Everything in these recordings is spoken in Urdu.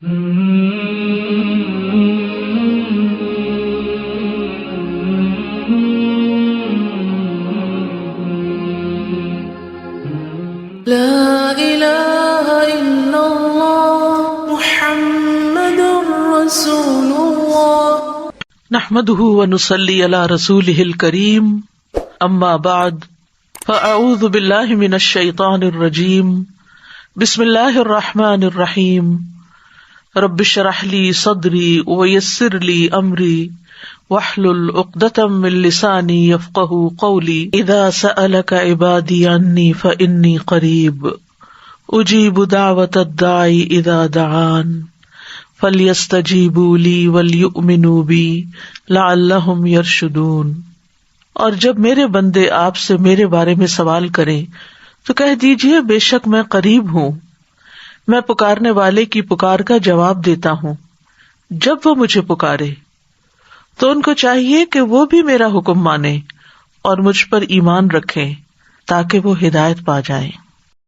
لا إله إلا الله محمد رسول الله نحمده ونصلي على رسوله الكريم اما بعد فاعوذ بالله من الشيطان الرجيم بسم الله الرحمن الرحيم رب اشرح لي صدري ويسر لي امري واحلل عقدة من لساني يفقهوا قولي اذا سألك عبادي عني فاني قريب اجيب دعوة الداعي اذا دعان فَلْيَسْتَجِيبُوا لِي وَلْيُؤْمِنُوا بِي لَعَلَّهُمْ يَرْشُدُونَ۔ اور جب میرے بندے آپ سے میرے بارے میں سوال کریں تو کہہ دیجئے بے شک میں قریب ہوں، میں پکارنے والے کی پکار کا جواب دیتا ہوں۔ جب وہ مجھے پکارے تو ان کو چاہیے کہ وہ بھی میرا حکم مانیں اور مجھ پر ایمان رکھیں تاکہ وہ ہدایت پا جائیں۔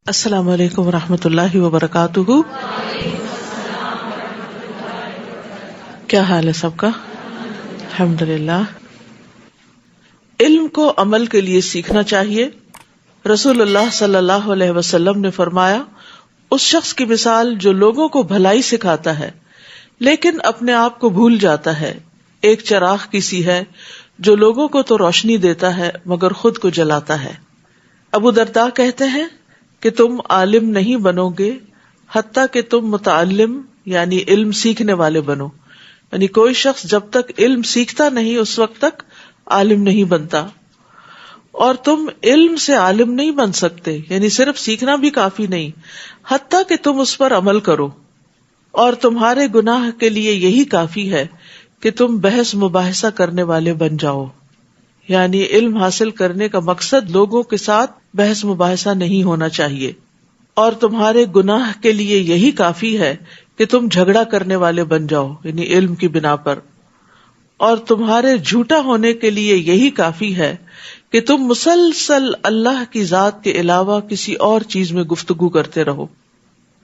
السلام علیکم ورحمۃ اللہ وبرکاتہ۔ کیا حال ہے سب کا؟ الحمدللہ۔ علم کو عمل کے لیے سیکھنا چاہیے۔ رسول اللہ صلی اللہ علیہ وسلم نے فرمایا، اس شخص کی مثال جو لوگوں کو بھلائی سکھاتا ہے لیکن اپنے آپ کو بھول جاتا ہے، ایک چراغ کی سی ہے جو لوگوں کو تو روشنی دیتا ہے مگر خود کو جلاتا ہے۔ ابو درداء کہتے ہیں کہ تم عالم نہیں بنو گے حتیٰ کہ تم متعلم یعنی علم سیکھنے والے بنو، یعنی کوئی شخص جب تک علم سیکھتا نہیں اس وقت تک عالم نہیں بنتا، اور تم علم سے عالم نہیں بن سکتے، یعنی صرف سیکھنا بھی کافی نہیں حتیٰ کہ تم اس پر عمل کرو، اور تمہارے گناہ کے لیے یہی کافی ہے کہ تم بحث مباحثہ کرنے والے بن جاؤ، یعنی علم حاصل کرنے کا مقصد لوگوں کے ساتھ بحث مباحثہ نہیں ہونا چاہیے، اور تمہارے گناہ کے لیے یہی کافی ہے کہ تم جھگڑا کرنے والے بن جاؤ، یعنی علم کی بنا پر، اور تمہارے جھوٹا ہونے کے لیے یہی کافی ہے کہ تم مسلسل اللہ کی ذات کے علاوہ کسی اور چیز میں گفتگو کرتے رہو،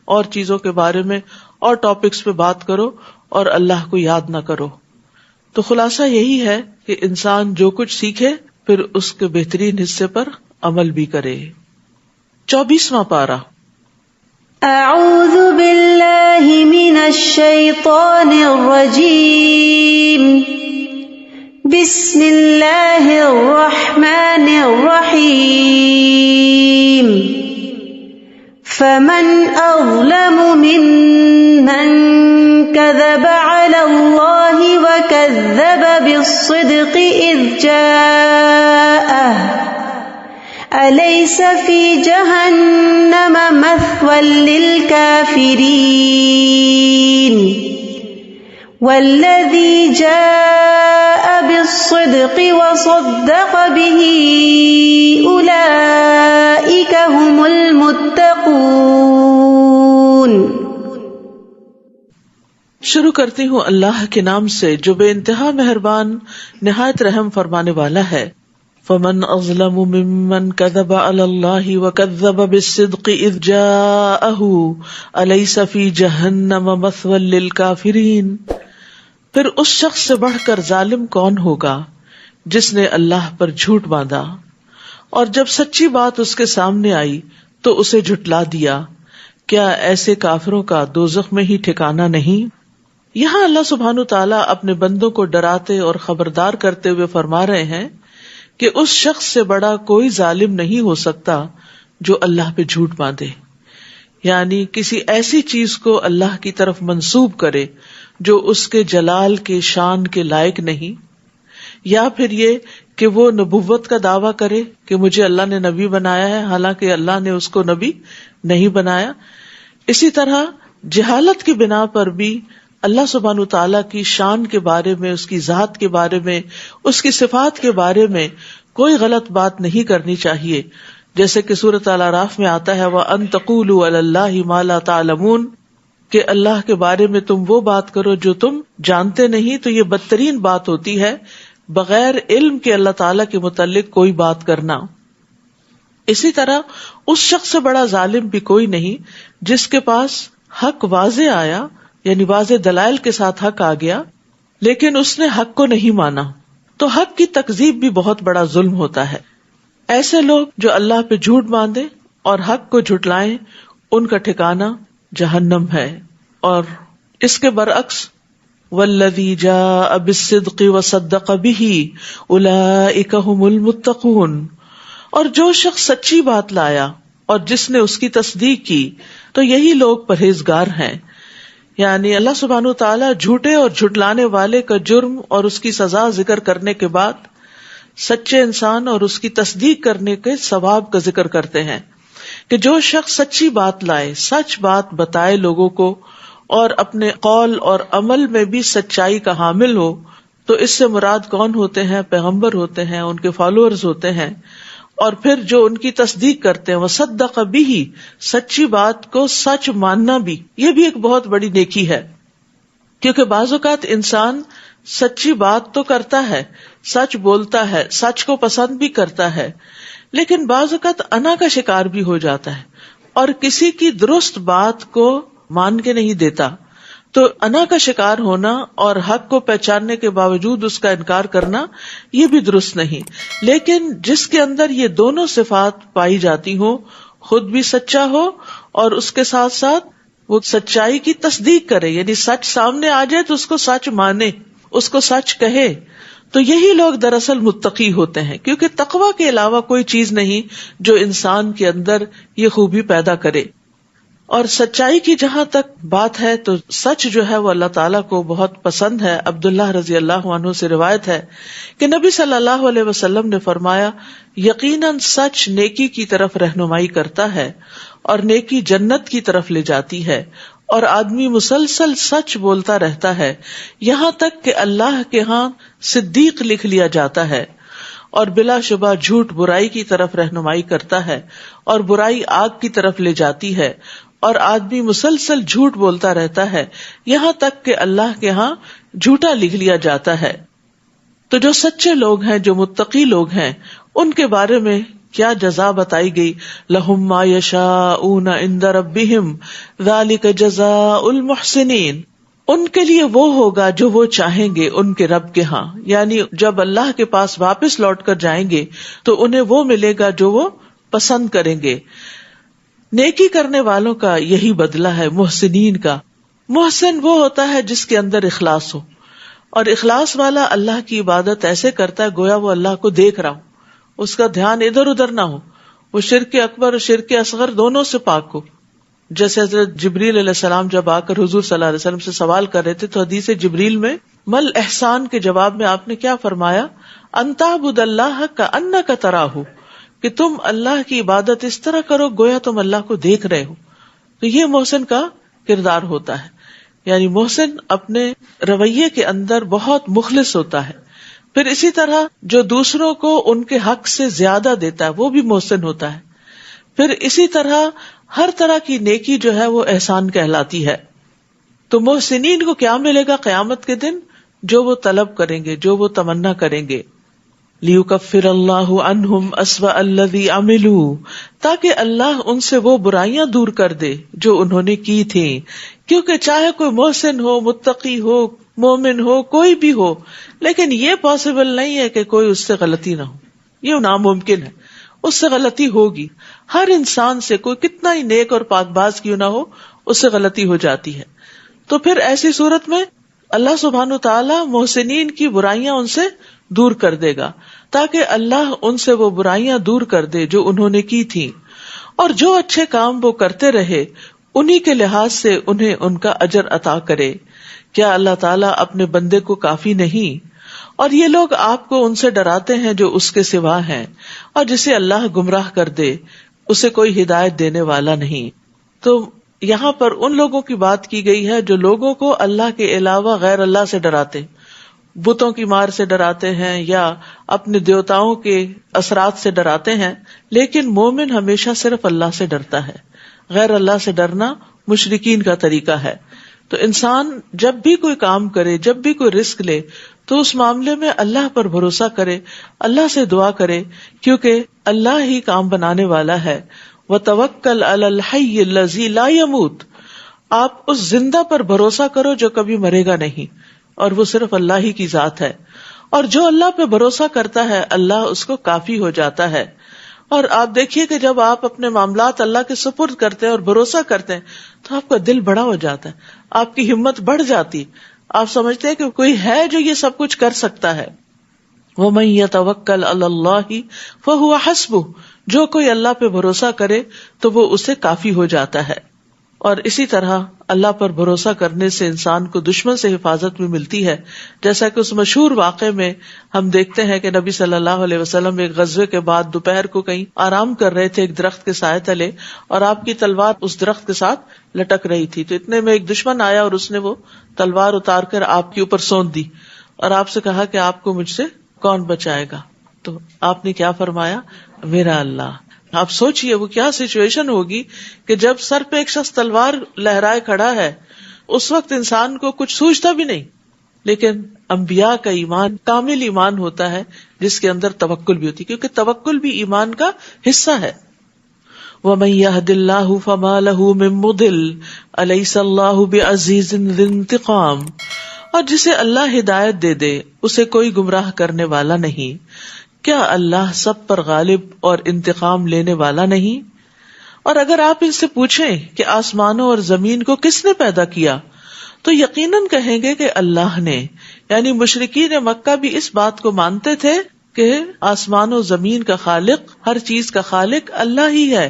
اور چیزوں کے بارے میں اور ٹاپکس پہ بات کرو اور اللہ کو یاد نہ کرو۔ تو خلاصہ یہی ہے کہ انسان جو کچھ سیکھے پھر اس کے بہترین حصے پر عمل بھی کرے۔ 24واں پارہ۔ اعوذ باللہ من الشیطان الرجیم، بسم اللہ الرحمن الرحیم، فمن اظلم ممن کذب علی اللہ وکذب بالصدق اذ جاءہ أليس في جهنم مثوى للكافرين والذي جاء بالصدق وصدق به أولئك هم المتقون۔ شروع کرتی ہوں اللہ کے نام سے جو بے انتہا مہربان نہایت رحم فرمانے والا ہے۔ فمن اظلم ممن كذب على الله وكذب بالصدق اذ جاءه اليس في جهنم مثوى للكافرين۔ پھر اس شخص سے بڑھ کر ظالم کون ہوگا جس نے اللہ پر جھوٹ باندھا اور جب سچی بات اس کے سامنے آئی تو اسے جھٹلا دیا، کیا ایسے کافروں کا دوزخ میں ہی ٹھکانہ نہیں؟ یہاں اللہ سبحانہ تعالیٰ اپنے بندوں کو ڈراتے اور خبردار کرتے ہوئے فرما رہے ہیں کہ اس شخص سے بڑا کوئی ظالم نہیں ہو سکتا جو اللہ پہ جھوٹ باندھے، یعنی کسی ایسی چیز کو اللہ کی طرف منسوب کرے جو اس کے جلال کے شان کے لائق نہیں، یا پھر یہ کہ وہ نبوت کا دعویٰ کرے کہ مجھے اللہ نے نبی بنایا ہے حالانکہ اللہ نے اس کو نبی نہیں بنایا۔ اسی طرح جہالت کی بنا پر بھی اللہ سبحانہ تعالیٰ کی شان کے بارے میں، اس کی ذات کے بارے میں، اس کی صفات کے بارے میں کوئی غلط بات نہیں کرنی چاہیے، جیسے کہ سورۃ الاعراف میں آتا ہے وَأَن تَقُولُوا عَلَى اللَّهِ مَا لَا تَعْلَمُونَ، کہ اللہ کے بارے میں تم وہ بات کرو جو تم جانتے نہیں، تو یہ بدترین بات ہوتی ہے بغیر علم کے اللہ تعالیٰ کے متعلق کوئی بات کرنا۔ اسی طرح اس شخص سے بڑا ظالم بھی کوئی نہیں جس کے پاس حق واضح آیا یعنی واضح دلائل کے ساتھ حق آ گیا لیکن اس نے حق کو نہیں مانا، تو حق کی تکذیب بھی بہت بڑا ظلم ہوتا ہے. ایسے لوگ جو اللہ پہ جھوٹ باندھے اور حق کو جھٹلائیں ان کا ٹھکانہ جہنم ہے. اور اس کے برعکس والذی جاء بالصدق وصدق به اولئک هم المتقون، اور جو شخص سچی بات لایا اور جس نے اس کی تصدیق کی تو یہی لوگ پرہیزگار ہیں. یعنی اللہ سبحانہ وتعالی جھوٹے اور جھٹلانے والے کا جرم اور اس کی سزا ذکر کرنے کے بعد سچے انسان اور اس کی تصدیق کرنے کے ثواب کا ذکر کرتے ہیں کہ جو شخص سچی بات لائے، سچ بات بتائے لوگوں کو اور اپنے قول اور عمل میں بھی سچائی کا حامل ہو، تو اس سے مراد کون ہوتے ہیں؟ پیغمبر ہوتے ہیں، ان کے فالوورز ہوتے ہیں. اور پھر جو ان کی تصدیق کرتے ہیں، وصدق بہ، سچی بات کو سچ ماننا بھی، یہ بھی ایک بہت بڑی نیکی ہے. کیونکہ بعض اوقات انسان سچی بات تو کرتا ہے، سچ بولتا ہے، سچ کو پسند بھی کرتا ہے، لیکن بعض اوقات انا کا شکار بھی ہو جاتا ہے اور کسی کی درست بات کو مان کے نہیں دیتا. تو انا کا شکار ہونا اور حق کو پہچاننے کے باوجود اس کا انکار کرنا یہ بھی درست نہیں. لیکن جس کے اندر یہ دونوں صفات پائی جاتی ہوں، خود بھی سچا ہو اور اس کے ساتھ ساتھ وہ سچائی کی تصدیق کرے، یعنی سچ سامنے آ جائے تو اس کو سچ مانے، اس کو سچ کہے، تو یہی لوگ دراصل متقی ہوتے ہیں. کیونکہ تقویٰ کے علاوہ کوئی چیز نہیں جو انسان کے اندر یہ خوبی پیدا کرے. اور سچائی کی جہاں تک بات ہے تو سچ جو ہے وہ اللہ تعالیٰ کو بہت پسند ہے. عبداللہ رضی اللہ عنہ سے روایت ہے کہ نبی صلی اللہ علیہ وسلم نے فرمایا، یقیناً سچ نیکی کی طرف رہنمائی کرتا ہے اور نیکی جنت کی طرف لے جاتی ہے، اور آدمی مسلسل سچ بولتا رہتا ہے یہاں تک کہ اللہ کے ہاں صدیق لکھ لیا جاتا ہے. اور بلا شبہ جھوٹ برائی کی طرف رہنمائی کرتا ہے اور برائی آگ کی طرف لے جاتی ہے، اور آدمی مسلسل جھوٹ بولتا رہتا ہے یہاں تک کہ اللہ کے ہاں جھوٹا لکھ لیا جاتا ہے. تو جو سچے لوگ ہیں، جو متقی لوگ ہیں، ان کے بارے میں کیا جزا بتائی گئی؟ لہم ما یشاؤون عند ربہم ذالک جزاء المحسنین، ان کے لیے وہ ہوگا جو وہ چاہیں گے ان کے رب کے ہاں. یعنی جب اللہ کے پاس واپس لوٹ کر جائیں گے تو انہیں وہ ملے گا جو وہ پسند کریں گے. نیکی کرنے والوں کا یہی بدلہ ہے محسنین کا. محسن وہ ہوتا ہے جس کے اندر اخلاص ہو، اور اخلاص والا اللہ کی عبادت ایسے کرتا ہے گویا وہ اللہ کو دیکھ رہا ہو، اس کا دھیان ادھر ادھر نہ ہو، وہ شرک اکبر اور شرک اصغر دونوں سے پاک ہو. جیسے حضرت جبریل علیہ السلام جب آ کر حضور صلی اللہ علیہ وسلم سے سوال کر رہے تھے تو حدیث جبریل میں مل احسان کے جواب میں آپ نے کیا فرمایا؟ ان تعبد اللہ کأنک تراہ، کہ تم اللہ کی عبادت اس طرح کرو گویا تم اللہ کو دیکھ رہے ہو. تو یہ محسن کا کردار ہوتا ہے. یعنی محسن اپنے رویے کے اندر بہت مخلص ہوتا ہے. پھر اسی طرح جو دوسروں کو ان کے حق سے زیادہ دیتا ہے وہ بھی محسن ہوتا ہے. پھر اسی طرح ہر طرح کی نیکی جو ہے وہ احسان کہلاتی ہے. تو محسنین کو کیا ملے گا قیامت کے دن؟ جو وہ طلب کریں گے، جو وہ تمنا کریں گے. لیکفر اللہ عنہم اسوأ الذی عملوا، تاکہ اللہ ان سے وہ برائیاں دور کر دے جو انہوں نے کی تھیں. کیونکہ چاہے کوئی محسن ہو، متقی ہو، مومن ہو، کوئی بھی ہو، لیکن یہ پاسبل نہیں ہے کہ کوئی اس سے غلطی نہ ہو. یہ ناممکن ہے، اس سے غلطی ہوگی. ہر انسان سے کوئی کتنا ہی نیک اور پاک باز کیوں نہ ہو، اس سے غلطی ہو جاتی ہے. تو پھر ایسی صورت میں اللہ سبحانہ تعالیٰ محسنین کی برائیاں ان سے دور کر دے گا تاکہ اللہ ان سے وہ برائیاں دور کر دے جو انہوں نے کی تھی. اور جو اچھے کام وہ کرتے رہے انہی کے لحاظ سے انہیں ان کا اجر عطا کرے. کیا اللہ تعالیٰ اپنے بندے کو کافی نہیں؟ اور یہ لوگ آپ کو ان سے ڈراتے ہیں جو اس کے سوا ہیں، اور جسے اللہ گمراہ کر دے اسے کوئی ہدایت دینے والا نہیں. تو یہاں پر ان لوگوں کی بات کی گئی ہے جو لوگوں کو اللہ کے علاوہ غیر اللہ سے ڈراتے، بتوں کی مار سے ڈراتے ہیں یا اپنے دیوتاؤں کے اثرات سے ڈراتے ہیں. لیکن مومن ہمیشہ صرف اللہ سے ڈرتا ہے. غیر اللہ سے ڈرنا مشرکین کا طریقہ ہے. تو انسان جب بھی کوئی کام کرے، جب بھی کوئی رسک لے، تو اس معاملے میں اللہ پر بھروسہ کرے، اللہ سے دعا کرے، کیونکہ اللہ ہی کام بنانے والا ہے. وَتَوَكَّلْ عَلَى الْحَيِّ الَّذِي لَا يَمُوتُ، آپ اس زندہ پر بھروسہ کرو جو کبھی مرے گا نہیں، اور وہ صرف اللہ ہی کی ذات ہے، اور جو اللہ پہ بھروسہ کرتا ہے اللہ اس کو کافی ہو جاتا ہے. اور آپ دیکھیے کہ جب آپ اپنے معاملات اللہ کے سپرد کرتے ہیں اور بھروسہ کرتے ہیں تو آپ کا دل بڑا ہو جاتا ہے، آپ کی ہمت بڑھ جاتی، آپ سمجھتے ہیں کہ کوئی ہے جو یہ سب کچھ کر سکتا ہے. وَمَن يَتَوَكَّلْ عَلَى اللَّهِ فَهُوَ حَسْبُهُ، جو کوئی اللہ پہ بھروسہ کرے تو وہ اسے کافی ہو جاتا ہے. اور اسی طرح اللہ پر بھروسہ کرنے سے انسان کو دشمن سے حفاظت بھی ملتی ہے، جیسا کہ اس مشہور واقعے میں ہم دیکھتے ہیں کہ نبی صلی اللہ علیہ وسلم ایک غزوے کے بعد دوپہر کو کہیں آرام کر رہے تھے ایک درخت کے سائے تلے، اور آپ کی تلوار اس درخت کے ساتھ لٹک رہی تھی. تو اتنے میں ایک دشمن آیا اور اس نے وہ تلوار اتار کر آپ کے اوپر سونت دی اور آپ سے کہا کہ آپ کو مجھ سے کون بچائے گا؟ تو آپ نے کیا فرمایا؟ میرا اللہ. آپ سوچئے وہ کیا سچویشن ہوگی کہ جب سر پہ ایک شخص تلوار لہرائے کھڑا ہے، اس وقت انسان کو کچھ سوچتا بھی نہیں. لیکن انبیاء کا ایمان کامل ایمان ہوتا ہے جس کے اندر توکل بھی ہوتی ہے، کیونکہ توکل بھی ایمان کا حصہ ہے. وَمَن يَهْدِ اللَّهُ فَمَا لَهُ مِن مُضِلٍّ أَلَيْسَ اللَّهُ بِعَزِيزٍ ذِي انتقام. اور جسے اللہ ہدایت دے دے اسے کوئی گمراہ کرنے والا نہیں. کیا اللہ سب پر غالب اور انتقام لینے والا نہیں؟ اور اگر آپ ان سے پوچھیں کہ آسمانوں اور زمین کو کس نے پیدا کیا تو یقیناً کہیں گے کہ اللہ نے. یعنی مشرکین مکہ بھی اس بات کو مانتے تھے کہ آسمان و زمین کا خالق، ہر چیز کا خالق اللہ ہی ہے.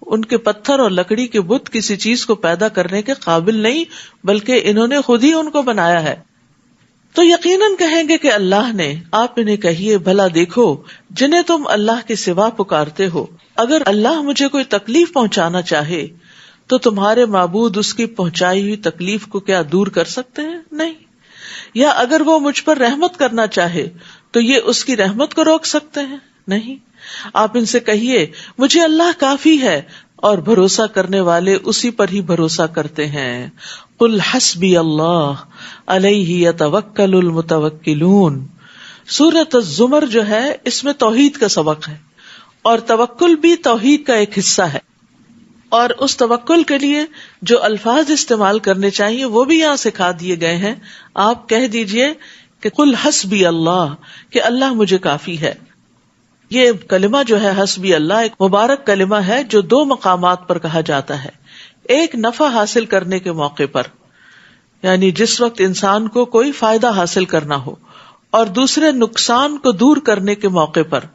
ان کے پتھر اور لکڑی کے بت کسی چیز کو پیدا کرنے کے قابل نہیں، بلکہ انہوں نے خود ہی ان کو بنایا ہے. تو یقیناً کہیں گے کہ اللہ نے. آپ انہیں کہیے بھلا دیکھو جنہیں تم اللہ کے سوا پکارتے ہو، اگر اللہ مجھے کوئی تکلیف پہنچانا چاہے تو تمہارے معبود اس کی پہنچائی ہوئی تکلیف کو کیا دور کر سکتے ہیں؟ نہیں. یا اگر وہ مجھ پر رحمت کرنا چاہے تو یہ اس کی رحمت کو روک سکتے ہیں؟ نہیں. آپ ان سے کہیے مجھے اللہ کافی ہے، اور بھروسہ کرنے والے اسی پر ہی بھروسہ کرتے ہیں. قل حسبی اللہ علیہ یتوکل المتوکلون. سورۃ الزمر جو ہے اس میں توحید کا سبق ہے، اور توکل بھی توحید کا ایک حصہ ہے. اور اس توکل کے لیے جو الفاظ استعمال کرنے چاہیے وہ بھی یہاں سکھا دیے گئے ہیں. آپ کہہ دیجئے کہ قل حسبی اللہ، کہ اللہ مجھے کافی ہے. یہ کلمہ جو ہے حسبی اللہ ایک مبارک کلمہ ہے جو دو مقامات پر کہا جاتا ہے. ایک نفع حاصل کرنے کے موقع پر، یعنی جس وقت انسان کو کوئی فائدہ حاصل کرنا ہو، اور دوسرے نقصان کو دور کرنے کے موقع پر.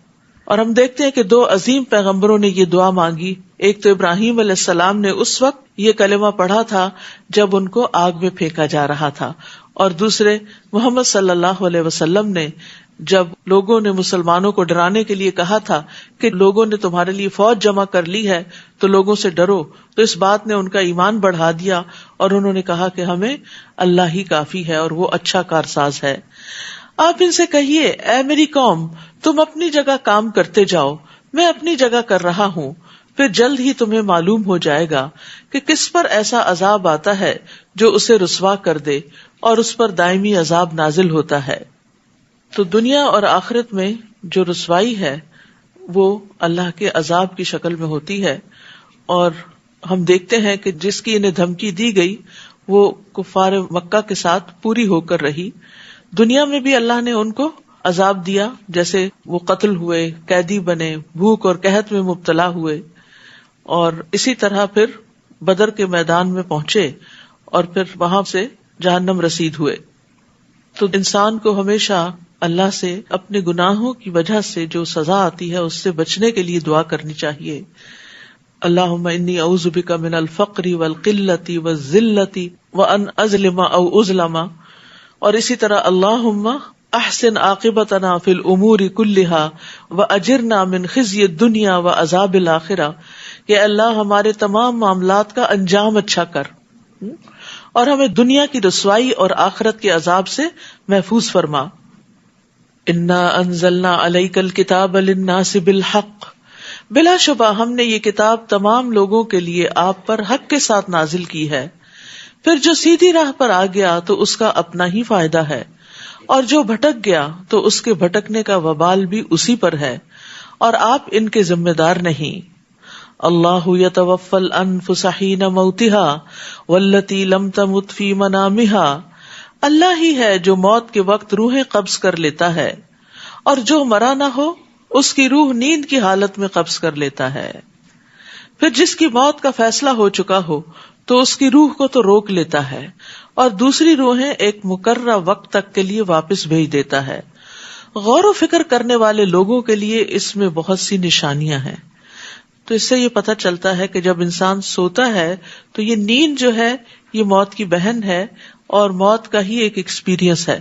اور ہم دیکھتے ہیں کہ دو عظیم پیغمبروں نے یہ دعا مانگی. ایک تو ابراہیم علیہ السلام نے اس وقت یہ کلمہ پڑھا تھا جب ان کو آگ میں پھینکا جا رہا تھا، اور دوسرے محمد صلی اللہ علیہ وسلم نے جب لوگوں نے مسلمانوں کو ڈرانے کے لیے کہا تھا کہ لوگوں نے تمہارے لیے فوج جمع کر لی ہے تو لوگوں سے ڈرو، تو اس بات نے ان کا ایمان بڑھا دیا اور انہوں نے کہا کہ ہمیں اللہ ہی کافی ہے اور وہ اچھا کارساز ہے. آپ ان سے کہیے اے میری قوم، تم اپنی جگہ کام کرتے جاؤ، میں اپنی جگہ کر رہا ہوں، پھر جلد ہی تمہیں معلوم ہو جائے گا کہ کس پر ایسا عذاب آتا ہے جو اسے رسوا کر دے اور اس پر دائمی عذاب نازل ہوتا ہے. تو دنیا اور آخرت میں جو رسوائی ہے وہ اللہ کے عذاب کی شکل میں ہوتی ہے، اور ہم دیکھتے ہیں کہ جس کی انہیں دھمکی دی گئی وہ کفار مکہ کے ساتھ پوری ہو کر رہی. دنیا میں بھی اللہ نے ان کو عذاب دیا، جیسے وہ قتل ہوئے، قیدی بنے، بھوک اور قحط میں مبتلا ہوئے، اور اسی طرح پھر بدر کے میدان میں پہنچے اور پھر وہاں سے جہنم رسید ہوئے. تو انسان کو ہمیشہ اللہ سے اپنے گناہوں کی وجہ سے جو سزا آتی ہے اس سے بچنے کے لیے دعا کرنی چاہیے. اللہم انی اعوذ بک من الفقر والقلۃ والذلۃ وان اظلم او اظلم. اور اسی طرح اللہم احسن عاقبتنا فی الامور کلها واجرنا من خزی الدنیا وعذاب الاخرہ، کہ اللہ ہمارے تمام معاملات کا انجام اچھا کر اور ہمیں دنیا کی رسوائی اور آخرت کے عذاب سے محفوظ فرما. انا انزلنا علیک الکتاب للناس بالحق، بلا شبہ ہم نے یہ کتاب تمام لوگوں کے لیے آپ پر حق کے ساتھ نازل کی ہے. پھر جو سیدھی راہ پر آ گیا تو اس کا اپنا ہی فائدہ ہے، اور جو بھٹک گیا تو اس کے بھٹکنے کا وبال بھی اسی پر ہے، اور آپ ان کے ذمہ دار نہیں. اللہ یتوفی الانفس حین موتها واللتی لم تمت فی منامها، اللہ ہی ہے جو موت کے وقت روحیں قبض کر لیتا ہے، اور جو مرا نہ ہو اس کی روح نیند کی حالت میں قبض کر لیتا ہے. پھر جس کی موت کا فیصلہ ہو چکا ہو تو اس کی روح کو تو روک لیتا ہے اور دوسری روحیں ایک مقررہ وقت تک کے لیے واپس بھیج دیتا ہے. غور و فکر کرنے والے لوگوں کے لیے اس میں بہت سی نشانیاں ہیں. تو اس سے یہ پتہ چلتا ہے کہ جب انسان سوتا ہے تو یہ نیند جو ہے یہ موت کی بہن ہے اور موت کا ہی ایک ایکسپیرینس ہے،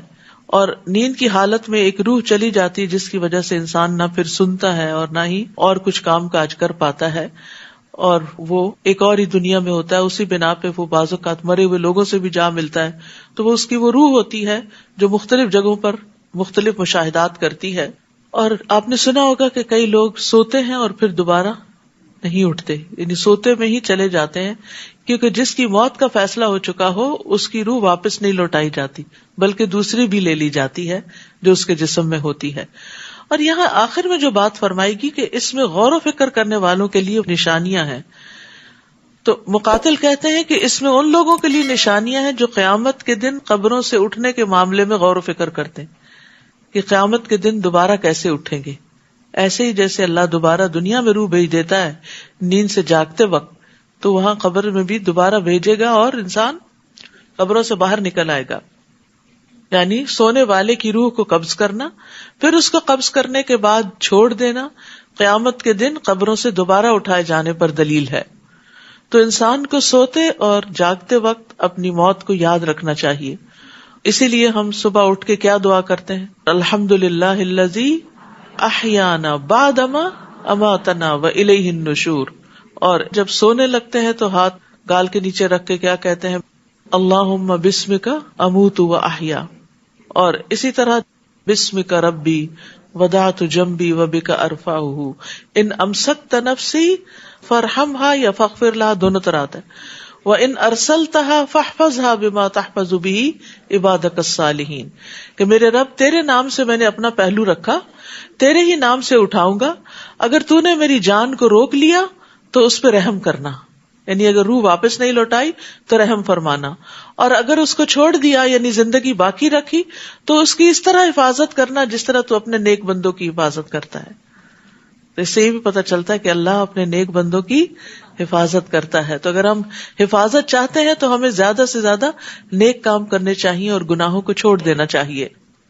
اور نیند کی حالت میں ایک روح چلی جاتی ہے جس کی وجہ سے انسان نہ پھر سنتا ہے اور نہ ہی اور کچھ کام کاج کر پاتا ہے، اور وہ ایک اور ہی دنیا میں ہوتا ہے. اسی بنا پہ وہ بعض اوقات مرے ہوئے لوگوں سے بھی جا ملتا ہے، تو وہ اس کی وہ روح ہوتی ہے جو مختلف جگہوں پر مختلف مشاہدات کرتی ہے. اور آپ نے سنا ہوگا کہ کئی لوگ سوتے ہیں اور پھر دوبارہ نہیں اٹھتے، یعنی سوتے میں ہی چلے جاتے ہیں، کیونکہ جس کی موت کا فیصلہ ہو چکا ہو اس کی روح واپس نہیں لوٹائی جاتی بلکہ دوسری بھی لے لی جاتی ہے جو اس کے جسم میں ہوتی ہے. اور یہاں آخر میں جو بات فرمائے گی کہ اس میں غور و فکر کرنے والوں کے لیے نشانیاں ہیں، تو مقاتل کہتے ہیں کہ اس میں ان لوگوں کے لیے نشانیاں ہیں جو قیامت کے دن قبروں سے اٹھنے کے معاملے میں غور و فکر کرتے ہیں کہ قیامت کے دن دوبارہ کیسے اٹھیں گے. ایسے ہی جیسے اللہ دوبارہ دنیا میں روح بھیج دیتا ہے نیند سے جاگتے وقت، تو وہاں قبر میں بھی دوبارہ بھیجے گا اور انسان قبروں سے باہر نکل آئے گا. یعنی سونے والے کی روح کو قبض کرنا، پھر اس کو قبض کرنے کے بعد چھوڑ دینا، قیامت کے دن قبروں سے دوبارہ اٹھائے جانے پر دلیل ہے. تو انسان کو سوتے اور جاگتے وقت اپنی موت کو یاد رکھنا چاہیے. اسی لیے ہم صبح اٹھ کے کیا دعا کرتے ہیں؟ الحمدللہ الذی احیانا بعدما اماتنا والیہ النشور. اور جب سونے لگتے ہیں تو ہاتھ گال کے نیچے رکھ کے کیا کہتے ہیں؟ اللہم بسمک اموت واحیا. اور اسی طرح بسمک ربی وضعت جنبی وبک ارفعہ ان امسکت نفسی فارحمھا یا فاغفر لھا، دونوں طرح آتا ہے. وَإِنْ أَرْسَلْتَهَا فَاحْفَظْهَا بِمَا تَحْفَظُ بِهِ عِبَادَكَ الصَّالِحِينَ، کہ میرے رب تیرے نام سے میں نے اپنا پہلو رکھا، تیرے ہی نام سے اٹھاؤں گا. اگر تو نے میری جان کو روک لیا تو اس پہ رحم کرنا، یعنی اگر روح واپس نہیں لوٹائی تو رحم فرمانا، اور اگر اس کو چھوڑ دیا یعنی زندگی باقی رکھی تو اس کی اس طرح حفاظت کرنا جس طرح تو اپنے نیک بندوں کی حفاظت کرتا ہے. تو اس سے یہ بھی پتہ چلتا ہے کہ اللہ اپنے نیک بندوں کی حفاظت کرتا ہے. تو اگر ہم حفاظت چاہتے ہیں تو ہمیں زیادہ سے زیادہ نیک کام کرنے چاہیے اور گناہوں کو چھوڑ دینا چاہیے.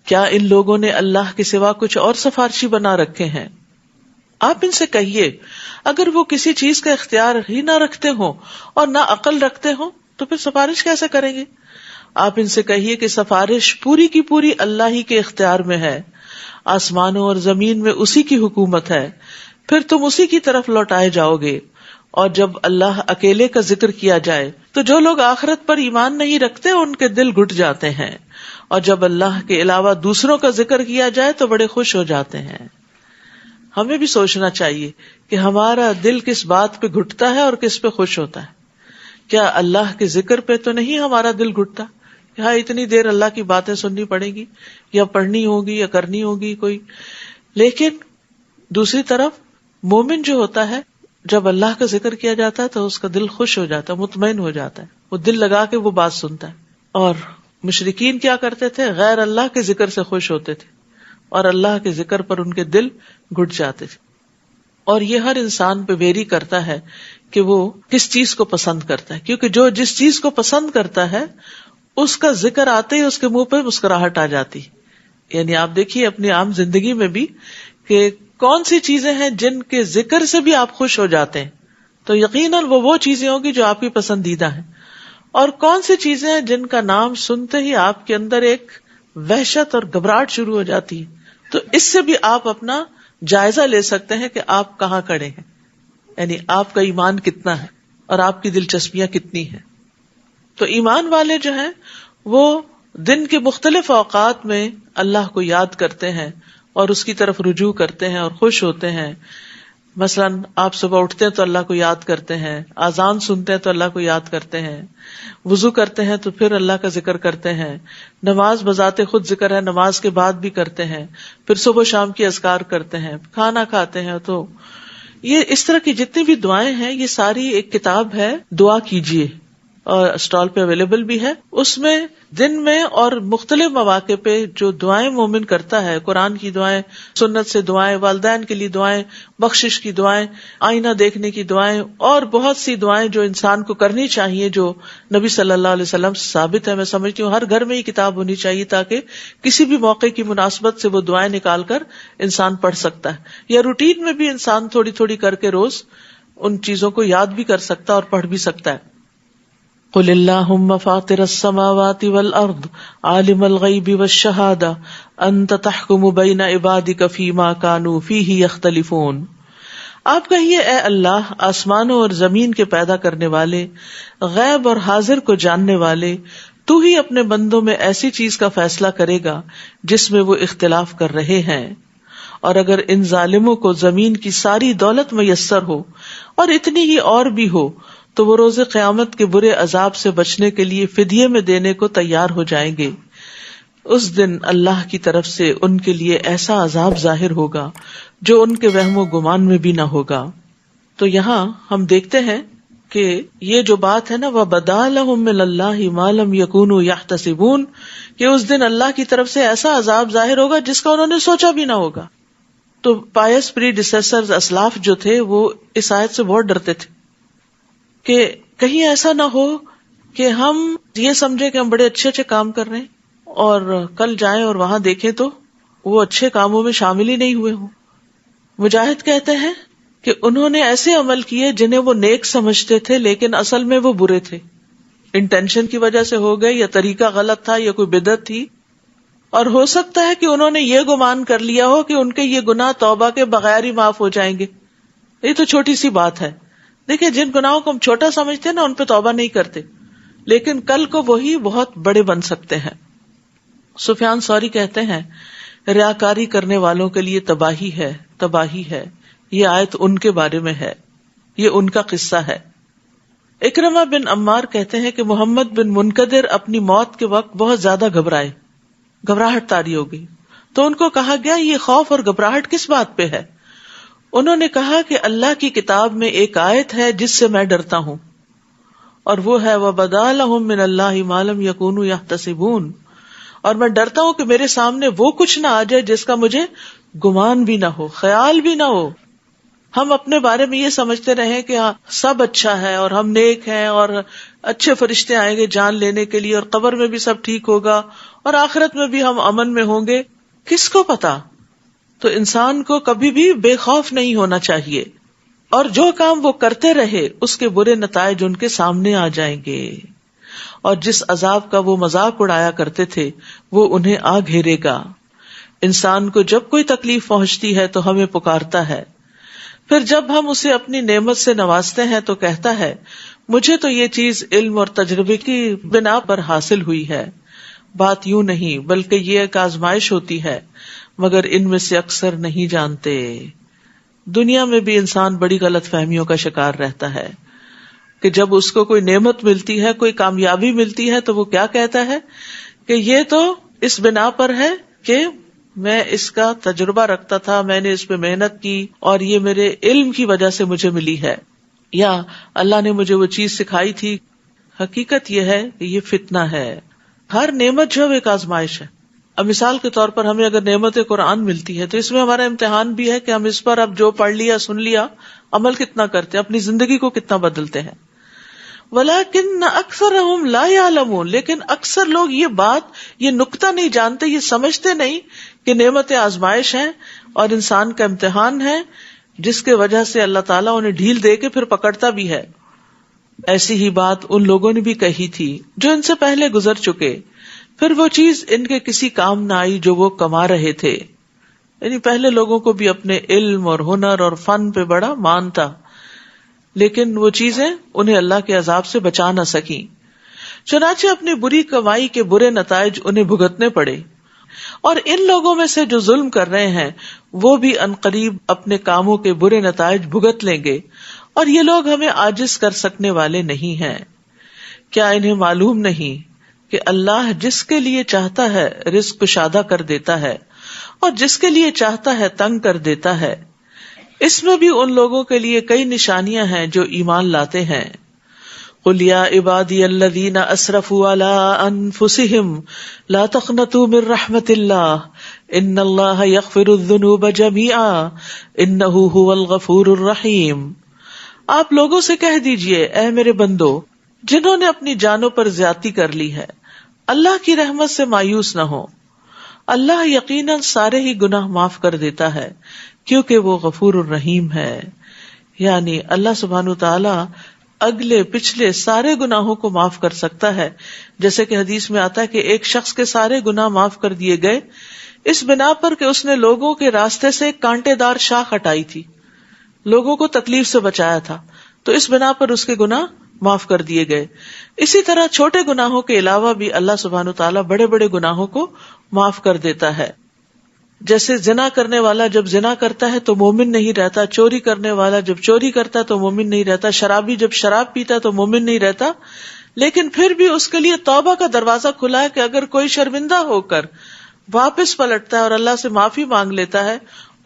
کیا ان لوگوں نے اللہ کے سوا کچھ اور سفارشی بنا رکھے ہیں؟ آپ ان سے کہیے اگر وہ کسی چیز کا اختیار ہی نہ رکھتے ہوں اور نہ عقل رکھتے ہوں تو پھر سفارش کیسے کریں گے؟ آپ ان سے کہیے کہ سفارش پوری کی پوری اللہ ہی کے اختیار میں ہے، آسمانوں اور زمین میں اسی کی حکومت ہے، پھر تم اسی کی طرف لوٹائے جاؤ گے. اور جب اللہ اکیلے کا ذکر کیا جائے تو جو لوگ آخرت پر ایمان نہیں رکھتے ان کے دل گھٹ جاتے ہیں، اور جب اللہ کے علاوہ دوسروں کا ذکر کیا جائے تو بڑے خوش ہو جاتے ہیں. ہمیں بھی سوچنا چاہیے کہ ہمارا دل کس بات پہ گھٹتا ہے اور کس پہ خوش ہوتا ہے. کیا اللہ کے ذکر پہ تو نہیں ہمارا دل گھٹتا؟ ہاں اتنی دیر اللہ کی باتیں سننی پڑیں گی یا پڑھنی ہوگی یا کرنی ہوگی کوئی، لیکن دوسری طرف مومن جو ہوتا ہے جب اللہ کا ذکر کیا جاتا ہے تو اس کا دل خوش ہو جاتا ہے، مطمئن ہو جاتا ہے، وہ دل لگا کے وہ بات سنتا ہے. اور مشرکین کیا کرتے تھے؟ غیر اللہ کے ذکر سے خوش ہوتے تھے اور اللہ کے ذکر پر ان کے دل گھٹ جاتے تھے. اور یہ ہر انسان پہ ویری کرتا ہے کہ وہ کس چیز کو پسند کرتا ہے، کیونکہ جو جس چیز کو پسند کرتا ہے اس کا ذکر آتے ہی اس کے منہ پہ مسکراہٹ آ جاتی. یعنی آپ دیکھیے اپنی عام زندگی میں بھی کہ کون سی چیزیں ہیں جن کے ذکر سے بھی آپ خوش ہو جاتے ہیں، تو یقیناً وہ چیزیں ہوں گی جو آپ کی پسندیدہ ہیں. اور کون سی چیزیں ہیں جن کا نام سنتے ہی آپ کے اندر ایک وحشت اور گھبراہٹ شروع ہو جاتی ہے. تو اس سے بھی آپ اپنا جائزہ لے سکتے ہیں کہ آپ کہاں کھڑے ہیں، یعنی آپ کا ایمان کتنا ہے اور آپ کی دلچسپیاں کتنی ہیں. تو ایمان والے جو ہیں وہ دن کے مختلف اوقات میں اللہ کو یاد کرتے ہیں اور اس کی طرف رجوع کرتے ہیں اور خوش ہوتے ہیں. مثلاً آپ صبح اٹھتے ہیں تو اللہ کو یاد کرتے ہیں، اذان سنتے ہیں تو اللہ کو یاد کرتے ہیں، وضو کرتے ہیں تو پھر اللہ کا ذکر کرتے ہیں، نماز بذات خود ذکر ہے، نماز کے بعد بھی کرتے ہیں، پھر صبح شام کی اذکار کرتے ہیں، کھانا کھاتے ہیں تو یہ اس طرح کی جتنی بھی دعائیں ہیں یہ ساری ایک کتاب ہے دعا کیجیے اور اسٹال پہ اویلیبل بھی ہے. اس میں دن میں اور مختلف مواقع پہ جو دعائیں مومن کرتا ہے، قرآن کی دعائیں، سنت سے دعائیں، والدین کے لیے دعائیں، بخشش کی دعائیں، آئینہ دیکھنے کی دعائیں، اور بہت سی دعائیں جو انسان کو کرنی چاہیے جو نبی صلی اللہ علیہ وسلم سے ثابت ہے. میں سمجھتی ہوں ہر گھر میں یہ کتاب ہونی چاہیے تاکہ کسی بھی موقع کی مناسبت سے وہ دعائیں نکال کر انسان پڑھ سکتا ہے، یا روٹین میں بھی انسان تھوڑی تھوڑی کر کے روز ان چیزوں کو یاد بھی کر سکتا ہے اور پڑھ بھی سکتا ہے. قل اللہم فاطر السماوات والارض عالم الغیب والشہادہ انت تحکم بین عبادک فیما کانوا فیہ یختلفون. آپ کہیے اے اللہ آسمانوں اور زمین کے پیدا کرنے والے، غیب اور حاضر کو جاننے والے، تو ہی اپنے بندوں میں ایسی چیز کا فیصلہ کرے گا جس میں وہ اختلاف کر رہے ہیں. اور اگر ان ظالموں کو زمین کی ساری دولت میسر ہو اور اتنی ہی اور بھی ہو تو وہ روز قیامت کے برے عذاب سے بچنے کے لیے فدیے میں دینے کو تیار ہو جائیں گے. اس دن اللہ کی طرف سے ان کے لیے ایسا عذاب ظاہر ہوگا جو ان کے وہم و گمان میں بھی نہ ہوگا. تو یہاں ہم دیکھتے ہیں کہ یہ جو بات ہے نا وَبَدَا لَهُم مِّنَ اللَّهِ مَا لَمْ يَكُونُوا يَحْتَسِبُونَ، کہ اس دن اللہ کی طرف سے ایسا عذاب ظاہر ہوگا جس کا انہوں نے سوچا بھی نہ ہوگا. تو پائس پریڈیسیسرز اسلاف جو تھے وہ اس آیت سے بہت ڈرتے تھے کہ کہیں ایسا نہ ہو کہ ہم یہ سمجھے کہ ہم بڑے اچھے اچھے کام کر رہے ہیں اور کل جائیں اور وہاں دیکھیں تو وہ اچھے کاموں میں شامل ہی نہیں ہوئے ہوں. مجاہد کہتے ہیں کہ انہوں نے ایسے عمل کیے جنہیں وہ نیک سمجھتے تھے لیکن اصل میں وہ برے تھے. انٹینشن کی وجہ سے ہو گئے یا طریقہ غلط تھا یا کوئی بدعت تھی، اور ہو سکتا ہے کہ انہوں نے یہ گمان کر لیا ہو کہ ان کے یہ گناہ توبہ کے بغیر ہی معاف ہو جائیں گے. یہ تو چھوٹی سی بات ہے. دیکھیں جن گناہوں کو ہم چھوٹا سمجھتے ہیں نا ان پہ توبہ نہیں کرتے، لیکن کل کو وہی بہت بڑے بن سکتے ہیں. سفیان ثوری کہتے ہیں ریاکاری کرنے والوں کے لیے تباہی ہے، تباہی ہے. یہ آیت ان کے بارے میں ہے، یہ ان کا قصہ ہے. اکرمہ بن عمار کہتے ہیں کہ محمد بن منقدر اپنی موت کے وقت بہت زیادہ گھبرائے، گھبراہٹ طاری ہو گئی. تو ان کو کہا گیا یہ خوف اور گھبراہٹ کس بات پہ ہے؟ انہوں نے کہا کہ اللہ کی کتاب میں ایک آیت ہے جس سے میں ڈرتا ہوں، اور وہ ہے وَبَدَا لَهُم مِّنَ اللَّهِ مَا لَمْ يَكُونُوا يَحْتَسِبُونَ. اور میں ڈرتا ہوں کہ میرے سامنے وہ کچھ نہ آ جائے جس کا مجھے گمان بھی نہ ہو، خیال بھی نہ ہو. ہم اپنے بارے میں یہ سمجھتے رہیں کہ ہاں سب اچھا ہے اور ہم نیک ہیں اور اچھے فرشتے آئیں گے جان لینے کے لیے اور قبر میں بھی سب ٹھیک ہوگا اور آخرت میں بھی ہم امن میں ہوں گے. کس کو پتا؟ تو انسان کو کبھی بھی بے خوف نہیں ہونا چاہیے، اور جو کام وہ کرتے رہے اس کے برے نتائج ان کے سامنے آ جائیں گے، اور جس عذاب کا وہ مذاق اڑایا کرتے تھے وہ انہیں آ گھیرے گا. انسان کو جب کوئی تکلیف پہنچتی ہے تو ہمیں پکارتا ہے، پھر جب ہم اسے اپنی نعمت سے نوازتے ہیں تو کہتا ہے مجھے تو یہ چیز علم اور تجربے کی بنا پر حاصل ہوئی ہے. بات یوں نہیں بلکہ یہ ایک آزمائش ہوتی ہے، مگر ان میں سے اکثر نہیں جانتے. دنیا میں بھی انسان بڑی غلط فہمیوں کا شکار رہتا ہے کہ جب اس کو کوئی نعمت ملتی ہے، کوئی کامیابی ملتی ہے تو وہ کیا کہتا ہے کہ یہ تو اس بنا پر ہے کہ میں اس کا تجربہ رکھتا تھا، میں نے اس پہ محنت کی اور یہ میرے علم کی وجہ سے مجھے ملی ہے، یا اللہ نے مجھے وہ چیز سکھائی تھی. حقیقت یہ ہے کہ یہ فتنہ ہے. ہر نعمت جو ہے ایک آزمائش ہے. اب مثال کے طور پر ہمیں اگر نعمت قرآن ملتی ہے تو اس میں ہمارا امتحان بھی ہے کہ ہم اس پر اب جو پڑھ لیا سن لیا عمل کتنا کرتے ہیں، اپنی زندگی کو کتنا بدلتے ہیں. وَلَكِنَّ أَكْثَرَهُمْ لَا يَعْلَمُونَ، لیکن اکثر لوگ یہ بات، یہ نکتہ نہیں جانتے، یہ سمجھتے نہیں کہ نعمت آزمائش ہے اور انسان کا امتحان ہے جس کے وجہ سے اللہ تعالیٰ انہیں ڈھیل دے کے پھر پکڑتا بھی ہے. ایسی ہی بات ان لوگوں نے بھی کہی تھی جو ان سے پہلے گزر چکے، پھر وہ چیز ان کے کسی کام نہ آئی جو وہ کما رہے تھے. یعنی پہلے لوگوں کو بھی اپنے علم اور ہنر اور فن پہ بڑا مان تھا، لیکن وہ چیزیں انہیں اللہ کے عذاب سے بچا نہ سکیں. چنانچہ اپنی بری کمائی کے برے نتائج انہیں بھگتنے پڑے. اور ان لوگوں میں سے جو ظلم کر رہے ہیں وہ بھی عنقریب اپنے کاموں کے برے نتائج بھگت لیں گے، اور یہ لوگ ہمیں عاجز کر سکنے والے نہیں ہیں. کیا انہیں معلوم نہیں کہ اللہ جس کے لیے چاہتا ہے رزق کشادہ کر دیتا ہے اور جس کے لیے چاہتا ہے تنگ کر دیتا ہے. اس میں بھی ان لوگوں کے لیے کئی نشانیاں ہیں جو ایمان لاتے ہیں. قل یا عبادی الذین اسرفوا علی انفسہم لا تقنطوا من رحمت اللہ ان اللہ یغفر الذنوب جميعا انہ هو الغفور الرحیم. آپ لوگوں سے کہہ دیجئے اے میرے بندو جنہوں نے اپنی جانوں پر زیادتی کر لی ہے، اللہ کی رحمت سے مایوس نہ ہو. اللہ یقیناً سارے ہی گناہ معاف کر دیتا ہے کیونکہ وہ غفور الرحیم ہے. یعنی اللہ سبحانہ تعالی اگلے پچھلے سارے گناہوں کو معاف کر سکتا ہے. جیسے کہ حدیث میں آتا ہے کہ ایک شخص کے سارے گناہ معاف کر دیے گئے اس بنا پر کہ اس نے لوگوں کے راستے سے ایک کانٹے دار شاخ ہٹائی تھی، لوگوں کو تکلیف سے بچایا تھا، تو اس بنا پر اس کے گناہ معاف کر دیے گئے. اسی طرح چھوٹے گناہوں کے علاوہ بھی اللہ سبحانہ تعالیٰ بڑے بڑے گناہوں کو معاف کر دیتا ہے. جیسے زنا کرنے والا جب زنا کرتا ہے تو مومن نہیں رہتا، چوری کرنے والا جب چوری کرتا ہے تو مومن نہیں رہتا، شرابی جب شراب پیتا ہے تو مومن نہیں رہتا. لیکن پھر بھی اس کے لیے توبہ کا دروازہ کھلا ہے کہ اگر کوئی شرمندہ ہو کر واپس پلٹتا ہے اور اللہ سے معافی مانگ لیتا ہے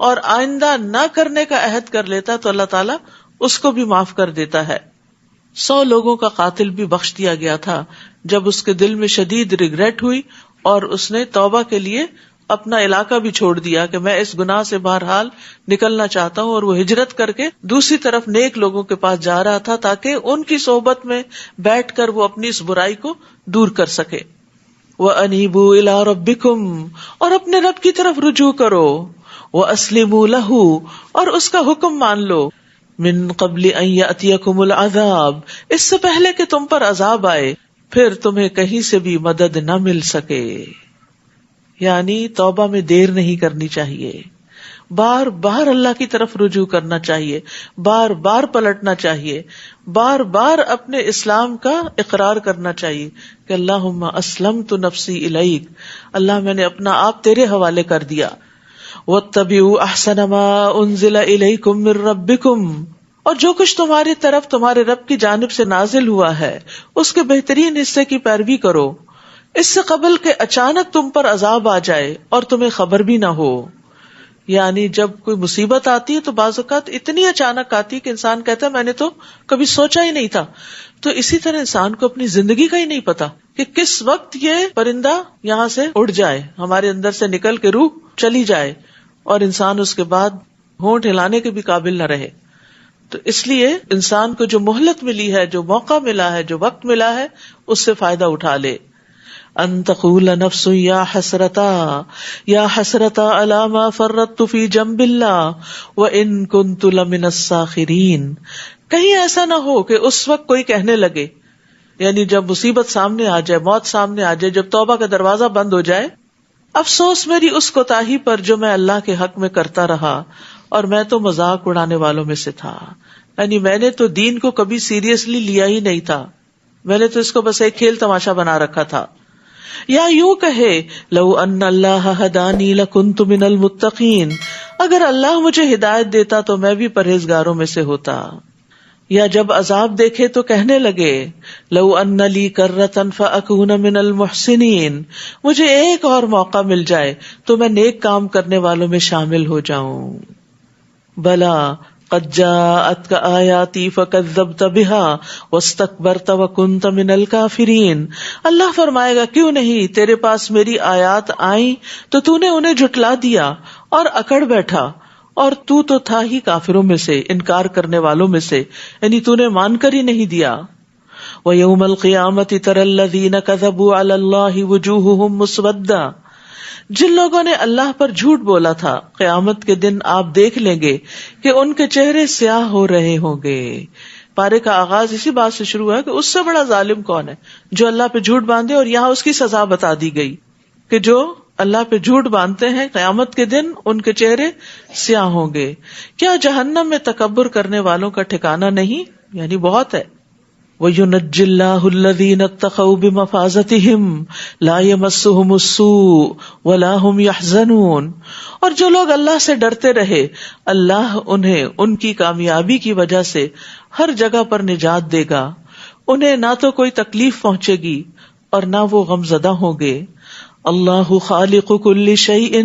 اور آئندہ نہ کرنے کا عہد کر لیتا ہے تو اللہ تعالیٰ اس کو بھی معاف کر دیتا ہے. 100 لوگوں کا قاتل بھی بخش دیا گیا تھا جب اس کے دل میں شدید ریگریٹ ہوئی اور اس نے توبہ کے لیے اپنا علاقہ بھی چھوڑ دیا کہ میں اس گناہ سے بہرحال نکلنا چاہتا ہوں، اور وہ ہجرت کر کے دوسری طرف نیک لوگوں کے پاس جا رہا تھا تاکہ ان کی صحبت میں بیٹھ کر وہ اپنی اس برائی کو دور کر سکے. وَأَنِيبُوا إِلَىٰ رَبِّكُمْ، اور اپنے رب کی طرف رجوع کرو. وَأَسْلِمُوا لَهُ، اور اس کا حکم مان لو. مِن قَبْلِ أَن يَأْتِيَكُمُ الْعَذَابُ، اس سے پہلے کہ تم پر عذاب آئے پھر تمہیں کہیں سے بھی مدد نہ مل سکے. یعنی توبہ میں دیر نہیں کرنی چاہیے، بار بار اللہ کی طرف رجوع کرنا چاہیے، بار بار پلٹنا چاہیے، بار بار اپنے اسلام کا اقرار کرنا چاہیے کہ اللہم اسلمت نفسی الیک، اللہ میں نے اپنا آپ تیرے حوالے کر دیا. واتبعوا احسن ما انزل الیکم من ربکم، اور جو کچھ تمہاری طرف تمہارے رب کی جانب سے نازل ہوا ہے اس کے بہترین حصے کی پیروی کرو، اس سے قبل کہ اچانک تم پر عذاب آ جائے اور تمہیں خبر بھی نہ ہو. یعنی جب کوئی مصیبت آتی ہے تو بعض اوقات اتنی اچانک آتی ہے کہ انسان کہتا ہے میں نے تو کبھی سوچا ہی نہیں تھا. تو اسی طرح انسان کو اپنی زندگی کا ہی نہیں پتا کہ کس وقت یہ پرندہ یہاں سے اڑ جائے، ہمارے اندر سے نکل کے روح چلی جائے اور انسان اس کے بعد ہونٹ ہلانے کے بھی قابل نہ رہے. تو اس لیے انسان کو جو مہلت ملی ہے، جو موقع ملا ہے، جو وقت ملا ہے، اس سے فائدہ اٹھا لے. ان تقول نفس یا حسرتا علی ما فرطت فی جنب اللہ وان کنت لمن الساخرین. کہیں ایسا نہ ہو کہ اس وقت کوئی کہنے لگے، یعنی جب مصیبت سامنے آ جائے، موت سامنے آ جائے، جب توبہ کا دروازہ بند ہو جائے، افسوس میری اس کوتاہی پر جو میں اللہ کے حق میں کرتا رہا اور میں تو مذاق اڑانے والوں میں سے تھا. یعنی میں نے تو دین کو کبھی سیریسلی لیا ہی نہیں تھا، میں نے تو اس کو بس ایک کھیل تماشا بنا رکھا تھا. یا یوں کہے لو ان اللہ ہدانی لکنت من المتقین، اگر اللہ مجھے ہدایت دیتا تو میں بھی پرہیزگاروں میں سے ہوتا. یا جب عذاب دیکھے تو کہنے لگے لو ان لی کرۃ فاکون من المحسنین، مجھے ایک اور موقع مل جائے تو میں نیک کام کرنے والوں میں شامل ہو جاؤں. بلا قد جاءتک آیاتی فکذبت بها واستکبرت وکنت من الکافرین. اللہ فرمائے گا کیوں نہیں، تیرے پاس میری آیات آئیں تو تو نے انہیں جھٹلا دیا اور اکڑ بیٹھا، اور تو تھا ہی کافروں میں سے، انکار کرنے والوں میں سے، یعنی تو نے مان کر ہی نہیں دیا. وَيَوْمَ الْقِيَامَةِ تَرَى الَّذِينَ كَذَبُوا عَلَى اللَّهِ وُجُوهُهُمْ مُسْوَدَّةٌ. جن لوگوں نے اللہ پر جھوٹ بولا تھا قیامت کے دن آپ دیکھ لیں گے کہ ان کے چہرے سیاہ ہو رہے ہوں گے. پارے کا آغاز اسی بات سے شروع ہے کہ اس سے بڑا ظالم کون ہے جو اللہ پہ جھوٹ باندھے، اور یہاں اس کی سزا بتا دی گئی کہ جو اللہ پہ جھوٹ باندھتے ہیں قیامت کے دن ان کے چہرے سیاہ ہوں گے. کیا جہنم میں تکبر کرنے والوں کا ٹھکانہ نہیں؟ یعنی بہت ہے. وَيُنَجِّ اللَّهُ الَّذِينَ اتَّقَوْا بِمَفَازَتِهِمْ لَا يَمَسُّهُمُ السُّوءُ وَلَا هُمْ يَحْزَنُونَ. اور جو لوگ اللہ سے ڈرتے رہے اللہ انہیں ان کی کامیابی کی وجہ سے ہر جگہ پر نجات دے گا، انہیں نہ تو کوئی تکلیف پہنچے گی اور نہ وہ غم زدہ ہوں گے. اللہ خالق کل شیء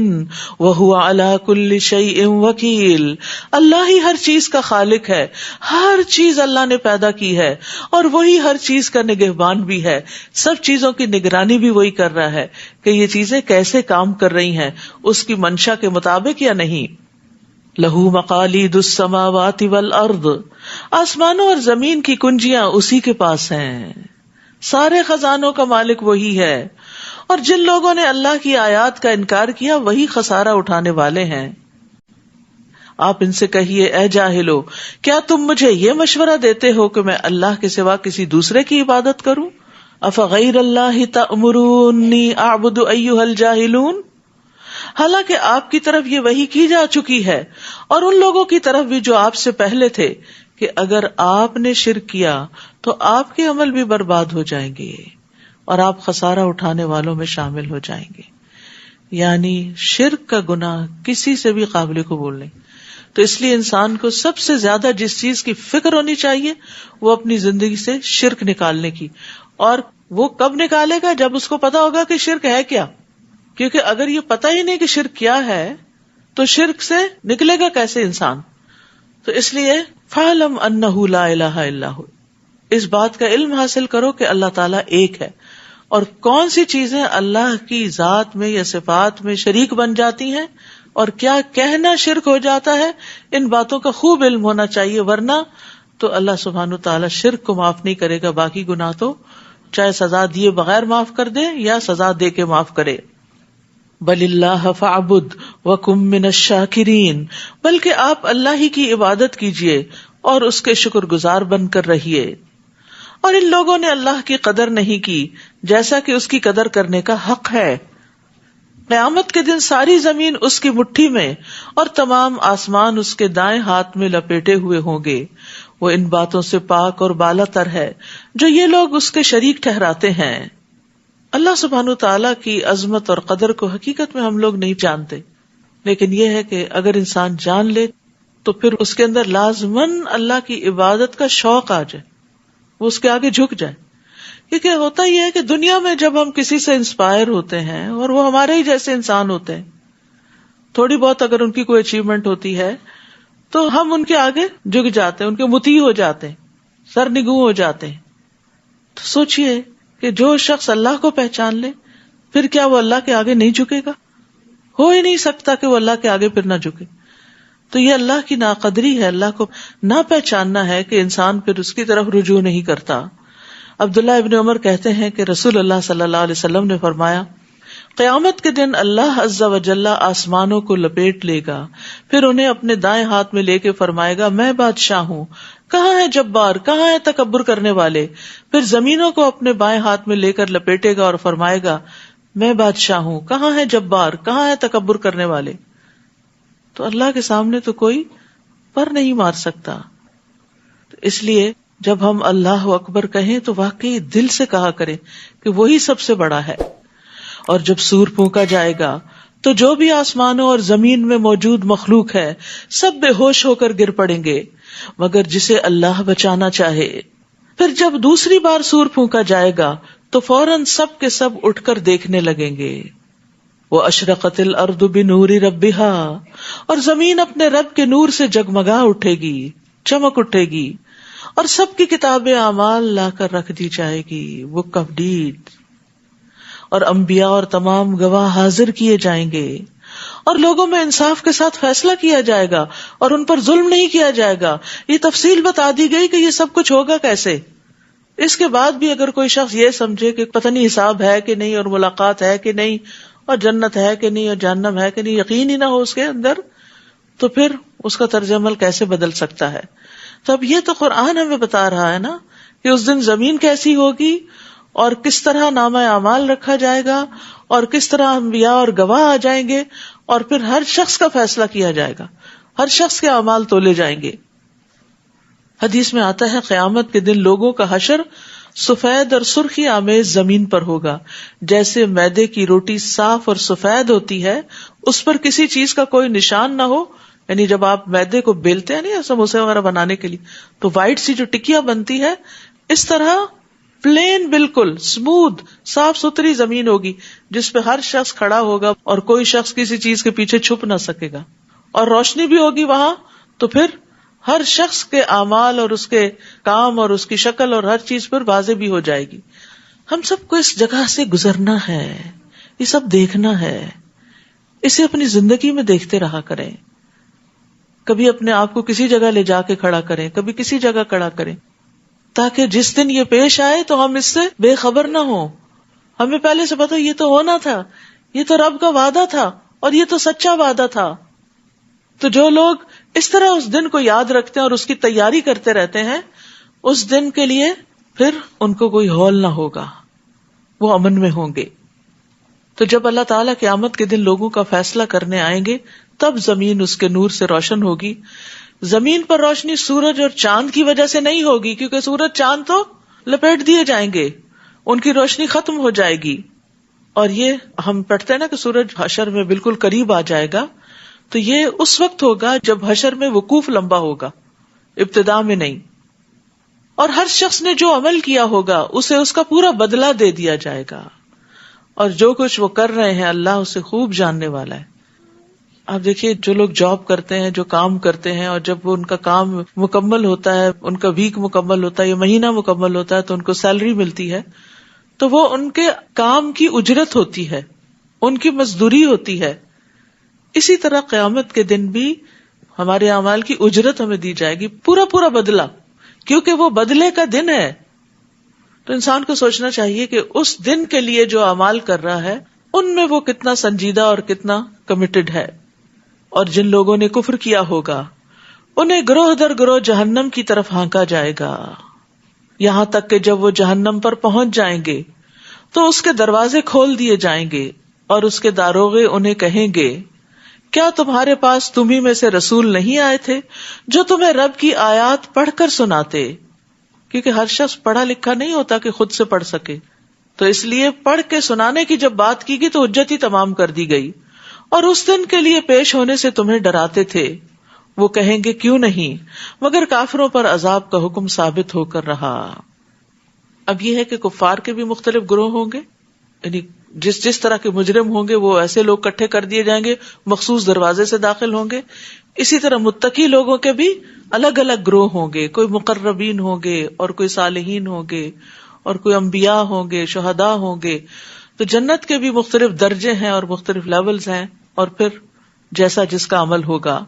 وہو علی کل شیء وکیل. اللہ ہی ہر چیز کا خالق ہے، ہر چیز اللہ نے پیدا کی ہے اور وہی ہر چیز کا نگہبان بھی ہے. سب چیزوں کی نگرانی بھی وہی کر رہا ہے کہ یہ چیزیں کیسے کام کر رہی ہیں، اس کی منشا کے مطابق یا نہیں. لہو مقالید السماوات والارض، آسمانوں اور زمین کی کنجیاں اسی کے پاس ہیں. سارے خزانوں کا مالک وہی ہے، اور جن لوگوں نے اللہ کی آیات کا انکار کیا وہی خسارہ اٹھانے والے ہیں. آپ ان سے کہیے اے جاہلو، کیا تم مجھے یہ مشورہ دیتے ہو کہ میں اللہ کے سوا کسی دوسرے کی عبادت کروں؟ افغیر اللہ تأمرونی اعبد ایھا الجاہلون. حالانکہ آپ کی طرف یہ وحی کی جا چکی ہے اور ان لوگوں کی طرف بھی جو آپ سے پہلے تھے کہ اگر آپ نے شرک کیا تو آپ کے عمل بھی برباد ہو جائیں گے اور آپ خسارہ اٹھانے والوں میں شامل ہو جائیں گے. یعنی شرک کا گناہ کسی سے بھی قابل قبول نہیں. تو اس لیے انسان کو سب سے زیادہ جس چیز کی فکر ہونی چاہیے وہ اپنی زندگی سے شرک نکالنے کی. اور وہ کب نکالے گا؟ جب اس کو پتا ہوگا کہ شرک ہے کیا. کیونکہ اگر یہ پتا ہی نہیں کہ شرک کیا ہے تو شرک سے نکلے گا کیسے انسان؟ تو اس لیے فَاعْلَمْ أَنَّهُ لَا إِلَٰهَ إِلَّا هُوَ، اس بات کا علم حاصل کرو کہ اللہ تعالیٰ ایک ہے. اور کون سی چیزیں اللہ کی ذات میں یا صفات میں شریک بن جاتی ہیں اور کیا کہنا شرک ہو جاتا ہے، ان باتوں کا خوب علم ہونا چاہیے، ورنہ تو اللہ سبحانہ وتعالیٰ شرک کو معاف نہیں کرے گا. باقی گناہ تو چاہے سزا دیے بغیر معاف کر دے یا سزا دے کے معاف کرے. بل اللہ فاعبد وکم من الشاکرین، بلکہ آپ اللہ ہی کی عبادت کیجیے اور اس کے شکر گزار بن کر رہیے. اور ان لوگوں نے اللہ کی قدر نہیں کی جیسا کہ اس کی قدر کرنے کا حق ہے. قیامت کے دن ساری زمین اس کی مٹھی میں اور تمام آسمان اس کے دائیں ہاتھ میں لپیٹے ہوئے ہوں گے. وہ ان باتوں سے پاک اور بالا تر ہے جو یہ لوگ اس کے شریک ٹھہراتے ہیں. اللہ سبحانہ تعالیٰ کی عظمت اور قدر کو حقیقت میں ہم لوگ نہیں جانتے، لیکن یہ ہے کہ اگر انسان جان لے تو پھر اس کے اندر لازماً اللہ کی عبادت کا شوق آ جائے، وہ اس کے آگے جھک جائے. کیونکہ ہوتا یہ ہے کہ دنیا میں جب ہم کسی سے انسپائر ہوتے ہیں اور وہ ہمارے ہی جیسے انسان ہوتے ہیں، تھوڑی بہت اگر ان کی کوئی اچیومنٹ ہوتی ہے تو ہم ان کے آگے جھک جاتے ہیں، ان کے مطیع ہو جاتے ہیں، سرنگوں ہو جاتے ہیں. تو سوچئے کہ جو شخص اللہ کو پہچان لے پھر کیا وہ اللہ کے آگے نہیں جھکے گا؟ ہو ہی نہیں سکتا کہ وہ اللہ کے آگے پھر نہ جھکے. تو یہ اللہ کی ناقدری ہے، اللہ کو نہ پہچاننا ہے کہ انسان پھر اس کی طرف رجوع نہیں کرتا. عبداللہ ابن عمر کہتے ہیں کہ رسول اللہ صلی اللہ علیہ وسلم نے فرمایا، قیامت کے دن اللہ عز و جل آسمانوں کو لپیٹ لے گا، پھر انہیں اپنے دائیں ہاتھ میں لے کے فرمائے گا میں بادشاہ ہوں، کہاں ہے جبار، کہاں ہے تکبر کرنے والے. پھر زمینوں کو اپنے بائیں ہاتھ میں لے کر لپیٹے گا اور فرمائے گا میں بادشاہ ہوں، کہاں ہے جبار، کہاں ہے تکبر کرنے والے. تو اللہ کے سامنے تو کوئی پر نہیں مار سکتا. اس لیے جب ہم اللہ اکبر کہیں تو واقعی دل سے کہا کریں کہ وہی سب سے بڑا ہے. اور جب سور پھونکا جائے گا تو جو بھی آسمانوں اور زمین میں موجود مخلوق ہے سب بے ہوش ہو کر گر پڑیں گے مگر جسے اللہ بچانا چاہے. پھر جب دوسری بار سور پھونکا جائے گا تو فوراً سب کے سب اٹھ کر دیکھنے لگیں گے. وَأَشْرَقَتِ الْأَرْضُ بِنُورِ رَبِّهَا، اور زمین اپنے رب کے نور سے جگمگا اٹھے گی، چمک اٹھے گی، اور سب کی کتاب اعمال لا کر رکھ دی جائے گی، بک آف ڈیڈ. اور انبیاء اور تمام گواہ حاضر کیے جائیں گے اور لوگوں میں انصاف کے ساتھ فیصلہ کیا جائے گا اور ان پر ظلم نہیں کیا جائے گا. یہ تفصیل بتا دی گئی کہ یہ سب کچھ ہوگا کیسے. اس کے بعد بھی اگر کوئی شخص یہ سمجھے کہ پتہ نہیں حساب ہے کہ نہیں اور ملاقات ہے کہ نہیں اور جنت ہے کہ نہیں اور جہنم ہے کہ نہیں، یقین ہی نہ ہو اس کے اندر، تو پھر اس کا طرز عمل کیسے بدل سکتا ہے. تو اب یہ تو قرآن ہمیں بتا رہا ہے نا کہ اس دن زمین کیسی ہوگی اور کس طرح نامہ اعمال رکھا جائے گا اور کس طرح انبیاء اور گواہ آ جائیں گے اور پھر ہر شخص کا فیصلہ کیا جائے گا، ہر شخص کے اعمال تولے جائیں گے. حدیث میں آتا ہے قیامت کے دن لوگوں کا حشر سفید اور سرخی آمیز زمین پر ہوگا، جیسے میدے کی روٹی صاف اور سفید ہوتی ہے، اس پر کسی چیز کا کوئی نشان نہ ہو. یعنی جب آپ میدے کو بیلتے ہیں نا سموسے وغیرہ بنانے کے لیے تو وائٹ سی جو ٹکیاں بنتی ہے، اس طرح پلین بالکل اسموتھ صاف ستھری زمین ہوگی جس پہ ہر شخص کھڑا ہوگا اور کوئی شخص کسی چیز کے پیچھے چھپ نہ سکے گا، اور روشنی بھی ہوگی وہاں، تو پھر ہر شخص کے اعمال اور اس کے کام اور اس کی شکل اور ہر چیز پر واضح بھی ہو جائے گی. ہم سب کو اس جگہ سے گزرنا ہے، یہ سب دیکھنا ہے، اسے اپنی زندگی میں دیکھتے رہا کریں. کبھی اپنے آپ کو کسی جگہ لے جا کے کھڑا کریں، کبھی کسی جگہ کھڑا کریں، تاکہ جس دن یہ پیش آئے تو ہم اس سے بے خبر نہ ہوں. ہمیں پہلے سے پتا یہ تو ہونا تھا، یہ تو رب کا وعدہ تھا اور یہ تو سچا وعدہ تھا. تو جو لوگ اس طرح اس دن کو یاد رکھتے ہیں اور اس کی تیاری کرتے رہتے ہیں، اس دن کے لیے پھر ان کو کوئی ہول نہ ہوگا، وہ امن میں ہوں گے. تو جب اللہ تعالیٰ قیامت کے دن لوگوں کا فیصلہ کرنے آئیں گے تب زمین اس کے نور سے روشن ہوگی. زمین پر روشنی سورج اور چاند کی وجہ سے نہیں ہوگی، کیونکہ سورج چاند تو لپیٹ دیے جائیں گے، ان کی روشنی ختم ہو جائے گی. اور یہ ہم پڑھتے ہیں نا کہ سورج حشر میں بالکل قریب آ جائے گا، تو یہ اس وقت ہوگا جب حشر میں وقوف لمبا ہوگا، ابتدا میں نہیں. اور ہر شخص نے جو عمل کیا ہوگا اسے اس کا پورا بدلہ دے دیا جائے گا، اور جو کچھ وہ کر رہے ہیں اللہ اسے خوب جاننے والا ہے. آپ دیکھیے جو لوگ جاب کرتے ہیں، جو کام کرتے ہیں، اور جب وہ ان کا کام مکمل ہوتا ہے، ان کا ویک مکمل ہوتا ہے یا مہینہ مکمل ہوتا ہے تو ان کو سیلری ملتی ہے، تو وہ ان کے کام کی اجرت ہوتی ہے، ان کی مزدوری ہوتی ہے. اسی طرح قیامت کے دن بھی ہمارے اعمال کی اجرت ہمیں دی جائے گی، پورا پورا بدلہ، کیونکہ وہ بدلے کا دن ہے. تو انسان کو سوچنا چاہیے کہ اس دن کے لیے جو اعمال کر رہا ہے ان میں وہ کتنا سنجیدہ اور کتنا کمیٹڈ ہے. اور جن لوگوں نے کفر کیا ہوگا انہیں گروہ در گروہ جہنم کی طرف ہانکا جائے گا، یہاں تک کہ جب وہ جہنم پر پہنچ جائیں گے تو اس کے دروازے کھول دیے جائیں گے، اور اس کے داروغے انہیں کہیں گے کیا تمہارے پاس تمہیں میں سے رسول نہیں آئے تھے جو تمہیں رب کی آیات پڑھ کر سناتے؟ کیونکہ ہر شخص پڑھا لکھا نہیں ہوتا کہ خود سے پڑھ سکے، تو اس لیے پڑھ کے سنانے کی جب بات کی گئی تو حجت ہی تمام کر دی گئی. اور اس دن کے لیے پیش ہونے سے تمہیں ڈراتے تھے. وہ کہیں گے کیوں نہیں، مگر کافروں پر عذاب کا حکم ثابت ہو کر رہا. اب یہ ہے کہ کفار کے بھی مختلف گروہ ہوں گے، یعنی جس طرح کے مجرم ہوں گے وہ ایسے لوگ اکٹھے کر دیے جائیں گے، مخصوص دروازے سے داخل ہوں گے. اسی طرح متقی لوگوں کے بھی الگ الگ گروہ ہوں گے، کوئی مقربین ہوں گے اور کوئی صالحین ہوں گے اور کوئی انبیاء ہوں گے، شہداء ہوں گے. تو جنت کے بھی مختلف درجے ہیں اور مختلف لیولز ہیں، اور پھر جیسا جس کا عمل ہوگا.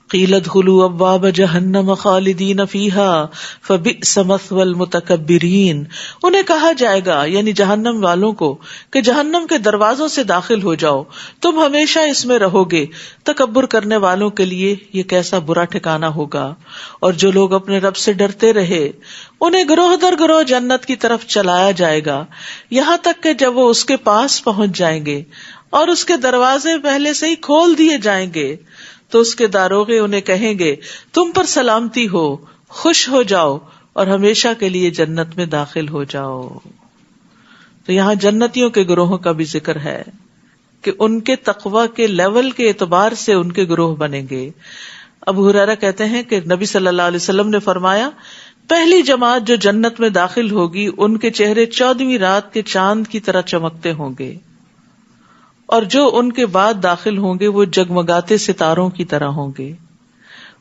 قیل ادخلوا ابواب جہنم خالدین فیہا فبئس مثوی المتکبرین. انہیں کہا جائے گا یعنی جہنم والوں کو کہ جہنم کے دروازوں سے داخل ہو جاؤ، تم ہمیشہ اس میں رہو گے. تکبر کرنے والوں کے لیے یہ کیسا برا ٹھکانہ ہوگا. اور جو لوگ اپنے رب سے ڈرتے رہے انہیں گروہ در گروہ جنت کی طرف چلایا جائے گا، یہاں تک کہ جب وہ اس کے پاس پہنچ جائیں گے اور اس کے دروازے پہلے سے ہی کھول دیے جائیں گے تو اس کے داروغے انہیں کہیں گے تم پر سلامتی ہو، خوش ہو جاؤ اور ہمیشہ کے لیے جنت میں داخل ہو جاؤ. تو یہاں جنتیوں کے گروہوں کا بھی ذکر ہے کہ ان کے تقوی کے لیول کے اعتبار سے ان کے گروہ بنیں گے. ابو ہریرہ کہتے ہیں کہ نبی صلی اللہ علیہ وسلم نے فرمایا پہلی جماعت جو جنت میں داخل ہوگی ان کے چہرے 14ویں رات کے چاند کی طرح چمکتے ہوں گے، اور جو ان کے بعد داخل ہوں گے وہ جگمگاتے ستاروں کی طرح ہوں گے.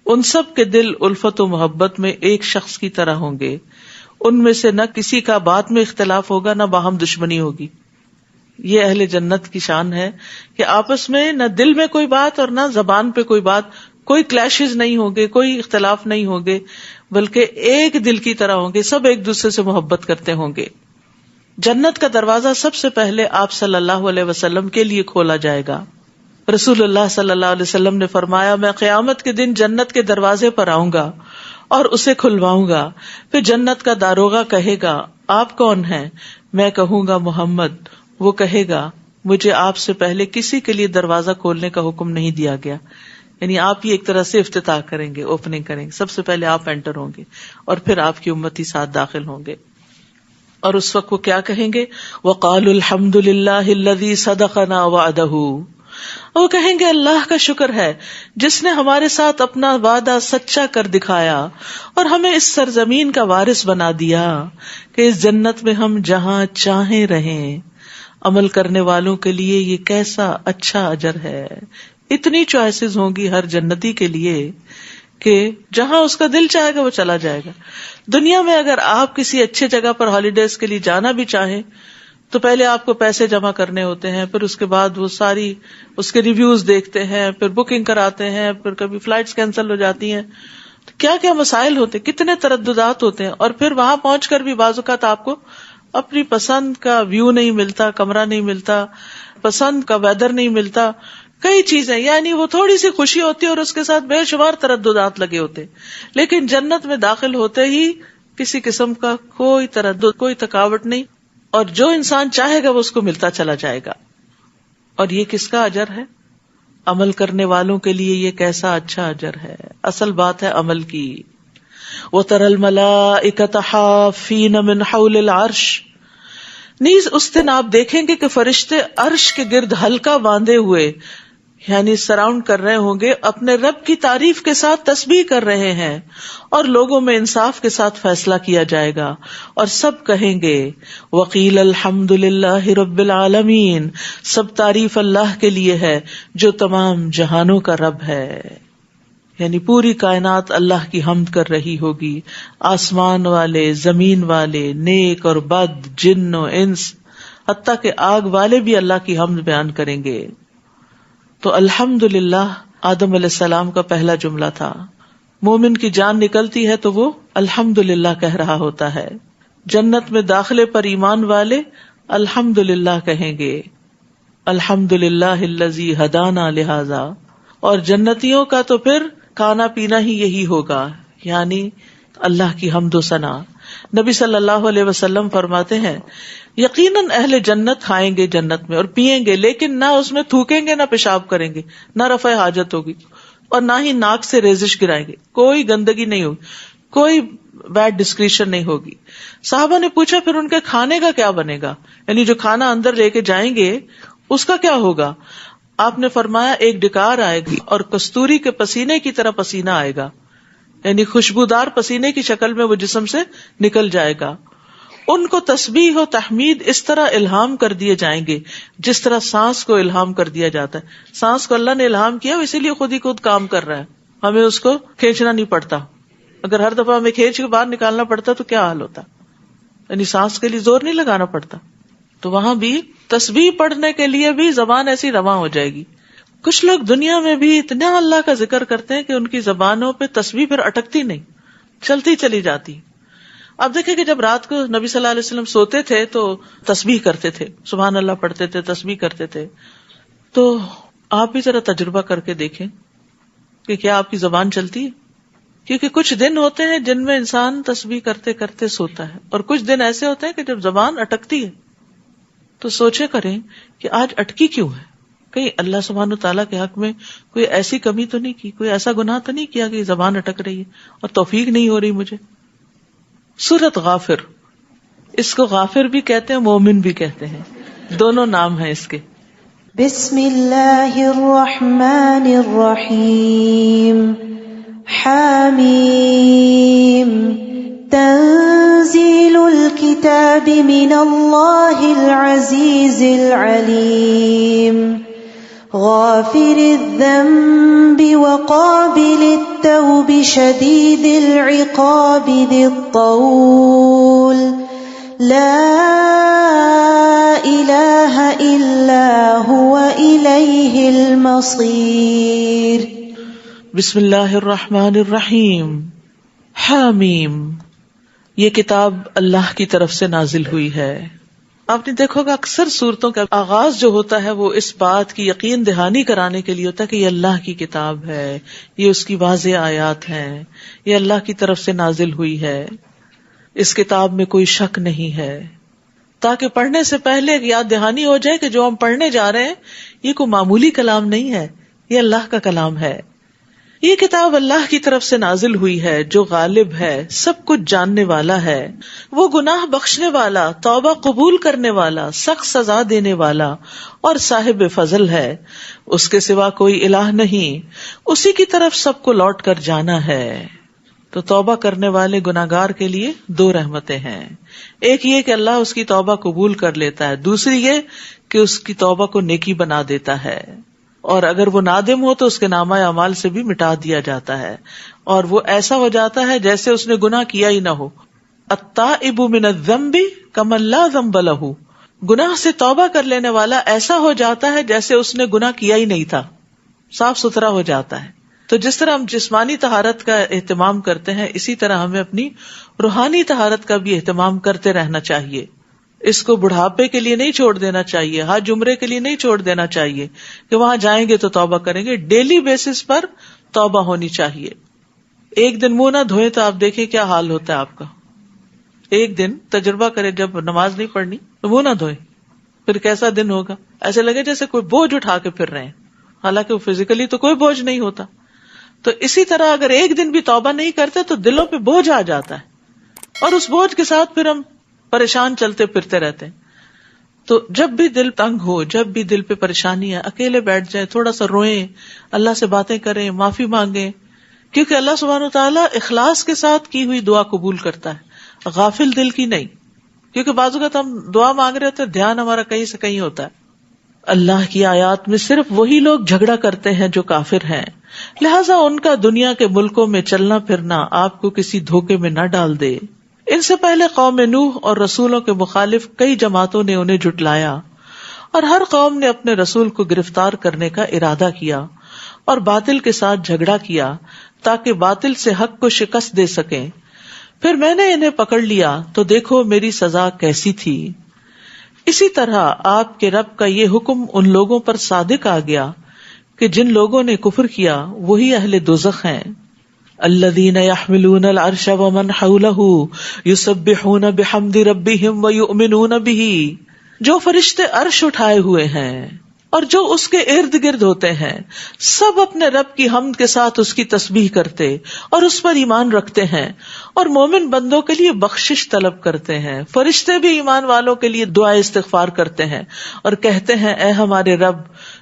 ان سب کے دل الفت و محبت میں ایک شخص کی طرح ہوں گے، ان میں سے نہ کسی کا بات میں اختلاف ہوگا نہ باہم دشمنی ہوگی. یہ اہل جنت کی شان ہے کہ آپس میں نہ دل میں کوئی بات اور نہ زبان پہ کوئی بات، کوئی کلیشز نہیں ہوں گے، کوئی اختلاف نہیں ہوں گے، بلکہ ایک دل کی طرح ہوں گے، سب ایک دوسرے سے محبت کرتے ہوں گے. جنت کا دروازہ سب سے پہلے آپ صلی اللہ علیہ وسلم کے لیے کھولا جائے گا. رسول اللہ صلی اللہ علیہ وسلم نے فرمایا میں قیامت کے دن جنت کے دروازے پر آؤں گا اور اسے کھلواؤں گا. پھر جنت کا داروغہ کہے گا آپ کون ہیں؟ میں کہوں گا محمد. وہ کہے گا مجھے آپ سے پہلے کسی کے لیے دروازہ کھولنے کا حکم نہیں دیا گیا. یعنی آپ ہی ایک طرح سے افتتاح کریں گے، اوپننگ کریں گے، سب سے پہلے آپ انٹر ہوں گے اور پھر آپ کی امتی ساتھ داخل ہوں گے. اور اس وقت وہ کیا کہیں گے؟ وَقَالُوا الْحَمْدُ لِلَّهِ الَّذِي صَدَقَنَا وَعْدَهُ. وہ کہیں گے اللہ کا شکر ہے جس نے ہمارے ساتھ اپنا وعدہ سچا کر دکھایا اور ہمیں اس سرزمین کا وارث بنا دیا کہ اس جنت میں ہم جہاں چاہیں رہیں. عمل کرنے والوں کے لیے یہ کیسا اچھا اجر ہے. اتنی چوائسز ہوں گی ہر جنتی کے لیے کہ جہاں اس کا دل چاہے گا وہ چلا جائے گا. دنیا میں اگر آپ کسی اچھے جگہ پر ہالیڈیز کے لیے جانا بھی چاہیں تو پہلے آپ کو پیسے جمع کرنے ہوتے ہیں, پھر اس کے بعد وہ ساری اس کے ریویوز دیکھتے ہیں, پھر بکنگ کراتے ہیں, پھر کبھی فلائٹس کینسل ہو جاتی ہیں, کیا کیا مسائل ہوتے ہیں, کتنے ترددات ہوتے ہیں. اور پھر وہاں پہنچ کر بھی بعض اوقات آپ کو اپنی پسند کا ویو نہیں ملتا, کمرہ نہیں ملتا, پسند کا ویدر نہیں ملتا, کئی چیزیں, یعنی وہ تھوڑی سی خوشی ہوتی ہے اور اس کے ساتھ بے شمار ترددات لگے ہوتے. لیکن جنت میں داخل ہوتے ہی کسی قسم کا کوئی تردد, کوئی تھکاوٹ نہیں, اور جو انسان چاہے گا وہ اس کو ملتا چلا جائے گا. اور یہ کس کا اجر ہے؟ عمل کرنے والوں کے لیے یہ کیسا اچھا اجر ہے. اصل بات ہے عمل کی. وَتَرَى الْمَلَائِكَةَ حَافِّينَ مِنْ حَوْلِ الْعَرْشِ, نیز اس دن آپ دیکھیں گے کہ فرشتے عرش کے گرد حلقہ باندھے ہوئے, یعنی سراؤنڈ کر رہے ہوں گے, اپنے رب کی تعریف کے ساتھ تسبیح کر رہے ہیں, اور لوگوں میں انصاف کے ساتھ فیصلہ کیا جائے گا, اور سب کہیں گے وقیل الحمد للہ رب العالمین, سب تعریف اللہ کے لیے ہے جو تمام جہانوں کا رب ہے. یعنی پوری کائنات اللہ کی حمد کر رہی ہوگی, آسمان والے, زمین والے, نیک اور بد, جن و انس, حتیٰ کہ آگ والے بھی اللہ کی حمد بیان کریں گے. تو الحمدللہ آدم علیہ السلام کا پہلا جملہ تھا. مومن کی جان نکلتی ہے تو وہ الحمدللہ کہہ رہا ہوتا ہے. جنت میں داخلے پر ایمان والے الحمدللہ کہیں گے, الحمدللہ الذی ہدانا لہذا. اور جنتیوں کا تو پھر کھانا پینا ہی یہی ہوگا, یعنی اللہ کی حمد و ثنا. نبی صلی اللہ علیہ وسلم فرماتے ہیں یقیناً اہل جنت کھائیں گے جنت میں اور پیئیں گے, لیکن نہ اس میں تھوکیں گے, نہ پیشاب کریں گے, نہ رفع حاجت ہوگی, اور نہ ہی ناک سے ریزش گرائیں گے. کوئی گندگی نہیں ہوگی, کوئی بیڈ ڈسکریشن نہیں ہوگی. صحابہ نے پوچھا پھر ان کے کھانے کا کیا بنے گا, یعنی جو کھانا اندر لے کے جائیں گے اس کا کیا ہوگا؟ آپ نے فرمایا ایک ڈکار آئے گی اور کستوری کے پسینے کی طرح پسینہ آئے گا, یعنی خوشبودار پسینے کی شکل میں وہ جسم سے نکل جائے گا. ان کو تسبیح و تحمید اس طرح الہام کر دیے جائیں گے جس طرح سانس کو الہام کر دیا جاتا ہے. سانس کو اللہ نے الہام کیا, اسی لیے خود ہی خود کام کر رہا ہے, ہمیں اس کو کھینچنا نہیں پڑتا. اگر ہر دفعہ ہمیں کھینچ کے باہر نکالنا پڑتا تو کیا حال ہوتا, یعنی سانس کے لیے زور نہیں لگانا پڑتا. تو وہاں بھی تسبیح پڑھنے کے لیے بھی زبان ایسی رواں ہو جائے گی. کچھ لوگ دنیا میں بھی اتنا اللہ کا ذکر کرتے ہیں کہ ان کی زبانوں پہ تسبیح پھر اٹکتی نہیں, چلتی چلی جاتی. اب دیکھیں کہ جب رات کو نبی صلی اللہ علیہ وسلم سوتے تھے تو تسبیح کرتے تھے, سبحان اللہ پڑھتے تھے, تسبیح کرتے تھے. تو آپ بھی ذرا تجربہ کر کے دیکھیں کہ کیا آپ کی زبان چلتی ہے, کیونکہ کچھ دن ہوتے ہیں جن میں انسان تسبیح کرتے کرتے سوتا ہے, اور کچھ دن ایسے ہوتے ہیں کہ جب زبان اٹکتی ہے. تو سوچے کریں کہ آج اٹکی کیوں ہے, کہیں اللہ سبحانہ تعالیٰ کے حق میں کوئی ایسی کمی تو نہیں کی, کوئی ایسا گناہ تو نہیں کیا کہ زبان اٹک رہی ہے اور توفیق نہیں ہو رہی مجھے. سورۃ غافر, اس کو غافر بھی کہتے ہیں, مومن بھی کہتے ہیں, دونوں نام ہیں اس کے. بسم اللہ الرحمن الرحیم. حامیم. تنزیل الکتاب من اللہ العزیز العلیم. غافر الذنب وقابل التوب شدید العقاب ذی الطول لا الہ الا هو الیہ المصیر. بسم اللہ الرحمن الرحیم. حامیم, یہ کتاب اللہ کی طرف سے نازل ہوئی ہے. آپ نے دیکھو گا اکثر صورتوں کا آغاز جو ہوتا ہے وہ اس بات کی یقین دہانی کرانے کے لیے ہوتا ہے کہ یہ اللہ کی کتاب ہے, یہ اس کی واضح آیات ہیں, یہ اللہ کی طرف سے نازل ہوئی ہے, اس کتاب میں کوئی شک نہیں ہے, تاکہ پڑھنے سے پہلے ایک یاد دہانی ہو جائے کہ جو ہم پڑھنے جا رہے ہیں یہ کوئی معمولی کلام نہیں ہے, یہ اللہ کا کلام ہے. یہ کتاب اللہ کی طرف سے نازل ہوئی ہے جو غالب ہے، سب کچھ جاننے والا ہے، وہ گناہ بخشنے والا، توبہ قبول کرنے والا، سخت سزا دینے والا اور صاحب فضل ہے، اس کے سوا کوئی الہ نہیں، اسی کی طرف سب کو لوٹ کر جانا ہے۔ تو توبہ کرنے والے گناہگار کے لیے دو رحمتیں ہیں، ایک یہ کہ اللہ اس کی توبہ قبول کر لیتا ہے، دوسری یہ کہ اس کی توبہ کو نیکی بنا دیتا ہے، اور اگر وہ نادم ہو تو اس کے نامہ اعمال سے بھی مٹا دیا جاتا ہے، اور وہ ایسا ہو جاتا ہے جیسے اس نے گناہ کیا ہی نہ ہو۔ التائب من الذنب کمن لا ذنب لہ، گناہ سے توبہ کر لینے والا ایسا ہو جاتا ہے جیسے اس نے گناہ کیا ہی نہیں تھا، صاف ستھرا ہو جاتا ہے۔ تو جس طرح ہم جسمانی طہارت کا اہتمام کرتے ہیں، اسی طرح ہمیں اپنی روحانی طہارت کا بھی اہتمام کرتے رہنا چاہیے۔ اس کو بڑھاپے کے لیے نہیں چھوڑ دینا چاہیے، حج عمرے کے لیے نہیں چھوڑ دینا چاہیے کہ وہاں جائیں گے تو توبہ کریں گے، ڈیلی بیسس پر توبہ ہونی چاہیے۔ ایک دن منہ نہ دھوئیں تو آپ دیکھیں کیا حال ہوتا ہے آپ کا۔ ایک دن تجربہ کریں، جب نماز نہیں پڑھنی تو منہ نہ دھوئیں، پھر کیسا دن ہوگا، ایسے لگے جیسے کوئی بوجھ اٹھا کے پھر رہے ہیں، حالانکہ وہ فزیکلی تو کوئی بوجھ نہیں ہوتا۔ تو اسی طرح اگر ایک دن بھی توبہ نہیں کرتے تو دلوں پہ بوجھ آ جاتا ہے، اور اس بوجھ کے ساتھ پھر ہم پریشان چلتے پھرتے رہتے ہیں۔ تو جب بھی دل تنگ ہو، جب بھی دل پہ پریشانی ہے، اکیلے بیٹھ جائیں، تھوڑا سا روئیں، اللہ سے باتیں کریں، معافی مانگیں، کیونکہ اللہ سبحانہ وتعالیٰ اخلاص کے ساتھ کی ہوئی دعا قبول کرتا ہے، غافل دل کی نہیں۔ کیونکہ بعض اوقات ہم دعا مانگ رہے ہوتے ہیں، دھیان ہمارا کہیں سے کہیں ہوتا ہے۔ اللہ کی آیات میں صرف وہی لوگ جھگڑا کرتے ہیں جو کافر ہیں، لہذا ان کا دنیا کے ملکوں میں چلنا پھرنا آپ کو کسی دھوکے میں نہ ڈال دے۔ ان سے پہلے قوم نوح اور رسولوں کے مخالف کئی جماعتوں نے انہیں جھٹلایا، اور ہر قوم نے اپنے رسول کو گرفتار کرنے کا ارادہ کیا اور باطل کے ساتھ جھگڑا کیا تاکہ باطل سے حق کو شکست دے سکیں۔ پھر میں نے انہیں پکڑ لیا تو دیکھو میری سزا کیسی تھی۔ اسی طرح آپ کے رب کا یہ حکم ان لوگوں پر صادق آ گیا کہ جن لوگوں نے کفر کیا وہی اہل دوزخ ہیں۔ الذین یحملون العرش ومن حولہ یسبحون بحمد ربہم ویؤمنون بہ، جو فرشتے عرش اٹھائے ہوئے ہیں اور جو اس کے ارد گرد ہوتے ہیں، سب اپنے رب کی حمد کے ساتھ اس کی تسبیح کرتے اور اس پر ایمان رکھتے ہیں، اور مومن بندوں کے لیے بخشش طلب کرتے ہیں۔ فرشتے بھی ایمان والوں کے لیے دعا استغفار کرتے ہیں اور کہتے ہیں اے ہمارے رب،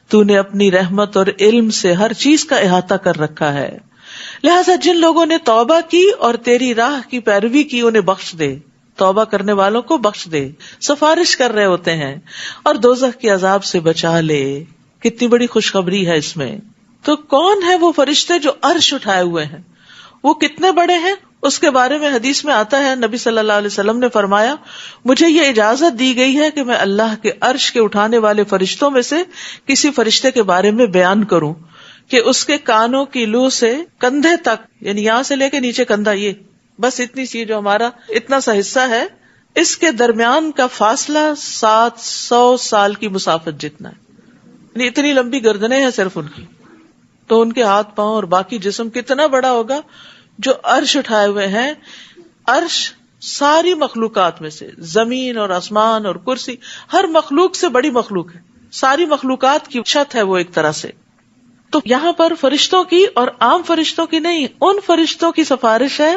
تو نے اپنی رحمت اور علم سے ہر چیز کا احاطہ کر رکھا ہے، لہذا جن لوگوں نے توبہ کی اور تیری راہ کی پیروی کی انہیں بخش دے۔ توبہ کرنے والوں کو بخش دے، سفارش کر رہے ہوتے ہیں، اور دوزخ کے عذاب سے بچا لے۔ کتنی بڑی خوشخبری ہے اس میں۔ تو کون ہے وہ فرشتے جو عرش اٹھائے ہوئے ہیں؟ وہ کتنے بڑے ہیں اس کے بارے میں حدیث میں آتا ہے، نبی صلی اللہ علیہ وسلم نے فرمایا، مجھے یہ اجازت دی گئی ہے کہ میں اللہ کے عرش کے اٹھانے والے فرشتوں میں سے کسی فرشتے کے بارے میں بیان کروں کہ اس کے کانوں کی لو سے کندھے تک، یعنی یہاں سے لے کے نیچے کندھا، یہ بس اتنی سی جو ہمارا اتنا سا حصہ ہے، اس کے درمیان کا فاصلہ 700 سال کی مسافت جتنا ہے، یعنی اتنی لمبی گردنیں ہیں صرف ان کی۔ تو ان کے ہاتھ پاؤں اور باقی جسم کتنا بڑا ہوگا جو عرش اٹھائے ہوئے ہیں۔ عرش ساری مخلوقات میں سے، زمین اور آسمان اور کرسی، ہر مخلوق سے بڑی مخلوق ہے، ساری مخلوقات کی چھت ہے وہ ایک طرح سے۔ تو یہاں پر فرشتوں کی اور عام فرشتوں کی نہیں، ان فرشتوں کی سفارش ہے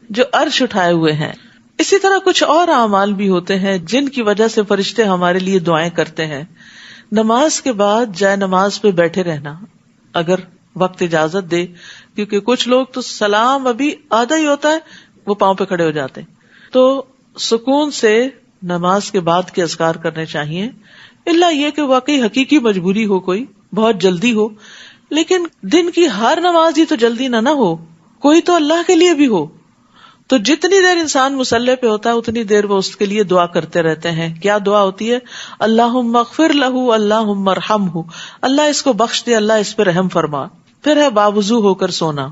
جو عرش اٹھائے ہوئے ہیں۔ اسی طرح کچھ اور اعمال بھی ہوتے ہیں جن کی وجہ سے فرشتے ہمارے لیے دعائیں کرتے ہیں۔ نماز کے بعد جائے نماز پہ بیٹھے رہنا، اگر وقت اجازت دے، کیونکہ کچھ لوگ تو سلام ابھی آدھا ہی ہوتا ہے وہ پاؤں پہ کھڑے ہو جاتے ہیں۔ تو سکون سے نماز کے بعد کے اذکار کرنے چاہیے، الا یہ کہ واقعی حقیقی مجبوری ہو، کوئی بہت جلدی ہو، لیکن دن کی ہر نماز ہی تو جلدی نہ ہو، کوئی تو اللہ کے لیے بھی ہو۔ تو جتنی دیر انسان مصلی پہ ہوتا ہے اتنی دیر وہ اس کے لیے دعا کرتے رہتے ہیں۔ کیا دعا ہوتی ہے؟ اللہم اغفر لہ، اللہم ارحمہ، اللہ اس کو بخش دے، اللہ اس پہ رحم فرما۔ پھر ہے باوضو ہو کر سونا۔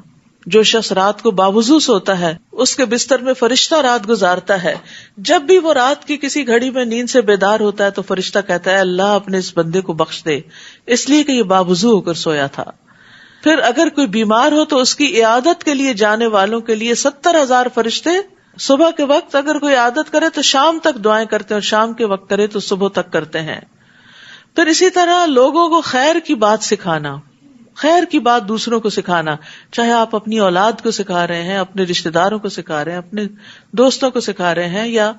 جو شخص رات کو باوضو سوتا ہے اس کے بستر میں فرشتہ رات گزارتا ہے۔ جب بھی وہ رات کی کسی گھڑی میں نیند سے بیدار ہوتا ہے تو فرشتہ کہتا ہے اللہ اپنے اس بندے کو بخش دے، اس لیے کہ یہ باوضو ہو کر سویا تھا۔ پھر اگر کوئی بیمار ہو تو اس کی عیادت کے لیے جانے والوں کے لیے 70,000 فرشتے صبح کے وقت اگر کوئی عیادت کرے تو شام تک دعائیں کرتے ہیں، اور شام کے وقت کرے تو صبح تک کرتے ہیں۔ پھر اسی طرح لوگوں کو خیر کی بات سکھانا، خیر کی بات دوسروں کو سکھانا، چاہے آپ اپنی اولاد کو سکھا رہے ہیں، اپنے رشتہ داروں کو سکھا رہے ہیں، اپنے دوستوں کو سکھا رہے ہیں، یا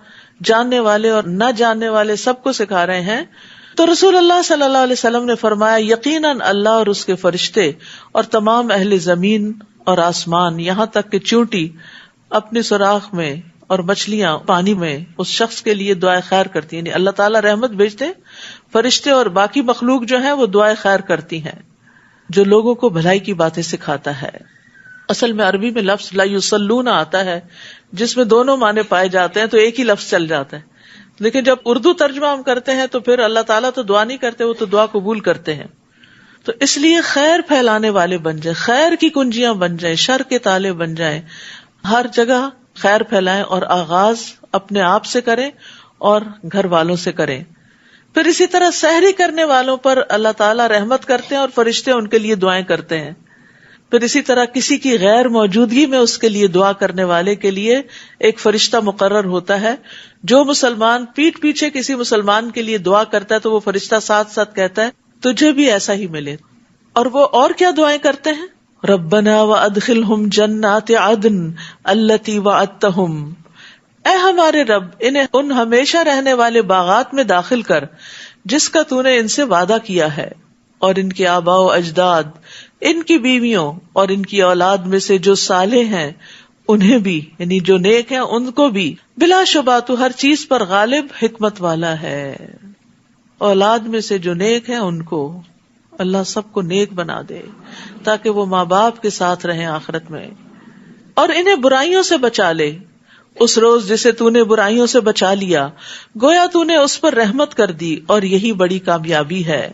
جاننے والے اور نہ جاننے والے سب کو سکھا رہے ہیں، تو رسول اللہ صلی اللہ علیہ وسلم نے فرمایا یقیناً اللہ اور اس کے فرشتے اور تمام اہل زمین اور آسمان، یہاں تک کہ چونٹی اپنے سوراخ میں اور مچھلیاں پانی میں اس شخص کے لیے دعائے خیر کرتی ہیں. یعنی اللہ تعالیٰ رحمت بھیجتے، فرشتے اور باقی مخلوق جو ہیں وہ دعائے خیر کرتی ہیں جو لوگوں کو بھلائی کی باتیں سکھاتا ہے. اصل میں عربی میں لفظ لا یصلون آتا ہے جس میں دونوں معنی پائے جاتے ہیں، تو ایک ہی لفظ چل جاتا ہے. لیکن جب اردو ترجمہ ہم کرتے ہیں تو پھر اللہ تعالیٰ تو دعا نہیں کرتے، وہ تو دعا قبول کرتے ہیں. تو اس لیے خیر پھیلانے والے بن جائیں، خیر کی کنجیاں بن جائیں، شر کے تالے بن جائیں، ہر جگہ خیر پھیلائیں، اور آغاز اپنے آپ سے کریں اور گھر والوں سے کریں. پھر اسی طرح سحری کرنے والوں پر اللہ تعالیٰ رحمت کرتے ہیں اور فرشتے ان کے لیے دعائیں کرتے ہیں. پھر اسی طرح کسی کی غیر موجودگی میں اس کے لیے دعا کرنے والے کے لیے ایک فرشتہ مقرر ہوتا ہے. جو مسلمان پیٹھ پیچھے کسی مسلمان کے لیے دعا کرتا ہے تو وہ فرشتہ ساتھ ساتھ کہتا ہے تجھے بھی ایسا ہی ملے. اور وہ اور کیا دعائیں کرتے ہیں؟ ربنا وادخلہم جنات عدن التی وعدتہم، اے ہمارے رب انہیں ان ہمیشہ رہنے والے باغات میں داخل کر جس کا تو نے ان سے وعدہ کیا ہے، اور ان کے آباء و اجداد، ان کی بیویوں اور ان کی اولاد میں سے جو صالح ہیں انہیں بھی، یعنی جو نیک ہیں ان کو بھی. بلا شبہ تو ہر چیز پر غالب حکمت والا ہے. اولاد میں سے جو نیک ہیں ان کو اللہ سب کو نیک بنا دے تاکہ وہ ماں باپ کے ساتھ رہیں آخرت میں، اور انہیں برائیوں سے بچا لے. اس روز جسے تو نے برائیوں سے بچا لیا گویا تو نے اس پر رحمت کر دی، اور یہی بڑی کامیابی ہے.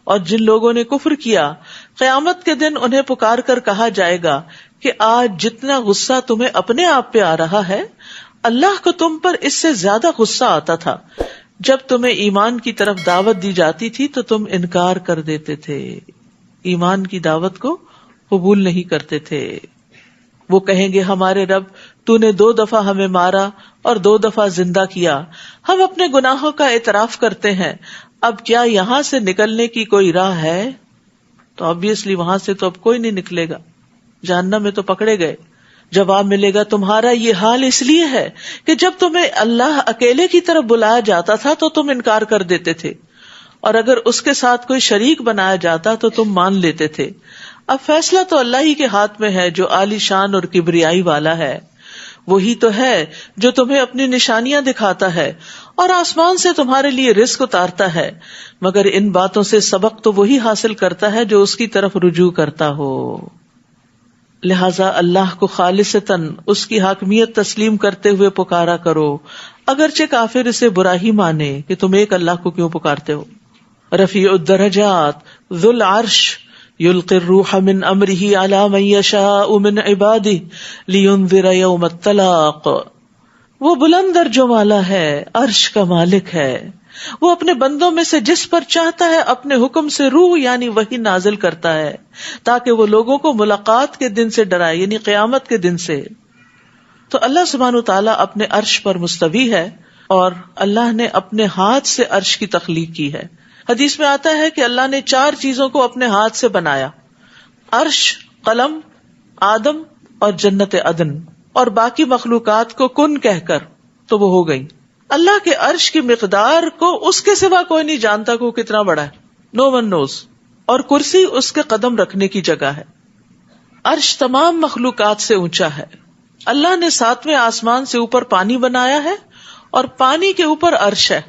اور جن لوگوں نے کفر کیا قیامت کے دن انہیں پکار کر کہا جائے گا کہ آج جتنا غصہ تمہیں اپنے آپ پہ آ رہا ہے اللہ کو تم پر اس سے زیادہ غصہ آتا تھا جب تمہیں ایمان کی طرف دعوت دی جاتی تھی تو تم انکار کر دیتے تھے، ایمان کی دعوت کو قبول نہیں کرتے تھے. وہ کہیں گے ہمارے رب تو نے 2 دفعہ ہمیں مارا اور 2 دفعہ زندہ کیا، ہم اپنے گناہوں کا اعتراف کرتے ہیں، اب کیا یہاں سے نکلنے کی کوئی راہ ہے؟ تو obviously وہاں سے تو اب کوئی نہیں نکلے گا، جہنم میں تو پکڑے گئے. جواب ملے گا تمہارا یہ حال اس لیے ہے کہ جب تمہیں اللہ اکیلے کی طرف بلایا جاتا تھا تو تم انکار کر دیتے تھے، اور اگر اس کے ساتھ کوئی شریک بنایا جاتا تو تم مان لیتے تھے. اب فیصلہ تو اللہ ہی کے ہاتھ میں ہے جو عالی شان اور کبریائی والا ہے. وہی تو ہے جو تمہیں اپنی نشانیاں دکھاتا ہے اور آسمان سے تمہارے لیے رزق اتارتا ہے، مگر ان باتوں سے سبق تو وہی حاصل کرتا ہے جو اس کی طرف رجوع کرتا ہو. لہذا اللہ کو خالصتاً اس کی حاکمیت تسلیم کرتے ہوئے پکارا کرو، اگرچہ کافر اسے برا ہی مانے کہ تم ایک اللہ کو کیوں پکارتے ہو. رفیع الدرجات ذو العرش یلقی الروح من امرہ علی من یشاء من عبادہ لینذر یوم الطلاق. وہ بلند درجوں والا ہے، عرش کا مالک ہے، وہ اپنے بندوں میں سے جس پر چاہتا ہے اپنے حکم سے روح یعنی وحی نازل کرتا ہے تاکہ وہ لوگوں کو ملاقات کے دن سے ڈرائے، یعنی قیامت کے دن سے. تو اللہ سبحانہ وتعالیٰ اپنے عرش پر مستوی ہے، اور اللہ نے اپنے ہاتھ سے عرش کی تخلیق کی ہے. حدیث میں آتا ہے کہ اللہ نے 4 چیزوں کو اپنے ہاتھ سے بنایا: عرش، قلم، آدم اور جنت عدن، اور باقی مخلوقات کو کن کہہ کر تو وہ ہو گئی. اللہ کے عرش کی مقدار کو اس کے سوا کوئی نہیں جانتا کہ وہ کتنا بڑا ہے، نو ون نوز. اور کرسی اس کے قدم رکھنے کی جگہ ہے. عرش تمام مخلوقات سے اونچا ہے. اللہ نے 7ویں آسمان سے اوپر پانی بنایا ہے اور پانی کے اوپر عرش ہے.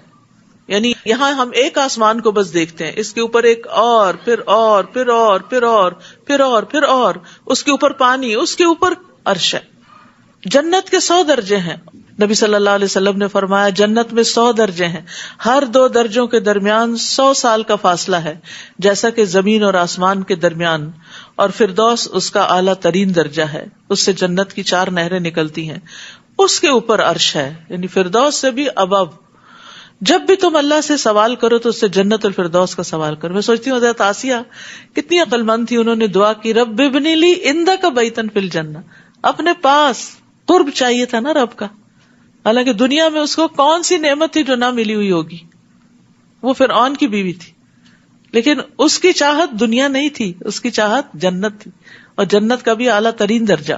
یعنی یہاں ہم ایک آسمان کو بس دیکھتے ہیں، اس کے اوپر ایک اور پھر اور پھر اور پھر اور پھر اور پھر اور اس کے اوپر پانی، اس کے اوپر عرش ہے. جنت کے 100 درجے ہیں. نبی صلی اللہ علیہ وسلم نے فرمایا جنت میں 100 درجے ہیں، ہر 2 درجوں کے درمیان 100 سال کا فاصلہ ہے، جیسا کہ زمین اور آسمان کے درمیان. اور فردوس اس کا اعلیٰ ترین درجہ ہے، اس سے جنت کی 4 نہریں نکلتی ہیں، اس کے اوپر عرش ہے، یعنی فردوس سے بھی ابو. جب بھی تم اللہ سے سوال کرو تو اس سے جنت الفردوس کا سوال کرو. میں سوچتی ہوں حضرت آسیہ کتنی عقل مند تھی، انہوں نے دعا کی رب ابنی لی عندک بیتن فی الجنہ. اپنے پاس قرب چاہیے تھا نا رب کا، حالانکہ دنیا میں اس کو کون سی نعمت تھی جو نہ ملی ہوئی ہوگی. وہ فرعون کی بیوی تھی، لیکن اس کی چاہت دنیا نہیں تھی، اس کی چاہت جنت تھی، اور جنت کا بھی اعلیٰ ترین درجہ.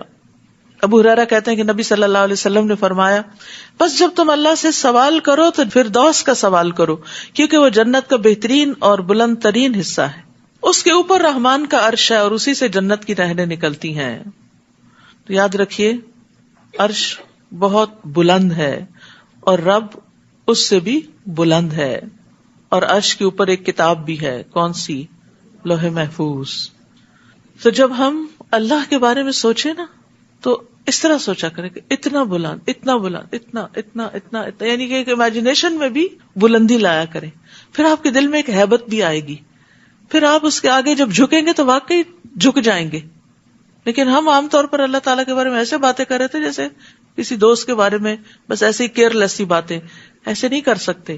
ابو ہریرہ کہتے ہیں کہ نبی صلی اللہ علیہ وسلم نے فرمایا، بس جب تم اللہ سے سوال کرو تو فردوس کا سوال کرو، کیونکہ وہ جنت کا بہترین اور بلند ترین حصہ ہے. اس کے اوپر رحمان کا عرش ہے اور اسی سے جنت کی نہریں نکلتی ہیں. تو یاد رکھیے عرش بہت بلند ہے اور رب اس سے بھی بلند ہے، اور عرش کے اوپر ایک کتاب بھی ہے. کون سی؟ لوح محفوظ. تو جب ہم اللہ کے بارے میں سوچیں نا تو اس طرح سوچا کریں کہ اتنا بلند، اتنا بلند، اتنا اتنا اتنا اتنا، یعنی کہ ایک امیجنیشن میں بھی بلندی لایا کریں. پھر آپ کے دل میں ایک ہیبت بھی آئے گی، پھر آپ اس کے آگے جب جھکیں گے تو واقعی جھک جائیں گے. لیکن ہم عام طور پر اللہ تعالیٰ کے بارے میں ایسے باتیں کر رہے تھے جیسے کسی دوست کے بارے میں بس ایسے ہی کیئر لیس سی باتیں. ایسے نہیں کر سکتے.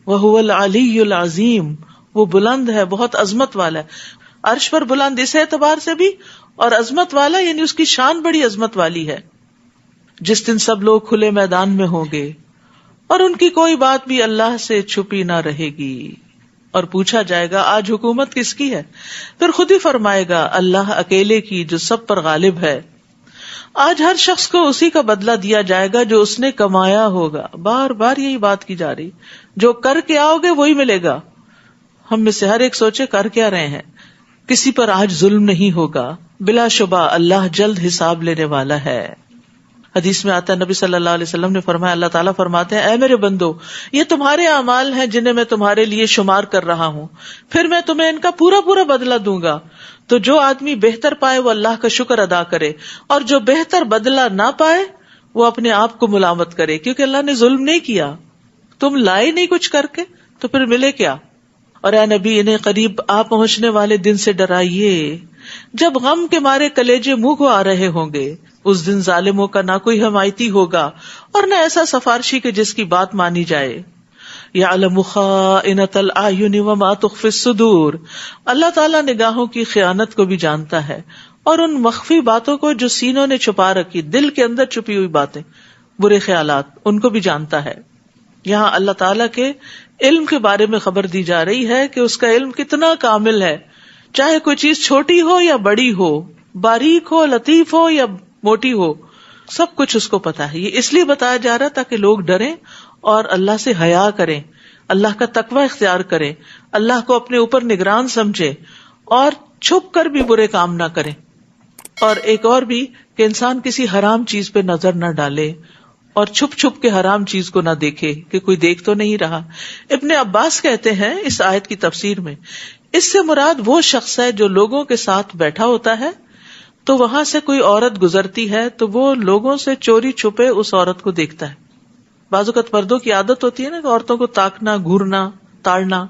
وَهُوَ الْعَلِيُّ الْعَظِيمُ، وہ بلند ہے، بہت عظمت والا ہے. عرش پر بلند اس اعتبار سے بھی، اور عظمت والا یعنی اس کی شان بڑی عظمت والی ہے. جس دن سب لوگ کھلے میدان میں ہوں گے اور ان کی کوئی بات بھی اللہ سے چھپی نہ رہے گی، اور پوچھا جائے گا آج حکومت کس کی ہے؟ پھر خود ہی فرمائے گا اللہ اکیلے کی جو سب پر غالب ہے. آج ہر شخص کو اسی کا بدلہ دیا جائے گا جو اس نے کمایا ہوگا. بار بار یہی بات کی جا رہی، جو کر کے آؤ گے وہی ملے گا. ہم میں سے ہر ایک سوچے کر کیا رہے ہیں. کسی پر آج ظلم نہیں ہوگا، بلا شبہ اللہ جلد حساب لینے والا ہے. حدیث میں آتا ہے نبی صلی اللہ علیہ وسلم نے فرمایا، اللہ تعالیٰ فرماتے ہیں اے میرے بندو، یہ تمہارے اعمال ہیں جنہیں میں تمہارے لیے شمار کر رہا ہوں، پھر میں تمہیں ان کا پورا پورا بدلہ دوں گا. تو جو آدمی بہتر پائے وہ اللہ کا شکر ادا کرے، اور جو بہتر بدلہ نہ پائے وہ اپنے آپ کو ملامت کرے، کیونکہ اللہ نے ظلم نہیں کیا. تم لائے نہیں کچھ کر کے تو پھر ملے کیا؟ اور اے نبی انہیں قریب آ پہنچنے والے دن سے ڈرائیے جب غم کے مارے کلیجے منہ کو آ رہے ہوں گے. اس دن ظالموں کا نہ کوئی حمایتی ہوگا اور نہ ایسا سفارشی کہ جس کی بات مانی جائے. یعلم خائنۃ الاعین وما تخفی الصدور، اللہ تعالیٰ نگاہوں کی خیانت کو بھی جانتا ہے اور ان مخفی باتوں کو جو سینوں نے چھپا رکھی، دل کے اندر چھپی ہوئی باتیں، برے خیالات، ان کو بھی جانتا ہے. یہاں اللہ تعالیٰ کے علم کے بارے میں خبر دی جا رہی ہے کہ اس کا علم کتنا کامل ہے، چاہے کوئی چیز چھوٹی ہو یا بڑی ہو، باریک ہو، لطیف ہو یا موٹی ہو، سب کچھ اس کو پتا ہے. یہ اس لیے بتایا جا رہا ہے تاکہ لوگ ڈریں اور اللہ سے حیا کریں، اللہ کا تقوی اختیار کریں، اللہ کو اپنے اوپر نگران سمجھیں اور چھپ کر بھی برے کام نہ کریں. اور ایک اور بھی کہ انسان کسی حرام چیز پہ نظر نہ ڈالے اور چھپ چھپ کے حرام چیز کو نہ دیکھے کہ کوئی دیکھ تو نہیں رہا. ابن عباس کہتے ہیں اس آیت کی تفسیر میں، اس سے مراد وہ شخص ہے جو لوگوں کے ساتھ بیٹھا ہوتا ہے تو وہاں سے کوئی عورت گزرتی ہے تو وہ لوگوں سے چوری چھپے اس عورت کو دیکھتا ہے. بعض اوقات مردوں کی عادت ہوتی ہے نا کہ عورتوں کو تاکنا، گھورنا، تاڑنا،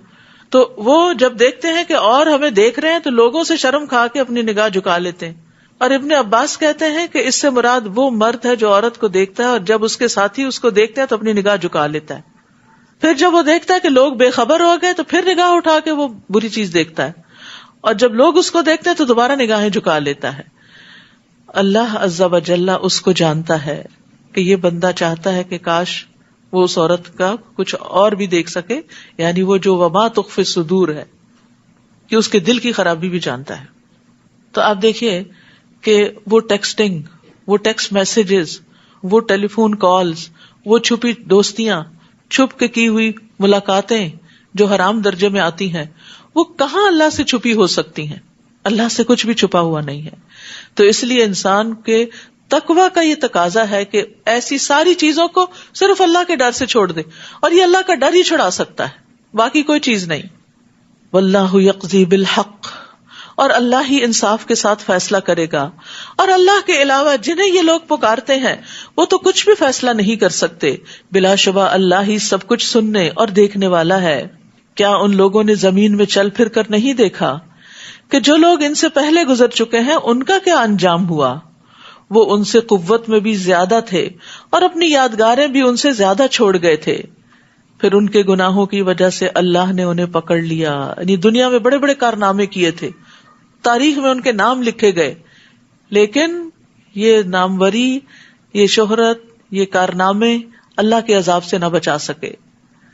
تو وہ جب دیکھتے ہیں کہ اور ہمیں دیکھ رہے ہیں تو لوگوں سے شرم کھا کے اپنی نگاہ جھکا لیتے ہیں. اور ابن عباس کہتے ہیں کہ اس سے مراد وہ مرد ہے جو عورت کو دیکھتا ہے اور جب اس کے ساتھی اس کو دیکھتے ہیں تو اپنی نگاہ جھکا لیتا ہے. پھر جب وہ دیکھتا ہے کہ لوگ بے خبر ہو گئے تو پھر نگاہ اٹھا کے وہ بری چیز دیکھتا ہے، اور جب لوگ اس کو دیکھتے ہیں تو دوبارہ نگاہیں جھکا لیتا ہے. اللہ عز و جل اس کو جانتا ہے کہ یہ بندہ چاہتا ہے کہ کاش وہ اس عورت کا کچھ اور بھی دیکھ سکے، یعنی وہ جو وما تخفی الصدور ہے، کہ اس کے دل کی خرابی بھی جانتا ہے. تو آپ دیکھیے کہ وہ ٹیکسٹنگ، وہ ٹیکسٹ میسجز، وہ ٹیلی فون کالز، وہ چھپی دوستیاں، چھپ کے کی ہوئی ملاقاتیں جو حرام درجے میں آتی ہیں، وہ کہاں اللہ سے چھپی ہو سکتی ہیں؟ اللہ سے کچھ بھی چھپا ہوا نہیں ہے. تو اس لیے انسان کے تقوی کا یہ تقاضا ہے کہ ایسی ساری چیزوں کو صرف اللہ کے ڈر سے چھوڑ دے، اور یہ اللہ کا ڈر ہی چھڑا سکتا ہے، باقی کوئی چیز نہیں. واللہ یقضی بالحق، اور اللہ ہی انصاف کے ساتھ فیصلہ کرے گا، اور اللہ کے علاوہ جنہیں یہ لوگ پکارتے ہیں وہ تو کچھ بھی فیصلہ نہیں کر سکتے. بلا شبہ اللہ ہی سب کچھ سننے اور دیکھنے والا ہے. کیا ان لوگوں نے زمین میں چل پھر کر نہیں دیکھا کہ جو لوگ ان سے پہلے گزر چکے ہیں ان کا کیا انجام ہوا؟ وہ ان سے قوت میں بھی زیادہ تھے اور اپنی یادگاریں بھی ان سے زیادہ چھوڑ گئے تھے. پھر ان کے گناہوں کی وجہ سے اللہ نے انہیں پکڑ لیا. یعنی دنیا میں بڑے بڑے کارنامے کیے تھے، تاریخ میں ان کے نام لکھے گئے، لیکن یہ ناموری، یہ شہرت، یہ کارنامے اللہ کے عذاب سے نہ بچا سکے.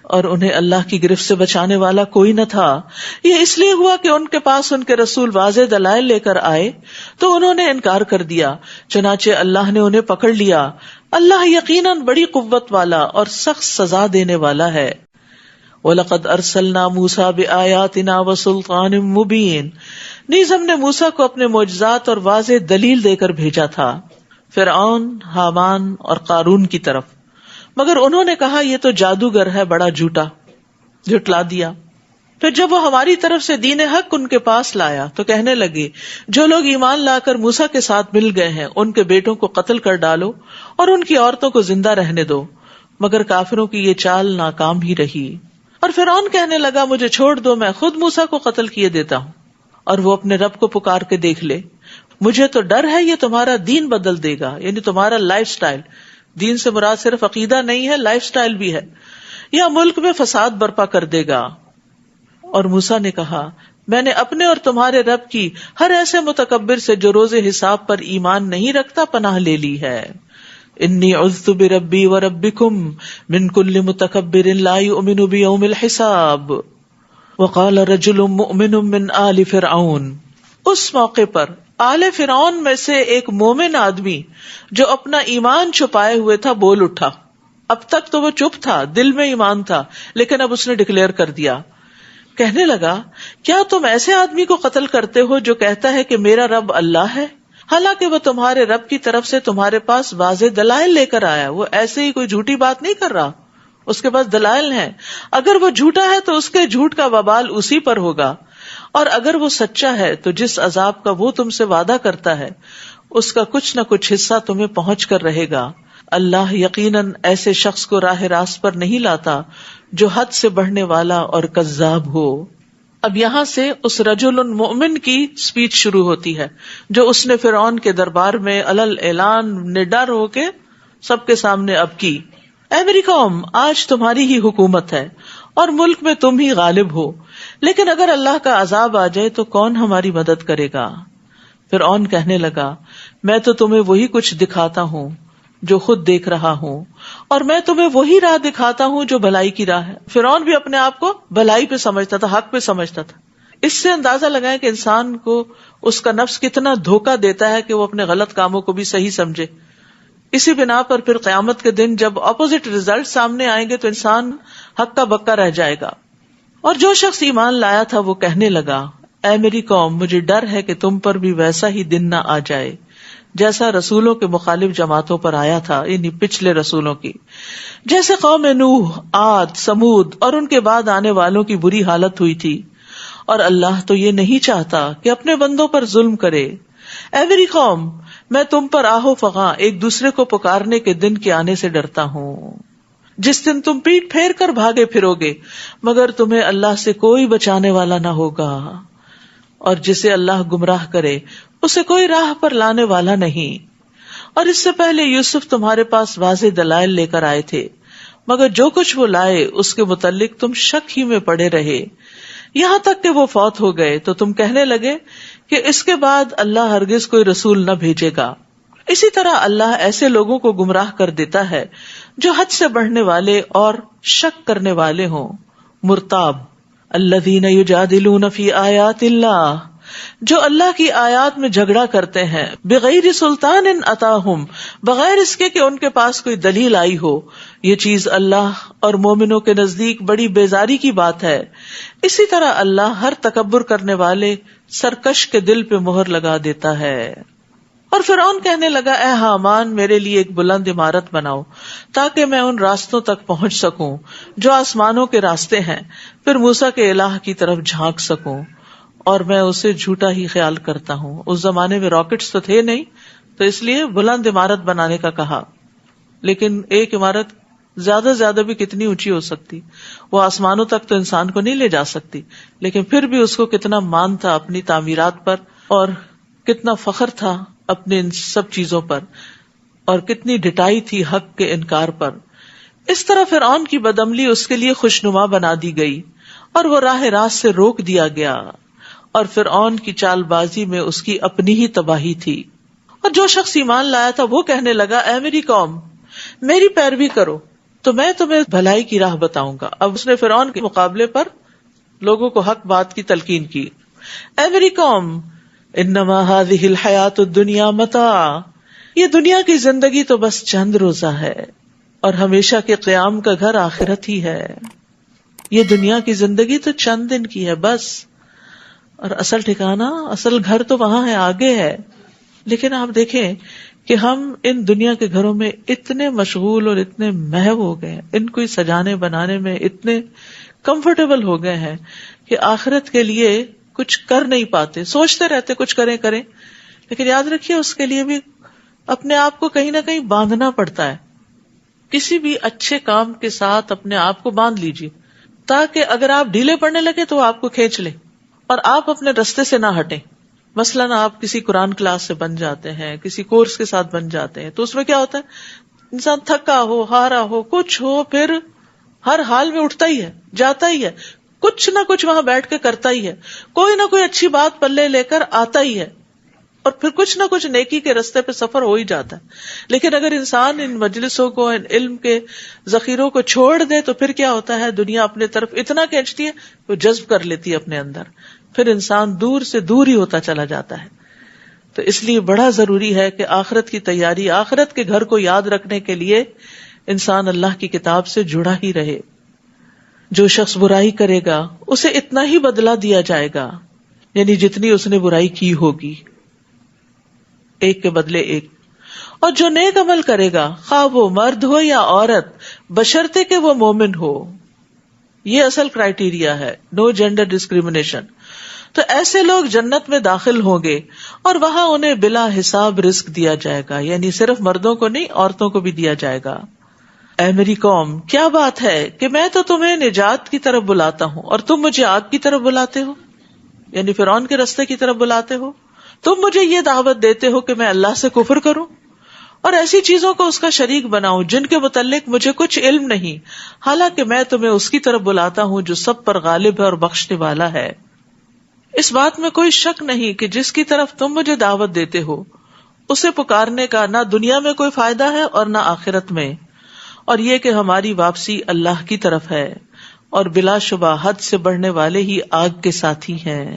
اور انہیں اللہ کی گرفت سے بچانے والا کوئی نہ تھا. یہ اس لیے ہوا کہ ان کے پاس ان کے رسول واضح دلائل لے کر آئے تو انہوں نے انکار کر دیا. چنانچہ اللہ نے انہیں پکڑ لیا. اللہ یقیناً بڑی قوت والا اور سخت سزا دینے والا ہے. وَلَقَدْ أَرْسَلْنَا مُوسَىٰ بِآيَاتِنَا وَسُلْطَانٍ مُبِينٍ. نیز ہم نے موسیٰ کو اپنے معجزات اور واضح دلیل دے کر بھیجا تھا فرعون، حامان اور قارون کی طرف، مگر انہوں نے کہا یہ تو جادوگر ہے بڑا جھوٹا، جھٹلا دیا. پھر جب وہ ہماری طرف سے دین حق ان کے پاس لایا تو کہنے لگے جو لوگ ایمان لا کر موسیٰ کے ساتھ مل گئے ہیں ان کے بیٹوں کو قتل کر ڈالو اور ان کی عورتوں کو زندہ رہنے دو. مگر کافروں کی یہ چال ناکام ہی رہی. اور فرعون کہنے لگا مجھے چھوڑ دو، میں خود موسیٰ کو قتل کیے دیتا ہوں اور وہ اپنے رب کو پکار کے دیکھ لے. مجھے تو ڈر ہے یہ تمہارا دین بدل دے گا، یعنی تمہارا لائف سٹائل. دین سے مراد صرف عقیدہ نہیں ہے، لائف سٹائل بھی ہے. یا ملک میں فساد برپا کر دے گا. اور موسیٰ نے کہا میں نے اپنے اور تمہارے رب کی ہر ایسے متکبر سے جو روز حساب پر ایمان نہیں رکھتا پناہ لے لی ہے. انی عذت بربی وربکم من کل متکبر لا یؤمن بیوم الحساب. وقال رجل مؤمن من آل فرعون. اس موقع پر آل فرعون میں سے ایک مومن آدمی جو اپنا ایمان چھپائے ہوئے تھا بول اٹھا. اب تک تو وہ چپ تھا، دل میں ایمان تھا، لیکن اب اس نے ڈکلیئر کر دیا. کہنے لگا کیا تم ایسے آدمی کو قتل کرتے ہو جو کہتا ہے کہ میرا رب اللہ ہے، حالانکہ وہ تمہارے رب کی طرف سے تمہارے پاس واضح دلائل لے کر آیا. وہ ایسے ہی کوئی جھوٹی بات نہیں کر رہا، اس کے پاس دلائل ہیں. اگر وہ جھوٹا ہے تو اس کے جھوٹ کا وبال اسی پر ہوگا، اور اگر وہ سچا ہے تو جس عذاب کا وہ تم سے وعدہ کرتا ہے اس کا کچھ نہ کچھ حصہ تمہیں پہنچ کر رہے گا. اللہ یقیناً ایسے شخص کو راہ راست پر نہیں لاتا جو حد سے بڑھنے والا اور کذاب ہو. اب یہاں سے اس رجل مؤمن کی سپیچ شروع ہوتی ہے جو اس نے فرعون کے دربار میں علل اعلان نڈر ہو کے سب کے سامنے اب کی. اے میری قوم، آج تمہاری ہی حکومت ہے اور ملک میں تم ہی غالب ہو، لیکن اگر اللہ کا عذاب آ جائے تو کون ہماری مدد کرے گا؟ فرعون کہنے لگا میں تو تمہیں وہی کچھ دکھاتا ہوں جو خود دیکھ رہا ہوں، اور میں تمہیں وہی راہ دکھاتا ہوں جو بھلائی کی راہ ہے. فرعون بھی اپنے آپ کو بھلائی پہ سمجھتا تھا، حق پہ سمجھتا تھا. اس سے اندازہ لگائیں کہ انسان کو اس کا نفس کتنا دھوکہ دیتا ہے کہ وہ اپنے غلط کاموں کو بھی صحیح سمجھے. اسی بنا پر پھر قیامت کے دن جب اپوزٹ ریزلٹ سامنے آئیں گے تو انسان ہکا بکا رہ جائے گا. اور جو شخص ایمان لایا تھا وہ کہنے لگا اے میری قوم، مجھے ڈر ہے کہ تم پر بھی ویسا ہی دن نہ آ جائے جیسا رسولوں کے مخالف جماعتوں پر آیا تھا، یعنی پچھلے رسولوں کی، جیسے قوم نوح، عاد، سمود اور ان کے بعد آنے والوں کی بری حالت ہوئی تھی. اور اللہ تو یہ نہیں چاہتا کہ اپنے بندوں پر ظلم کرے. اے میری قوم، میں تم پر آہو فغاں ایک دوسرے کو پکارنے کے دن کے آنے سے ڈرتا ہوں، جس دن تم پیٹ پھیر کر بھاگے پھرو گے مگر تمہیں اللہ سے کوئی بچانے والا نہ ہوگا، اور جسے اللہ گمراہ کرے اسے کوئی راہ پر لانے والا نہیں. اور اس سے پہلے یوسف تمہارے پاس واضح دلائل لے کر آئے تھے، مگر جو کچھ وہ لائے اس کے متعلق تم شک ہی میں پڑے رہے، یہاں تک کہ وہ فوت ہو گئے تو تم کہنے لگے کہ اس کے بعد اللہ ہرگز کوئی رسول نہ بھیجے گا. اسی طرح اللہ ایسے لوگوں کو گمراہ کر دیتا ہے جو حد سے بڑھنے والے اور شک کرنے والے ہوں. مرتاب الذین یجادلون فی آیات اللہ، جو اللہ کی آیات میں جھگڑا کرتے ہیں، بغیر سلطان اتاہم، بغیر اس کے کہ ان کے پاس کوئی دلیل آئی ہو. یہ چیز اللہ اور مومنوں کے نزدیک بڑی بیزاری کی بات ہے. اسی طرح اللہ ہر تکبر کرنے والے سرکش کے دل پہ مہر لگا دیتا ہے. اور فرعون کہنے لگا اے حامان، میرے لیے ایک بلند عمارت بناؤ تاکہ میں ان راستوں تک پہنچ سکوں جو آسمانوں کے راستے ہیں، پھر موسیٰ کے الہ کی طرف جھانک سکوں، اور میں اسے جھوٹا ہی خیال کرتا ہوں. اس زمانے میں راکٹس تو تھے نہیں، تو اس لیے بلند عمارت بنانے کا کہا. لیکن ایک عمارت زیادہ سے زیادہ بھی کتنی اونچی ہو سکتی؟ وہ آسمانوں تک تو انسان کو نہیں لے جا سکتی، لیکن پھر بھی اس کو کتنا مان تھا اپنی تعمیرات پر، اور کتنا فخر تھا اپنے ان سب چیزوں پر، اور کتنی ڈٹائی تھی حق کے انکار پر. اس طرح فرعون کی بدعملی اس کے لیے خوشنما بنا دی گئی اور وہ راہ راست سے روک دیا گیا، اور فرعون کی چال بازی میں اس کی اپنی ہی تباہی تھی. اور جو شخص ایمان لایا تھا وہ کہنے لگا اے میری قوم، میری پیروی کرو تو میں تمہیں بھلائی کی راہ بتاؤں گا. اب اس نے فرعون کے مقابلے پر لوگوں کو حق بات کی تلقین کی. اے میری قوم، انما هذه الحیات الدنیا متاع، یہ دنیا کی زندگی تو بس چند روزہ ہے اور ہمیشہ کے قیام کا گھر آخرت ہی ہے. یہ دنیا کی زندگی تو چند دن کی ہے بس، اور اصل ٹھکانہ، اصل گھر تو وہاں ہے، آگے ہے. لیکن آپ دیکھیں کہ ہم ان دنیا کے گھروں میں اتنے مشغول اور اتنے محو ہو گئے ہیں، ان کو سجانے بنانے میں اتنے کمفرٹیبل ہو گئے ہیں کہ آخرت کے لیے کچھ کر نہیں پاتے. سوچتے رہتے کچھ کریں، لیکن یاد رکھیے اس کے لیے بھی اپنے آپ کو کہیں نہ کہیں باندھنا پڑتا ہے. کسی بھی اچھے کام کے ساتھ اپنے آپ کو باندھ لیجیے تاکہ اگر آپ ڈھیلے پڑنے لگے تو وہ آپ کو کھینچ لے اور آپ اپنے رستے سے نہ ہٹیں. مثلاً آپ کسی قرآن کلاس سے بن جاتے ہیں، کسی کورس کے ساتھ بن جاتے ہیں، تو اس میں کیا ہوتا ہے، انسان تھکا ہو، ہارا ہو، کچھ ہو، پھر ہر حال میں اٹھتا ہی ہے، جاتا ہی ہے، کچھ نہ کچھ وہاں بیٹھ کے کرتا ہی ہے، کوئی نہ کوئی اچھی بات پلے لے کر آتا ہی ہے، اور پھر کچھ نہ کچھ نیکی کے رستے پہ سفر ہو ہی جاتا ہے. لیکن اگر انسان ان مجلسوں کو، ان علم کے ذخیروں کو چھوڑ دے تو پھر کیا ہوتا ہے، دنیا اپنے طرف اتنا کھینچتی ہے وہ جذب کر لیتی ہے اپنے اندر، پھر انسان دور سے دور ہی ہوتا چلا جاتا ہے. تو اس لیے بڑا ضروری ہے کہ آخرت کی تیاری، آخرت کے گھر کو یاد رکھنے کے لیے انسان اللہ کی کتاب سے جڑا ہی رہے. جو شخص برائی کرے گا اسے اتنا ہی بدلہ دیا جائے گا، یعنی جتنی اس نے برائی کی ہوگی، ایک کے بدلے ایک. اور جو نیک عمل کرے گا، خواہ وہ مرد ہو یا عورت، بشرطے کہ وہ مومن ہو. یہ اصل کرائیٹیریا ہے، نو جینڈر ڈسکریمنیشن. تو ایسے لوگ جنت میں داخل ہوں گے اور وہاں انہیں بلا حساب رزق دیا جائے گا، یعنی صرف مردوں کو نہیں، عورتوں کو بھی دیا جائے گا. اے میری قوم، کیا بات ہے کہ میں تو تمہیں نجات کی طرف بلاتا ہوں اور تم مجھے آگ کی طرف بلاتے ہو، یعنی فرعون کے رستے کی طرف بلاتے ہو. تم مجھے یہ دعوت دیتے ہو کہ میں اللہ سے کفر کروں اور ایسی چیزوں کو اس کا شریک بناؤں جن کے متعلق مجھے کچھ علم نہیں، حالانکہ میں تمہیں اس کی طرف بلاتا ہوں جو سب پر غالب ہے اور بخشنے والا ہے. اس بات میں کوئی شک نہیں کہ جس کی طرف تم مجھے دعوت دیتے ہو اسے پکارنے کا نہ دنیا میں کوئی فائدہ ہے اور نہ آخرت میں، اور یہ کہ ہماری واپسی اللہ کی طرف ہے، اور بلا شبہ حد سے بڑھنے والے ہی آگ کے ساتھی ہیں.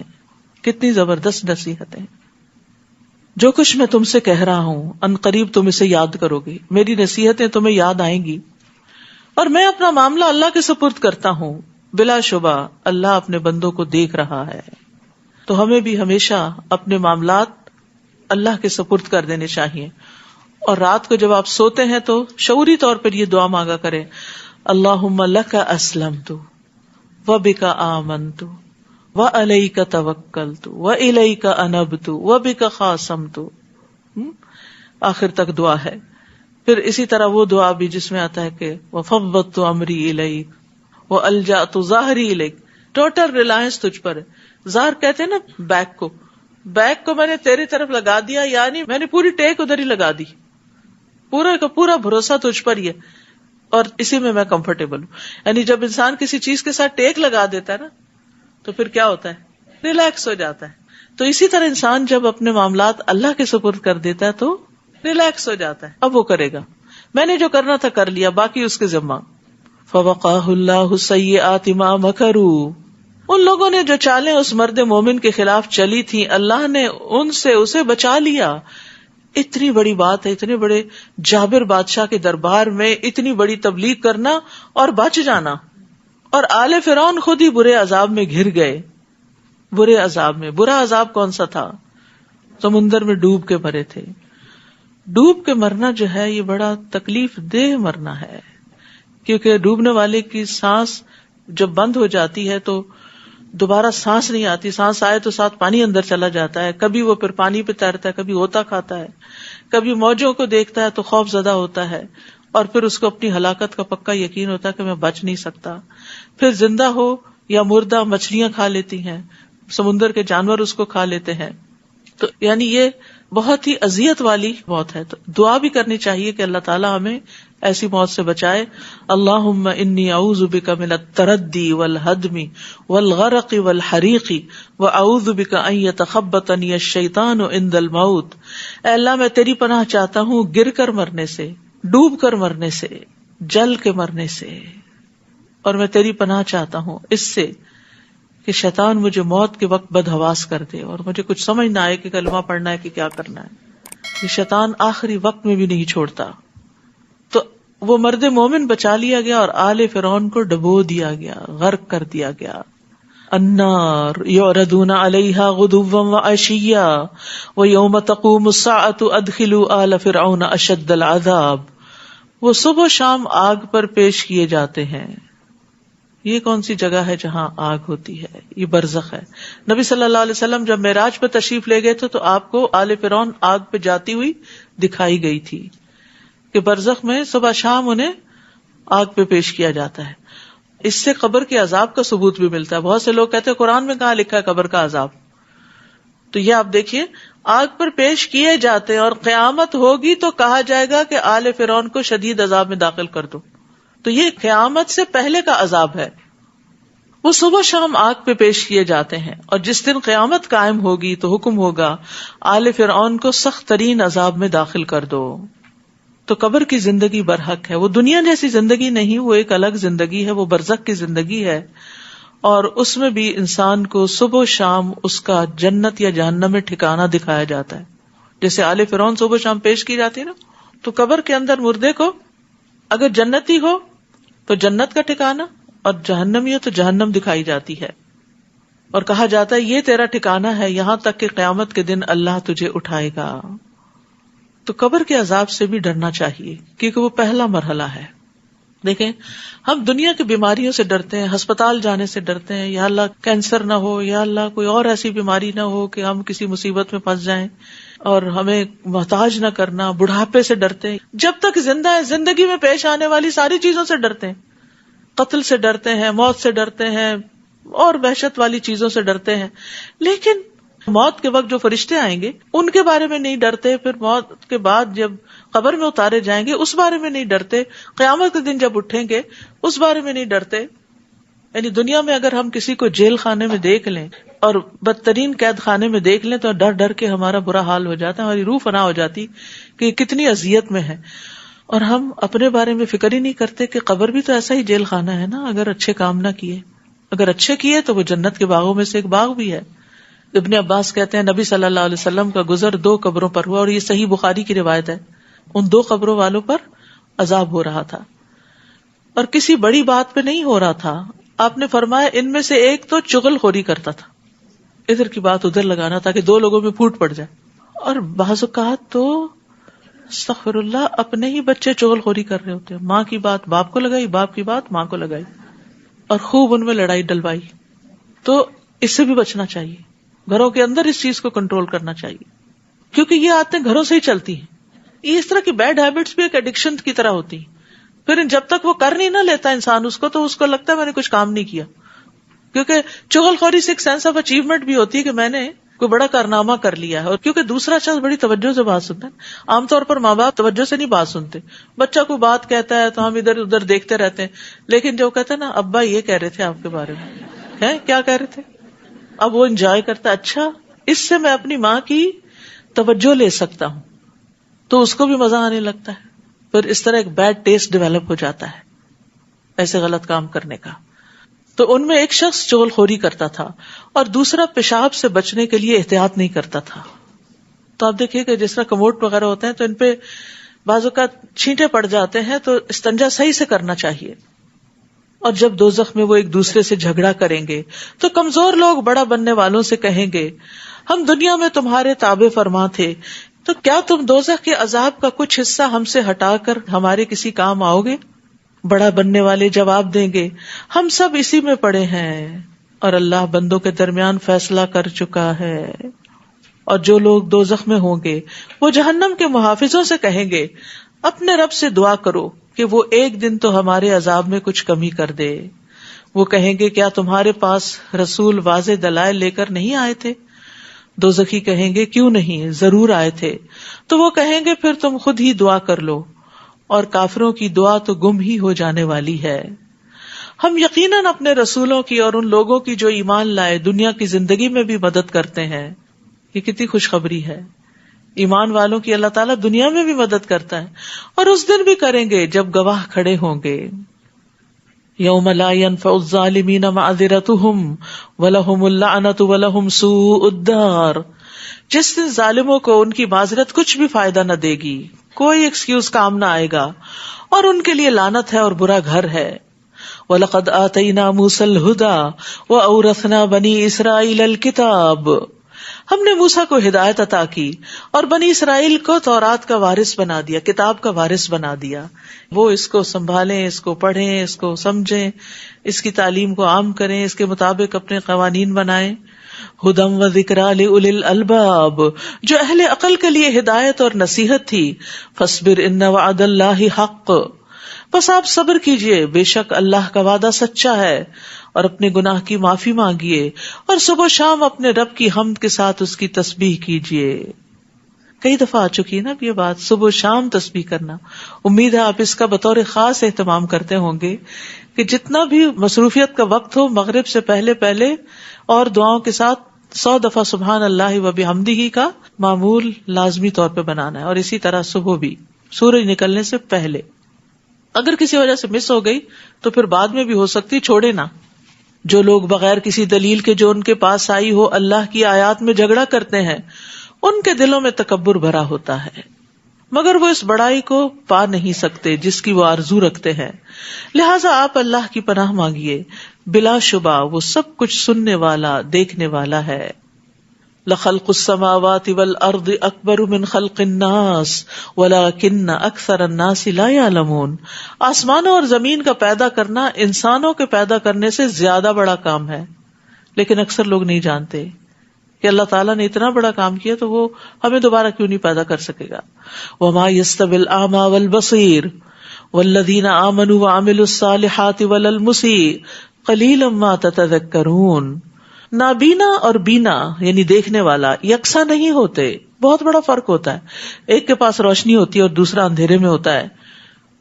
کتنی زبردست نصیحتیں. جو کچھ میں تم سے کہہ رہا ہوں ان قریب تم اسے یاد کرو گے، میری نصیحتیں تمہیں یاد آئیں گی، اور میں اپنا معاملہ اللہ کے سپرد کرتا ہوں. بلا شبہ اللہ اپنے بندوں کو دیکھ رہا ہے. تو ہمیں بھی ہمیشہ اپنے معاملات اللہ کے سپرد کر دینے چاہیے. اور رات کو جب آپ سوتے ہیں تو شعوری طور پر یہ دعا مانگا کریں، اللہم لک اسلمت وبک آمنت وعلیک توکلت والیک انبت وبک خاصمت. آخر تک دعا ہے. پھر اسی طرح وہ دعا بھی جس میں آتا ہے کہ وفوضت امری الیک والجأت ظہری الیک، ٹوٹل ریلائنس تجھ پر ہے. ظاہر کہتے ہیں نا بیک کو میں نے تیری طرف لگا دیا، یعنی میں نے پوری ٹیک ادھر ہی لگا دی، پورا کا پورا بھروسہ تجھ پر ہی ہے اور اسی میں کمفرٹیبل ہوں. یعنی جب انسان کسی چیز کے ساتھ ٹیک لگا دیتا ہے نا تو پھر کیا ہوتا ہے، ریلیکس ہو جاتا ہے. تو اسی طرح انسان جب اپنے معاملات اللہ کے سپرد کر دیتا ہے تو ریلیکس ہو جاتا ہے. اب وہ کرے گا، میں نے جو کرنا تھا کر لیا، باقی اس کے ذمہ. فوقاہ اللہ سیئات ما مکروا، ان لوگوں نے جو چالیں اس مرد مومن کے خلاف چلی تھیں اللہ نے ان سے اسے بچا لیا. اتنی بڑی بات ہے، اتنے بڑے جابر بادشاہ کے دربار میں اتنی بڑی تبلیغ کرنا اور بچ جانا. اور آل فرعون خود ہی برے عذاب میں گھر گئے. برے عذاب میں، برا عذاب کون سا تھا؟ سمندر میں ڈوب کے مرے تھے. ڈوب کے مرنا جو ہے یہ بڑا تکلیف دہ مرنا ہے، کیونکہ ڈوبنے والے کی سانس جب بند ہو جاتی ہے تو دوبارہ سانس نہیں آتی، سانس آئے تو ساتھ پانی اندر چلا جاتا ہے. کبھی وہ پھر پانی پہ تیرتا ہے، کبھی ہوتا کھاتا ہے، کبھی موجوں کو دیکھتا ہے تو خوف زدہ ہوتا ہے، اور پھر اس کو اپنی ہلاکت کا پکا یقین ہوتا ہے کہ میں بچ نہیں سکتا. پھر زندہ ہو یا مردہ مچھلیاں کھا لیتی ہیں، سمندر کے جانور اس کو کھا لیتے ہیں. تو یعنی یہ بہت ہی اذیت والی موت ہے. تو دعا بھی کرنی چاہیے کہ اللہ تعالیٰ ہمیں ایسی موت سے بچائے. اللہم انی اعوذ بک من التردی والہدم والغرق والحریق واعوذ بک ان یتخبطنی الشیطان عند الموت. اے اللہ میں تیری پناہ چاہتا ہوں گر کر مرنے سے، ڈوب کر مرنے سے، جل کے مرنے سے، اور میں تیری پناہ چاہتا ہوں اس سے کہ شیطان مجھے موت کے وقت بدحواس کر دے اور مجھے کچھ سمجھ نہ آئے کہ کلمہ پڑھنا ہے کہ کیا کرنا ہے. یہ شیطان آخری وقت میں بھی نہیں چھوڑتا. تو وہ مرد مومن بچا لیا گیا اور آل فرعون کو ڈبو دیا گیا، غرق کر دیا گیا. النار یعرضون علیہا غدوا وعشیا ویوم تقوم الساعة ادخلوا آل فرعون اشد العذاب. وہ صبح و شام آگ پر پیش کیے جاتے ہیں. یہ کون سی جگہ ہے جہاں آگ ہوتی ہے؟ یہ برزخ ہے. نبی صلی اللہ علیہ وسلم جب معراج پہ تشریف لے گئے تھے تو آپ کو آل فرعون آگ پہ جاتی ہوئی دکھائی گئی تھی کہ برزخ میں صبح شام انہیں آگ پہ پیش کیا جاتا ہے. اس سے قبر کے عذاب کا ثبوت بھی ملتا ہے. بہت سے لوگ کہتے ہیں قرآن میں کہاں لکھا ہے قبر کا عذاب؟ تو یہ آپ دیکھیے آگ پر پیش کیے جاتے ہیں اور قیامت ہوگی تو کہا جائے گا کہ آل فرعون کو شدید عذاب میں داخل کر دو. تو یہ قیامت سے پہلے کا عذاب ہے. وہ صبح شام آگ پہ پیش کیے جاتے ہیں اور جس دن قیامت قائم ہوگی تو حکم ہوگا آل فرعون کو سخت ترین عذاب میں داخل کر دو. تو قبر کی زندگی برحق ہے. وہ دنیا جیسی زندگی نہیں، وہ ایک الگ زندگی ہے، وہ برزخ کی زندگی ہے. اور اس میں بھی انسان کو صبح و شام اس کا جنت یا جہنم میں ٹھکانہ دکھایا جاتا ہے. جیسے آل فرعون صبح و شام پیش کی جاتی ہے نا، تو قبر کے اندر مردے کو اگر جنتی ہو تو جنت کا ٹھکانہ اور جہنمی ہو تو جہنم دکھائی جاتی ہے. اور کہا جاتا ہے یہ تیرا ٹھکانہ ہے یہاں تک کہ قیامت کے دن اللہ تجھے اٹھائے گا. تو قبر کے عذاب سے بھی ڈرنا چاہیے کیونکہ وہ پہلا مرحلہ ہے. دیکھیں ہم دنیا کی بیماریوں سے ڈرتے ہیں، ہسپتال جانے سے ڈرتے ہیں، یا اللہ کینسر نہ ہو، یا اللہ کوئی اور ایسی بیماری نہ ہو کہ ہم کسی مصیبت میں پھنس جائیں، اور ہمیں محتاج نہ کرنا. بڑھاپے سے ڈرتے ہیں، جب تک زندہ ہے زندگی میں پیش آنے والی ساری چیزوں سے ڈرتے ہیں. قتل سے ڈرتے ہیں، موت سے ڈرتے ہیں، اور وحشت والی چیزوں سے ڈرتے ہیں. لیکن موت کے وقت جو فرشتے آئیں گے ان کے بارے میں نہیں ڈرتے. پھر موت کے بعد جب قبر میں اتارے جائیں گے اس بارے میں نہیں ڈرتے. قیامت کے دن جب اٹھیں گے اس بارے میں نہیں ڈرتے. یعنی دنیا میں اگر ہم کسی کو جیل خانے میں دیکھ لیں اور بدترین قید خانے میں دیکھ لیں تو ڈر ڈر کے ہمارا برا حال ہو جاتا ہے، ہماری روح فنا ہو جاتی کہ کتنی اذیت میں ہے. اور ہم اپنے بارے میں فکر ہی نہیں کرتے کہ قبر بھی تو ایسا ہی جیل خانہ ہے نا. اگر اچھے کام نہ کیے، اگر اچھے کیے تو وہ جنت کے باغوں میں سے ایک باغ بھی ہے. ابن عباس کہتے ہیں نبی صلی اللہ علیہ وسلم کا گزر 2 قبروں پر ہوا، اور یہ صحیح بخاری کی روایت ہے. ان 2 قبروں والوں پر عذاب ہو رہا تھا اور کسی بڑی بات پہ نہیں ہو رہا تھا. آپ نے فرمایا ان میں سے ایک تو چغل خوری کرتا تھا، ادھر کی بات ادھر لگانا تاکہ 2 لوگوں میں پھوٹ پڑ جائے. اور بعض اوقات تو استغفر اللہ اپنے ہی بچے چغل خوری کر رہے ہوتے ہیں. ماں کی بات باپ کو لگائی، باپ کی بات ماں کو لگائی اور خوب ان میں لڑائی ڈلوائی. تو اس سے بھی بچنا چاہیے. گھروں کے اندر اس چیز کو کنٹرول کرنا چاہیے کیونکہ یہ عادتیں گھروں سے ہی چلتی ہیں. یہ اس طرح کی بیڈ ہیبٹس بھی ایک ایڈکشن کی طرح ہوتی ہیں. پھر جب تک وہ کر نہیں نہ لیتا انسان اس کو، تو اس کو لگتا ہے میں نے کچھ کام نہیں کیا. کیونکہ چغل خوری سے ایک سینس آف اچیومنٹ بھی ہوتی ہے کہ میں نے کوئی بڑا کارنامہ کر لیا ہے. اور کیونکہ دوسرا شخص بڑی توجہ سے بات سنتا ہے، عام طور پر ماں باپ توجہ سے نہیں بات سنتے. بچہ کوئی بات کہتا ہے تو ہم ادھر ادھر دیکھتے رہتے ہیں، لیکن جو کہتے ہیں نا ابا یہ کہہ رہے تھے آپ کے بارے میں، ہے کیا کہہ رہے تھے، اب وہ انجوائے کرتا ہے. اچھا اس سے میں اپنی ماں کی توجہ لے سکتا ہوں، تو اس کو بھی مزہ آنے لگتا ہے. پھر اس طرح ایک بیڈ ٹیسٹ ڈیولپ ہو جاتا ہے ایسے غلط کام کرنے کا. تو ان میں ایک شخص چغل خوری کرتا تھا اور دوسرا پیشاب سے بچنے کے لیے احتیاط نہیں کرتا تھا. تو آپ دیکھیے کہ جس طرح کموڈ وغیرہ ہوتے ہیں تو ان پہ بعض اوقات چھینٹے پڑ جاتے ہیں، تو استنجا صحیح سے کرنا چاہیے. اور جب دوزخ میں وہ ایک دوسرے سے جھگڑا کریں گے تو کمزور لوگ بڑا بننے والوں سے کہیں گے ہم دنیا میں تمہارے تابع فرما تھے، تو کیا تم دوزخ کے عذاب کا کچھ حصہ ہم سے ہٹا کر ہمارے کسی کام آؤ گے؟ بڑا بننے والے جواب دیں گے ہم سب اسی میں پڑے ہیں اور اللہ بندوں کے درمیان فیصلہ کر چکا ہے. اور جو لوگ دوزخ میں ہوں گے وہ جہنم کے محافظوں سے کہیں گے اپنے رب سے دعا کرو کہ وہ ایک دن تو ہمارے عذاب میں کچھ کمی کر دے. وہ کہیں گے کیا تمہارے پاس رسول واضح دلائل لے کر نہیں آئے تھے؟ دوزخی کہیں گے کیوں نہیں، ضرور آئے تھے. تو وہ کہیں گے پھر تم خود ہی دعا کر لو، اور کافروں کی دعا تو گم ہی ہو جانے والی ہے. ہم یقیناً اپنے رسولوں کی اور ان لوگوں کی جو ایمان لائے دنیا کی زندگی میں بھی مدد کرتے ہیں. یہ کتنی خوشخبری ہے. ایمان والوں کی اللہ تعالیٰ دنیا میں بھی مدد کرتا ہے اور اس دن بھی کریں گے جب گواہ کھڑے ہوں گے. یوم لا ينفع الظالمین معذرتهم ولہم اللعنۃ ولہم سوء الدار. جس دن ظالموں کو ان کی معذرت کچھ بھی فائدہ نہ دے گی، کوئی ایکسکیوز کام نہ آئے گا، اور ان کے لیے لعنت ہے اور برا گھر ہے. وَلَقَدْ آتَيْنَا مُوسَى الْهُدَى وَأَوْرَثْنَا بَنِي إِسْرَائِيلَ الْكِتَابَ. ہم نے موسیٰ کو ہدایت عطا کی اور بنی اسرائیل کو تورات کا وارث بنا دیا، کتاب کا وارث بنا دیا. وہ اس کو سنبھالیں، اس کو پڑھیں، اس کو سمجھیں، اس کی تعلیم کو عام کریں، اس کے مطابق اپنے قوانین بنائیں. ہدی و ذکریٰ لأولی الالباب، جو اہل عقل کے لیے ہدایت اور نصیحت تھی. فاصبر ان وعد اللہ حق، بس آپ صبر کیجئے، بے شک اللہ کا وعدہ سچا ہے. اور اپنے گناہ کی معافی مانگیے اور صبح و شام اپنے رب کی حمد کے ساتھ اس کی تسبیح کیجئے. کئی دفعہ آ چکی ہے نا یہ بات، صبح و شام تسبیح کرنا. امید ہے آپ اس کا بطور خاص اہتمام کرتے ہوں گے کہ جتنا بھی مصروفیت کا وقت ہو، مغرب سے پہلے پہلے اور دعاؤں کے ساتھ 100 دفعہ سبحان اللہ و بحمدہ کا معمول لازمی طور پہ بنانا ہے. اور اسی طرح صبح بھی سورج نکلنے سے پہلے. اگر کسی وجہ سے مس ہو گئی تو پھر بعد میں بھی ہو سکتی، چھوڑے نہ. جو لوگ بغیر کسی دلیل کے جو ان کے پاس آئی ہو اللہ کی آیات میں جھگڑا کرتے ہیں، ان کے دلوں میں تکبر بھرا ہوتا ہے، مگر وہ اس بڑائی کو پا نہیں سکتے جس کی وہ آرزو رکھتے ہیں. لہٰذا آپ اللہ کی پناہ مانگیے، بلا شبہ وہ سب کچھ سننے والا، دیکھنے والا ہے. لخلق السماوات والارض اکبر من خلق الناس ولکن اکثر الناس لا یعلمون. آسمانوں اور زمین کا پیدا کرنا انسانوں کے پیدا کرنے سے زیادہ بڑا کام ہے، لیکن اکثر لوگ نہیں جانتے کہ اللہ تعالیٰ نے اتنا بڑا کام کیا تو وہ ہمیں دوبارہ کیوں نہیں پیدا کر سکے گا. وما یستوی الاعمی والبصیر والذین آمنوا وعملوا الصالحات ولا المسیء قلیلا ما تتذکرون. نابینا اور بینا یعنی دیکھنے والا یکساں نہیں ہوتے، بہت بڑا فرق ہوتا ہے. ایک کے پاس روشنی ہوتی ہے اور دوسرا اندھیرے میں ہوتا ہے.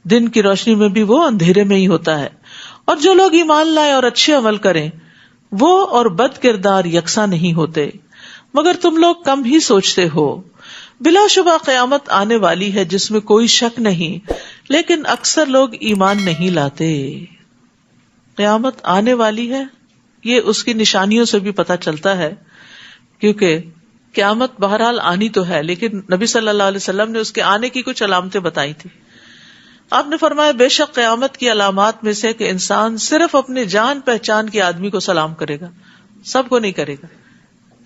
دن کی روشنی میں بھی وہ اندھیرے میں ہی ہوتا ہے. اور جو لوگ ایمان لائیں اور اچھے عمل کریں وہ اور بد کردار یکساں نہیں ہوتے، مگر تم لوگ کم ہی سوچتے ہو. بلا شبہ قیامت آنے والی ہے جس میں کوئی شک نہیں، لیکن اکثر لوگ ایمان نہیں لاتے. قیامت آنے والی ہے، یہ اس کی نشانیوں سے بھی پتہ چلتا ہے، کیونکہ قیامت بہرحال آنی تو ہے، لیکن نبی صلی اللہ علیہ وسلم نے اس کے آنے کی کچھ علامتیں بتائی تھی. آپ نے فرمایا بے شک قیامت کی علامات میں سے کہ انسان صرف اپنے جان پہچان کے آدمی کو سلام کرے گا، سب کو نہیں کرے گا.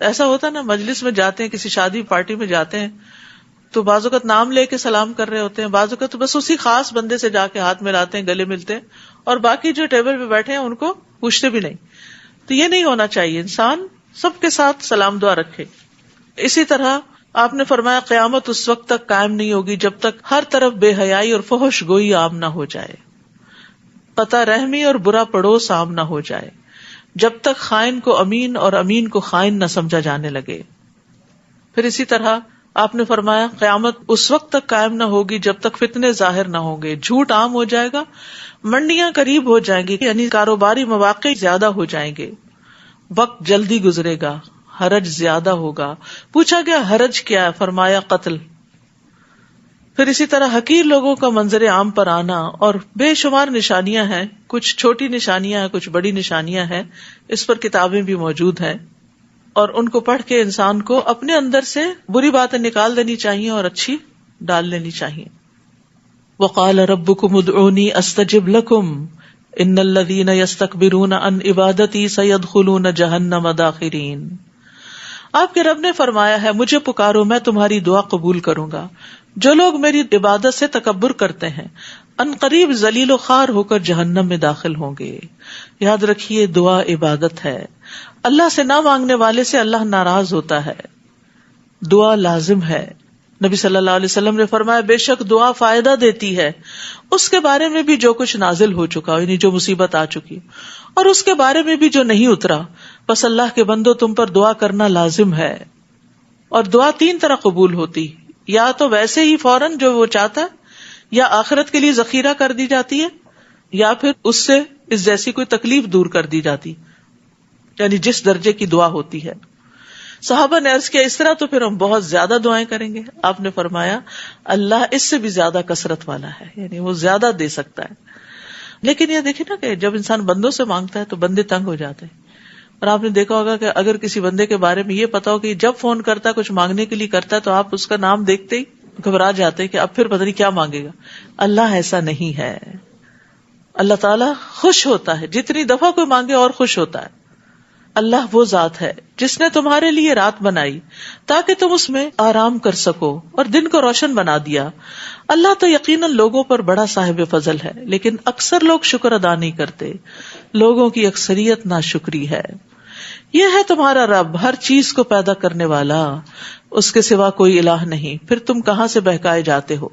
ایسا ہوتا نا، مجلس میں جاتے ہیں، کسی شادی پارٹی میں جاتے ہیں تو بعض اوقات نام لے کے سلام کر رہے ہوتے ہیں، بعض اوقات تو بس اسی خاص بندے سے جا کے ہاتھ ملاتے ہیں، گلے ملتے ہیں، اور باقی جو ٹیبل پہ بیٹھے ہیں ان کو پوچھتے بھی نہیں. تو یہ نہیں ہونا چاہیے، انسان سب کے ساتھ سلام دعا رکھے. اسی طرح آپ نے فرمایا قیامت اس وقت تک قائم نہیں ہوگی جب تک ہر طرف بے حیائی اور فحش گوئی عام نہ ہو جائے، قطع رحمی اور برا پڑوس عام نہ ہو جائے، جب تک خائن کو امین اور امین کو خائن نہ سمجھا جانے لگے. پھر اسی طرح آپ نے فرمایا قیامت اس وقت تک قائم نہ ہوگی جب تک فتنے ظاہر نہ ہوں گے، جھوٹ عام ہو جائے گا، منڈیاں قریب ہو جائیں گی، یعنی کاروباری مواقع زیادہ ہو جائیں گے، وقت جلدی گزرے گا، حرج زیادہ ہوگا. پوچھا گیا حرج کیا ہے؟ فرمایا قتل. پھر اسی طرح حقیر لوگوں کا منظر عام پر آنا، اور بے شمار نشانیاں ہیں، کچھ چھوٹی نشانیاں ہیں، کچھ بڑی نشانیاں ہیں. اس پر کتابیں بھی موجود ہیں اور ان کو پڑھ کے انسان کو اپنے اندر سے بری باتیں نکال دینی چاہیے اور اچھی ڈال لینی چاہیے. وقال ربکم ادعونی استجب لکم ان الذین یستکبرون عن عبادتی سیدخلون جہنم داخرین. آپ کے رب نے فرمایا ہے مجھے پکارو میں تمہاری دعا قبول کروں گا. جو لوگ میری عبادت سے تکبر کرتے ہیں ان قریب ذلیل و خوار ہو کر جہنم میں داخل ہوں گے. یاد رکھیے دعا عبادت ہے، اللہ سے نہ مانگنے والے سے اللہ ناراض ہوتا ہے. دعا لازم ہے. نبی صلی اللہ علیہ وسلم نے فرمایا بے شک دعا فائدہ دیتی ہے، اس کے بارے میں بھی جو کچھ نازل ہو چکا، یعنی جو مصیبت آ چکی، اور اس کے بارے میں بھی جو نہیں اترا. بس اللہ کے بندو تم پر دعا کرنا لازم ہے. اور دعا 3 طرح قبول ہوتی، یا تو ویسے ہی فوراً جو وہ چاہتا ہے، یا آخرت کے لیے ذخیرہ کر دی جاتی ہے، یا پھر اس سے اس جیسی کوئی تکلیف دور کر دی جاتی، یعنی جس درجے کی دعا ہوتی ہے. صحابہ نے عرض کیا اس طرح تو پھر ہم بہت زیادہ دعائیں کریں گے. آپ نے فرمایا اللہ اس سے بھی زیادہ کثرت والا ہے، یعنی وہ زیادہ دے سکتا ہے. لیکن یہ دیکھیں نا کہ جب انسان بندوں سے مانگتا ہے تو بندے تنگ ہو جاتے ہیں. اور آپ نے دیکھا ہوگا کہ اگر کسی بندے کے بارے میں یہ پتا ہو کہ جب فون کرتا ہے کچھ مانگنے کے لیے کرتا ہے تو آپ اس کا نام دیکھتے ہی گھبرا جاتے کہ اب پھر پتہ نہیں کیا مانگے گا. اللہ ایسا نہیں ہے. اللہ تعالیٰ خوش ہوتا ہے جتنی دفعہ کوئی مانگے اور خوش ہوتا ہے. اللہ وہ ذات ہے جس نے تمہارے لیے رات بنائی تاکہ تم اس میں آرام کر سکو اور دن کو روشن بنا دیا. اللہ تو یقیناً لوگوں پر بڑا صاحب فضل ہے، لیکن اکثر لوگ شکر ادا نہیں کرتے. لوگوں کی اکثریت ناشکری ہے. یہ ہے تمہارا رب، ہر چیز کو پیدا کرنے والا، اس کے سوا کوئی الہ نہیں. پھر تم کہاں سے بہکائے جاتے ہو؟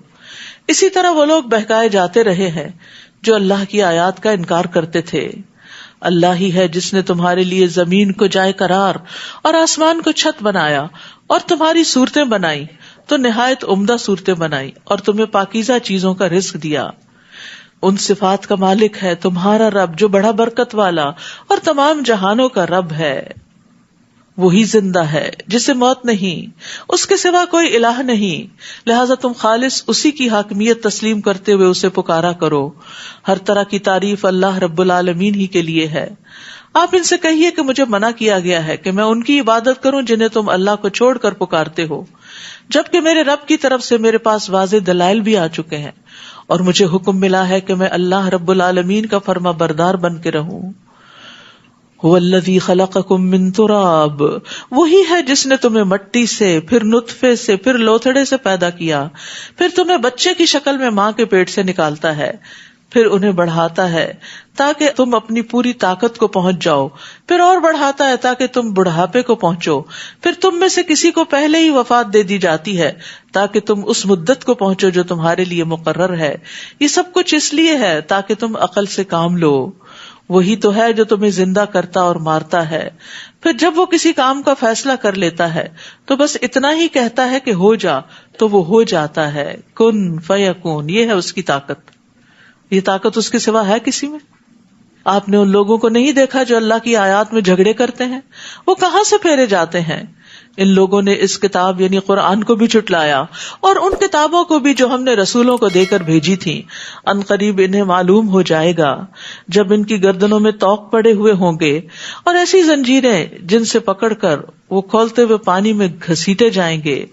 اسی طرح وہ لوگ بہکائے جاتے رہے ہیں جو اللہ کی آیات کا انکار کرتے تھے. اللہ ہی ہے جس نے تمہارے لیے زمین کو جائے قرار اور آسمان کو چھت بنایا اور تمہاری صورتیں بنائی تو نہایت عمدہ صورتیں بنائی اور تمہیں پاکیزہ چیزوں کا رزق دیا. ان صفات کا مالک ہے تمہارا رب جو بڑا برکت والا اور تمام جہانوں کا رب ہے. وہی زندہ ہے جسے موت نہیں، اس کے سوا کوئی الہ نہیں، لہذا تم خالص اسی کی حاکمیت تسلیم کرتے ہوئے اسے پکارا کرو. ہر طرح کی تعریف اللہ رب العالمین ہی کے لیے ہے. آپ ان سے کہیے کہ مجھے منع کیا گیا ہے کہ میں ان کی عبادت کروں جنہیں تم اللہ کو چھوڑ کر پکارتے ہو، جبکہ میرے رب کی طرف سے میرے پاس واضح دلائل بھی آ چکے ہیں اور مجھے حکم ملا ہے کہ میں اللہ رب العالمین کا فرما بردار بن کے رہوں. هو الذی خلقکم من تراب، وہی ہے جس نے تمہیں مٹی سے، پھر نطفے سے، پھر لوتھڑے سے پیدا کیا، پھر تمہیں بچے کی شکل میں ماں کے پیٹ سے نکالتا ہے، پھر انہیں بڑھاتا ہے تاکہ تم اپنی پوری طاقت کو پہنچ جاؤ، پھر اور بڑھاتا ہے تاکہ تم بڑھاپے کو پہنچو، پھر تم میں سے کسی کو پہلے ہی وفات دے دی جاتی ہے تاکہ تم اس مدت کو پہنچو جو تمہارے لیے مقرر ہے. یہ سب کچھ اس لیے ہے تاکہ تم عقل سے کام لو. وہی تو ہے جو تمہیں زندہ کرتا اور مارتا ہے، پھر جب وہ کسی کام کا فیصلہ کر لیتا ہے تو بس اتنا ہی کہتا ہے کہ ہو جا تو وہ ہو جاتا ہے. کن فیکون، یہ ہے اس کی طاقت. یہ طاقت اس کے سوا ہے کسی میں؟ آپ نے ان لوگوں کو نہیں دیکھا جو اللہ کی آیات میں جھگڑے کرتے ہیں؟ وہ کہاں سے پھیرے جاتے ہیں؟ ان لوگوں نے اس کتاب یعنی قرآن کو بھی جھٹلایا اور ان کتابوں کو بھی جو ہم نے رسولوں کو دے کر بھیجی تھی. ان قریب انہیں معلوم ہو جائے گا جب ان کی گردنوں میں توق پڑے ہوئے ہوں گے اور ایسی زنجیریں جن سے پکڑ کر وہ کھولتے ہوئے پانی میں گھسیٹے جائیں گے.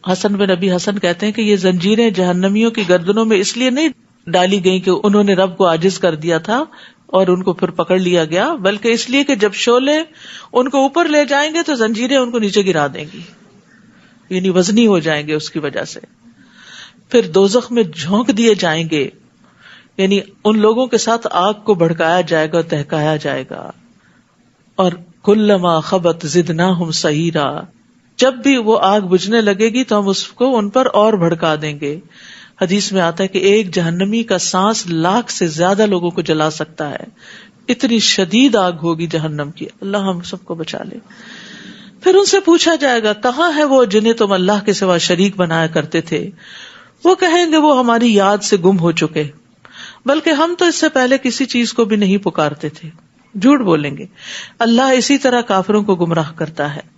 حسن بن نبی حسن کہتے ہیں کہ یہ زنجیریں جہنمیوں کی گردنوں میں اس لیے نہیں ڈالی گئی کہ انہوں نے رب کو عاجز کر دیا تھا اور ان کو پھر پکڑ لیا گیا، بلکہ اس لیے کہ جب شعلے ان کو اوپر لے جائیں گے تو زنجیریں ان کو نیچے گرا دیں گی، یعنی وزنی ہو جائیں گے اس کی وجہ سے. پھر دوزخ میں جھونک دیے جائیں گے، یعنی ان لوگوں کے ساتھ آگ کو بھڑکایا جائے گا، تہکایا جائے گا. اور کلما خبت زدناہم سعیرا، جب بھی وہ آگ بجھنے لگے گی تو ہم اس کو ان پر اور بھڑکا دیں گے. حدیث میں آتا ہے کہ ایک جہنمی کا سانس 1,00,000 سے زیادہ لوگوں کو جلا سکتا ہے. اتنی شدید آگ ہوگی جہنم کی، اللہ ہم سب کو بچا لے. پھر ان سے پوچھا جائے گا کہاں ہے وہ جنہیں تم اللہ کے سوا شریک بنایا کرتے تھے؟ وہ کہیں گے وہ ہماری یاد سے گم ہو چکے، بلکہ ہم تو اس سے پہلے کسی چیز کو بھی نہیں پکارتے تھے. جھوٹ بولیں گے. اللہ اسی طرح کافروں کو گمراہ کرتا ہے.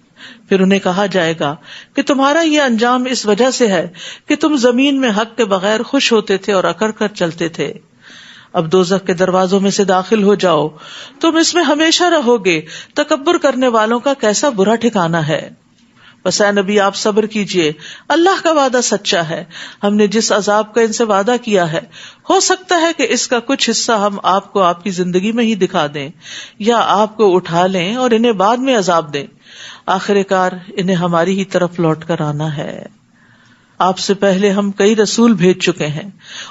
پھر انہیں کہا جائے گا کہ تمہارا یہ انجام اس وجہ سے ہے کہ تم زمین میں حق کے بغیر خوش ہوتے تھے اور اکڑ کر چلتے تھے. اب دوزخ کے دروازوں میں سے داخل ہو جاؤ، تم اس میں ہمیشہ رہو گے. تکبر کرنے والوں کا کیسا برا ٹھکانہ ہے. بس اے نبی آپ صبر کیجئے، اللہ کا وعدہ سچا ہے. ہم نے جس عذاب کا ان سے وعدہ کیا ہے ہو سکتا ہے کہ اس کا کچھ حصہ ہم آپ کو آپ کی زندگی میں ہی دکھا دیں یا آپ کو اٹھا لیں اور انہیں بعد میں عذاب دیں. آخر کار انہیں ہماری ہی طرف لوٹ کر آنا ہے. آپ سے پہلے ہم کئی رسول بھیج چکے ہیں،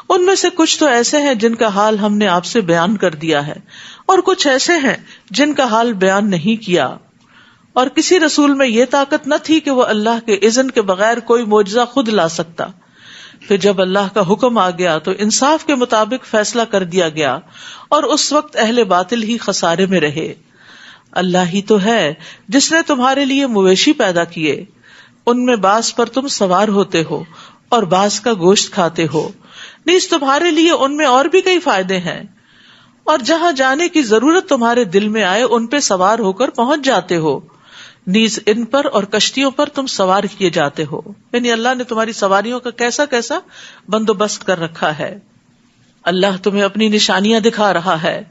ان میں سے کچھ تو ایسے ہیں جن کا حال ہم نے آپ سے بیان کر دیا ہے اور کچھ ایسے ہیں جن کا حال بیان نہیں کیا. اور کسی رسول میں یہ طاقت نہ تھی کہ وہ اللہ کے اذن کے بغیر کوئی معجزہ خود لا سکتا. پھر جب اللہ کا حکم آ گیا تو انصاف کے مطابق فیصلہ کر دیا گیا اور اس وقت اہل باطل ہی خسارے میں رہے. اللہ ہی تو ہے جس نے تمہارے لیے مویشی پیدا کیے، ان میں بعض پر تم سوار ہوتے ہو اور بعض کا گوشت کھاتے ہو. نیز تمہارے لیے ان میں اور بھی کئی فائدے ہیں، اور جہاں جانے کی ضرورت تمہارے دل میں آئے ان پہ سوار ہو کر پہنچ جاتے ہو. نیز ان پر اور کشتیوں پر تم سوار کیے جاتے ہو، یعنی اللہ نے تمہاری سواریوں کا کیسا کیسا بندوبست کر رکھا ہے. اللہ تمہیں اپنی نشانیاں دکھا رہا ہے،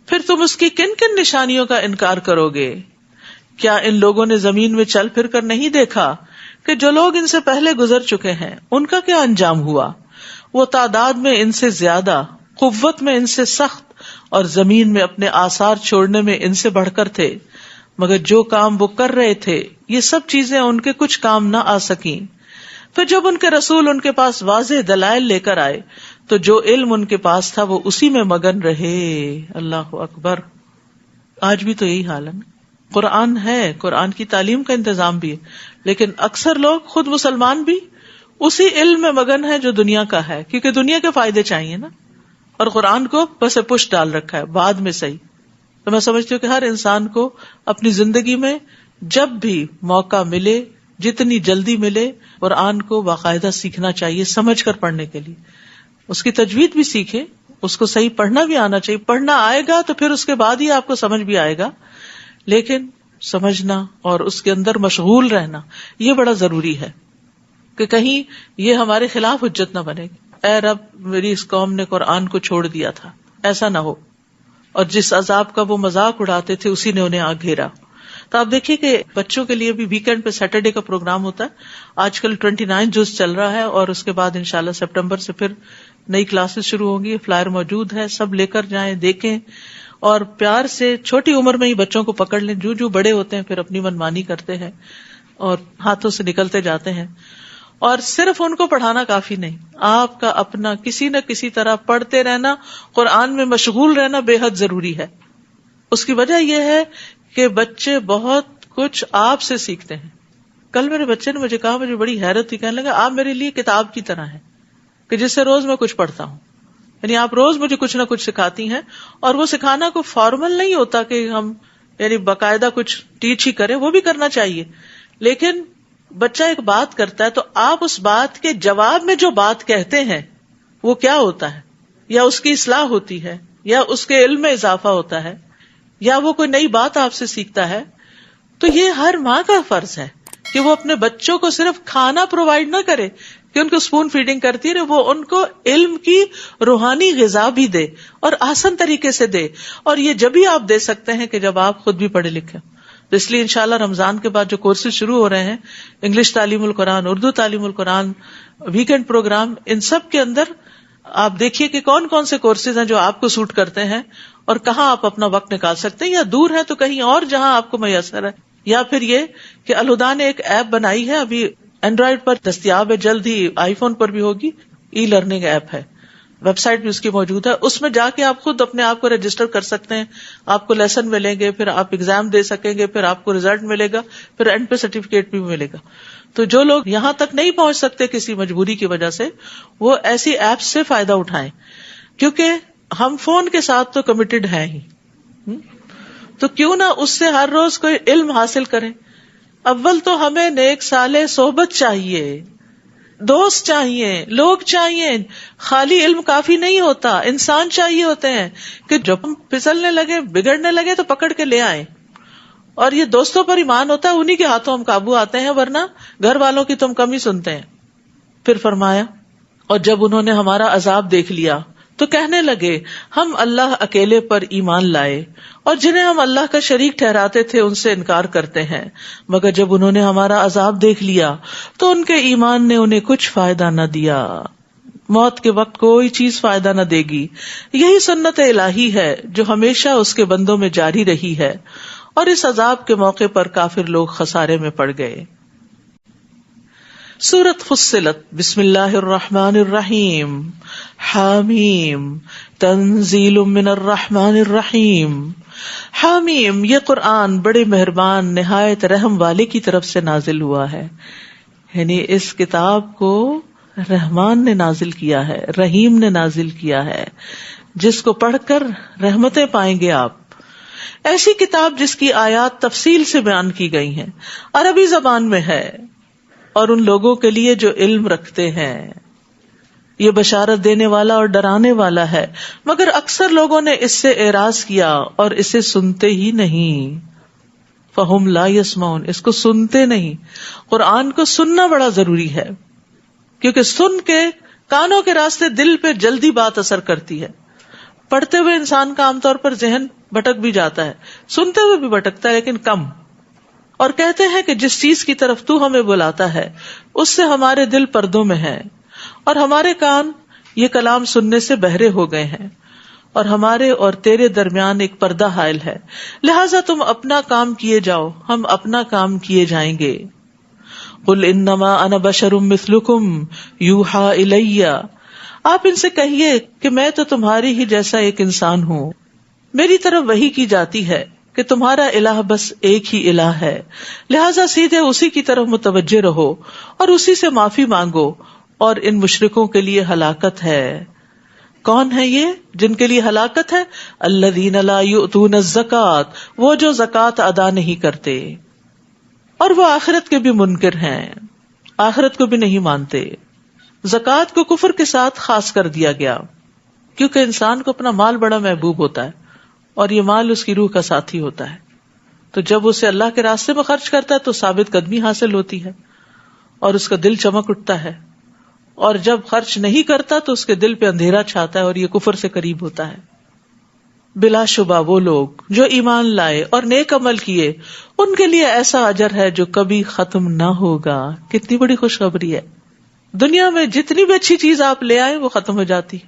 پھر تم اس کی کن کن نشانیوں کا انکار کرو گے؟ کیا ان لوگوں نے زمین میں چل پھر کر نہیں دیکھا کہ جو لوگ ان سے پہلے گزر چکے ہیں ان کا کیا انجام ہوا؟ وہ تعداد میں ان سے زیادہ، قوت میں ان سے سخت، اور زمین میں اپنے آثار چھوڑنے میں ان سے بڑھ کر تھے، مگر جو کام وہ کر رہے تھے یہ سب چیزیں ان کے کچھ کام نہ آ سکیں. پھر جب ان کے رسول ان کے پاس واضح دلائل لے کر آئے تو جو علم ان کے پاس تھا وہ اسی میں مگن رہے. اللہ اکبر. آج بھی تو یہی حال ہے نا. قرآن ہے، قرآن کی تعلیم کا انتظام بھی ہے، لیکن اکثر لوگ خود مسلمان بھی اسی علم میں مگن ہے جو دنیا کا ہے، کیونکہ دنیا کے فائدے چاہیے نا، اور قرآن کو بس پش ڈال رکھا ہے بعد میں. صحیح تو میں سمجھتی ہوں کہ ہر انسان کو اپنی زندگی میں جب بھی موقع ملے، جتنی جلدی ملے، قرآن کو باقاعدہ سیکھنا چاہیے، سمجھ کر پڑھنے کے لیے. اس کی تجوید بھی سیکھے، اس کو صحیح پڑھنا بھی آنا چاہیے. پڑھنا آئے گا تو پھر اس کے بعد ہی آپ کو سمجھ بھی آئے گا، لیکن سمجھنا اور اس کے اندر مشغول رہنا یہ بڑا ضروری ہے کہ کہیں یہ ہمارے خلاف حجت نہ بنے. اے رب، میری اس قوم نے قرآن کو چھوڑ دیا تھا، ایسا نہ ہو. اور جس عذاب کا وہ مذاق اڑاتے تھے اسی نے انہیں آ گھیرا. تو آپ دیکھیے کہ بچوں کے لیے بھی ویکینڈ پہ سیٹرڈے کا پروگرام ہوتا ہے. آج کل 29 جز چل رہا ہے، اور اس کے بعد انشاءاللہ سپٹمبر سے پھر نئی کلاسز شروع ہوں گی. فلائر موجود ہے، سب لے کر جائیں، دیکھیں، اور پیار سے چھوٹی عمر میں ہی بچوں کو پکڑ لیں. جو بڑے ہوتے ہیں پھر اپنی منمانی کرتے ہیں اور ہاتھوں سے نکلتے جاتے ہیں. اور صرف ان کو پڑھانا کافی نہیں، آپ کا اپنا کسی نہ کسی طرح پڑھتے رہنا، قرآن میں مشغول رہنا بے حد ضروری ہے. اس کی وجہ یہ ہے کہ بچے بہت کچھ آپ سے سیکھتے ہیں. کل میرے بچے نے مجھے کہا، مجھے بڑی حیرت تھی، کہنے لگا آپ میرے لیے کتاب کی طرح ہیں کہ جس سے روز میں کچھ پڑھتا ہوں. یعنی آپ روز مجھے کچھ نہ کچھ سکھاتی ہیں، اور وہ سکھانا کوئی فارمل نہیں ہوتا کہ ہم یعنی باقاعدہ کچھ ٹیچ ہی کریں، وہ بھی کرنا چاہیے، لیکن بچہ ایک بات کرتا ہے تو آپ اس بات کے جواب میں جو بات کہتے ہیں وہ کیا ہوتا ہے، یا اس کی اصلاح ہوتی ہے، یا اس کے علم میں اضافہ ہوتا ہے، یا وہ کوئی نئی بات آپ سے سیکھتا ہے. تو یہ ہر ماں کا فرض ہے کہ وہ اپنے بچوں کو صرف کھانا پرووائڈ نہ کرے کہ ان کو اسپون فیڈنگ کرتی رہے، وہ ان کو علم کی روحانی غذا بھی دے اور آسان طریقے سے دے. اور یہ جب ہی آپ دے سکتے ہیں کہ جب آپ خود بھی پڑھے لکھے. تو اس لیے انشاءاللہ رمضان کے بعد جو کورسز شروع ہو رہے ہیں، انگلش تعلیم القرآن، اردو تعلیم القرآن، ویکینڈ پروگرام، ان سب کے اندر آپ دیکھیے کہ کون کون سے کورسز ہیں جو آپ کو سوٹ کرتے ہیں اور کہاں آپ اپنا وقت نکال سکتے ہیں، یا دور ہے تو کہیں اور جہاں آپ کو میسر ہے. یا پھر یہ کہ الہدا نے ایک ایپ بنائی ہے، ابھی اینڈرائڈ پر دستیاب ہے، جلد ہی آئی فون پر بھی ہوگی. ای لرننگ ایپ ہے، ویب سائٹ بھی اس کی موجود ہے. اس میں جا کے آپ خود اپنے آپ کو رجسٹر کر سکتے ہیں. آپ کو لیسن ملیں گے، پھر آپ ایگزام دے سکیں گے، پھر آپ کو ریزلٹ ملے گا، پھر اینڈ پہ سرٹیفکیٹ بھی ملے گا. تو جو لوگ یہاں تک نہیں پہنچ سکتے کسی مجبوری کی وجہ سے، وہ ایسی ایپس سے فائدہ اٹھائیں، کیونکہ ہم فون کے ساتھ تو کمیٹڈ ہیں ہی، تو کیوں نہ اس سے ہر روز کوئی علم حاصل کریں. اول تو ہمیں نیک صالح صحبت چاہیے، دوست چاہیے، لوگ چاہیے. خالی علم کافی نہیں ہوتا، انسان چاہیے ہوتے ہیں کہ جب ہم پھسلنے لگے، بگڑنے لگے تو پکڑ کے لے آئیں. اور یہ دوستوں پر ایمان ہوتا ہے، انہی کے ہاتھوں ہم قابو آتے ہیں، ورنہ گھر والوں کی تم کم ہی سنتے ہیں. پھر فرمایا، اور جب انہوں نے ہمارا عذاب دیکھ لیا تو کہنے لگے ہم اللہ اکیلے پر ایمان لائے، اور جنہیں ہم اللہ کا شریک ٹھہراتے تھے ان سے انکار کرتے ہیں. مگر جب انہوں نے ہمارا عذاب دیکھ لیا تو ان کے ایمان نے انہیں کچھ فائدہ نہ دیا. موت کے وقت کوئی چیز فائدہ نہ دے گی. یہی سنت الہی ہے جو ہمیشہ اس کے بندوں میں جاری رہی ہے، اور اس عذاب کے موقع پر کافر لوگ خسارے میں پڑ گئے. سورۃ فصلت. بسم اللہ الرحمن الرحیم. حامیم تنزیل من الرحمن الرحیم. حامیم، یہ قرآن بڑے مہربان نہایت رحم والے کی طرف سے نازل ہوا ہے. یعنی اس کتاب کو رحمان نے نازل کیا ہے، رحیم نے نازل کیا ہے، جس کو پڑھ کر رحمتیں پائیں گے آپ. ایسی کتاب جس کی آیات تفصیل سے بیان کی گئی ہیں، عربی زبان میں ہے، اور ان لوگوں کے لیے جو علم رکھتے ہیں. یہ بشارت دینے والا اور ڈرانے والا ہے، مگر اکثر لوگوں نے اس سے اعراض کیا اور اسے سنتے ہی نہیں. فہم لا یسمعون، اس کو سنتے نہیں. قرآن کو سننا بڑا ضروری ہے، کیونکہ سن کے کانوں کے راستے دل پہ جلدی بات اثر کرتی ہے. پڑھتے ہوئے انسان کا عام طور پر ذہن بھٹک بھی جاتا ہے، سنتے ہوئے بھی بھٹکتا ہے لیکن کم. اور کہتے ہیں کہ جس چیز کی طرف تو ہمیں بلاتا ہے اس سے ہمارے دل پردوں میں ہیں، اور ہمارے کان یہ کلام سننے سے بہرے ہو گئے ہیں، اور ہمارے اور تیرے درمیان ایک پردہ حائل ہے، لہٰذا تم اپنا کام کیے جاؤ، ہم اپنا کام کیے جائیں گے. قل انما انا بشر مثلکم یوحا الی، آپ ان سے کہیے کہ میں تو تمہاری ہی جیسا ایک انسان ہوں، میری طرف وحی کی جاتی ہے کہ تمہارا الہ بس ایک ہی الہ ہے، لہٰذا سیدھے اسی کی طرف متوجہ رہو اور اسی سے معافی مانگو، اور ان مشرکوں کے لیے ہلاکت ہے. کون ہے یہ جن کے لیے ہلاکت ہے؟ الذین لا یؤتون الزکوٰۃ، وہ جو زکوٰۃ ادا نہیں کرتے، اور وہ آخرت کے بھی منکر ہیں، آخرت کو بھی نہیں مانتے. زکوٰۃ کو کفر کے ساتھ خاص کر دیا گیا، کیونکہ انسان کو اپنا مال بڑا محبوب ہوتا ہے اور یہ مال اس کی روح کا ساتھی ہوتا ہے. تو جب اسے اللہ کے راستے میں خرچ کرتا ہے تو ثابت قدمی حاصل ہوتی ہے اور اس کا دل چمک اٹھتا ہے، اور جب خرچ نہیں کرتا تو اس کے دل پہ اندھیرا چھاتا ہے اور یہ کفر سے قریب ہوتا ہے. بلا شبہ وہ لوگ جو ایمان لائے اور نیک عمل کیے ان کے لیے ایسا اجر ہے جو کبھی ختم نہ ہوگا. کتنی بڑی خوشخبری ہے. دنیا میں جتنی بھی اچھی چیز آپ لے آئے وہ ختم ہو جاتی.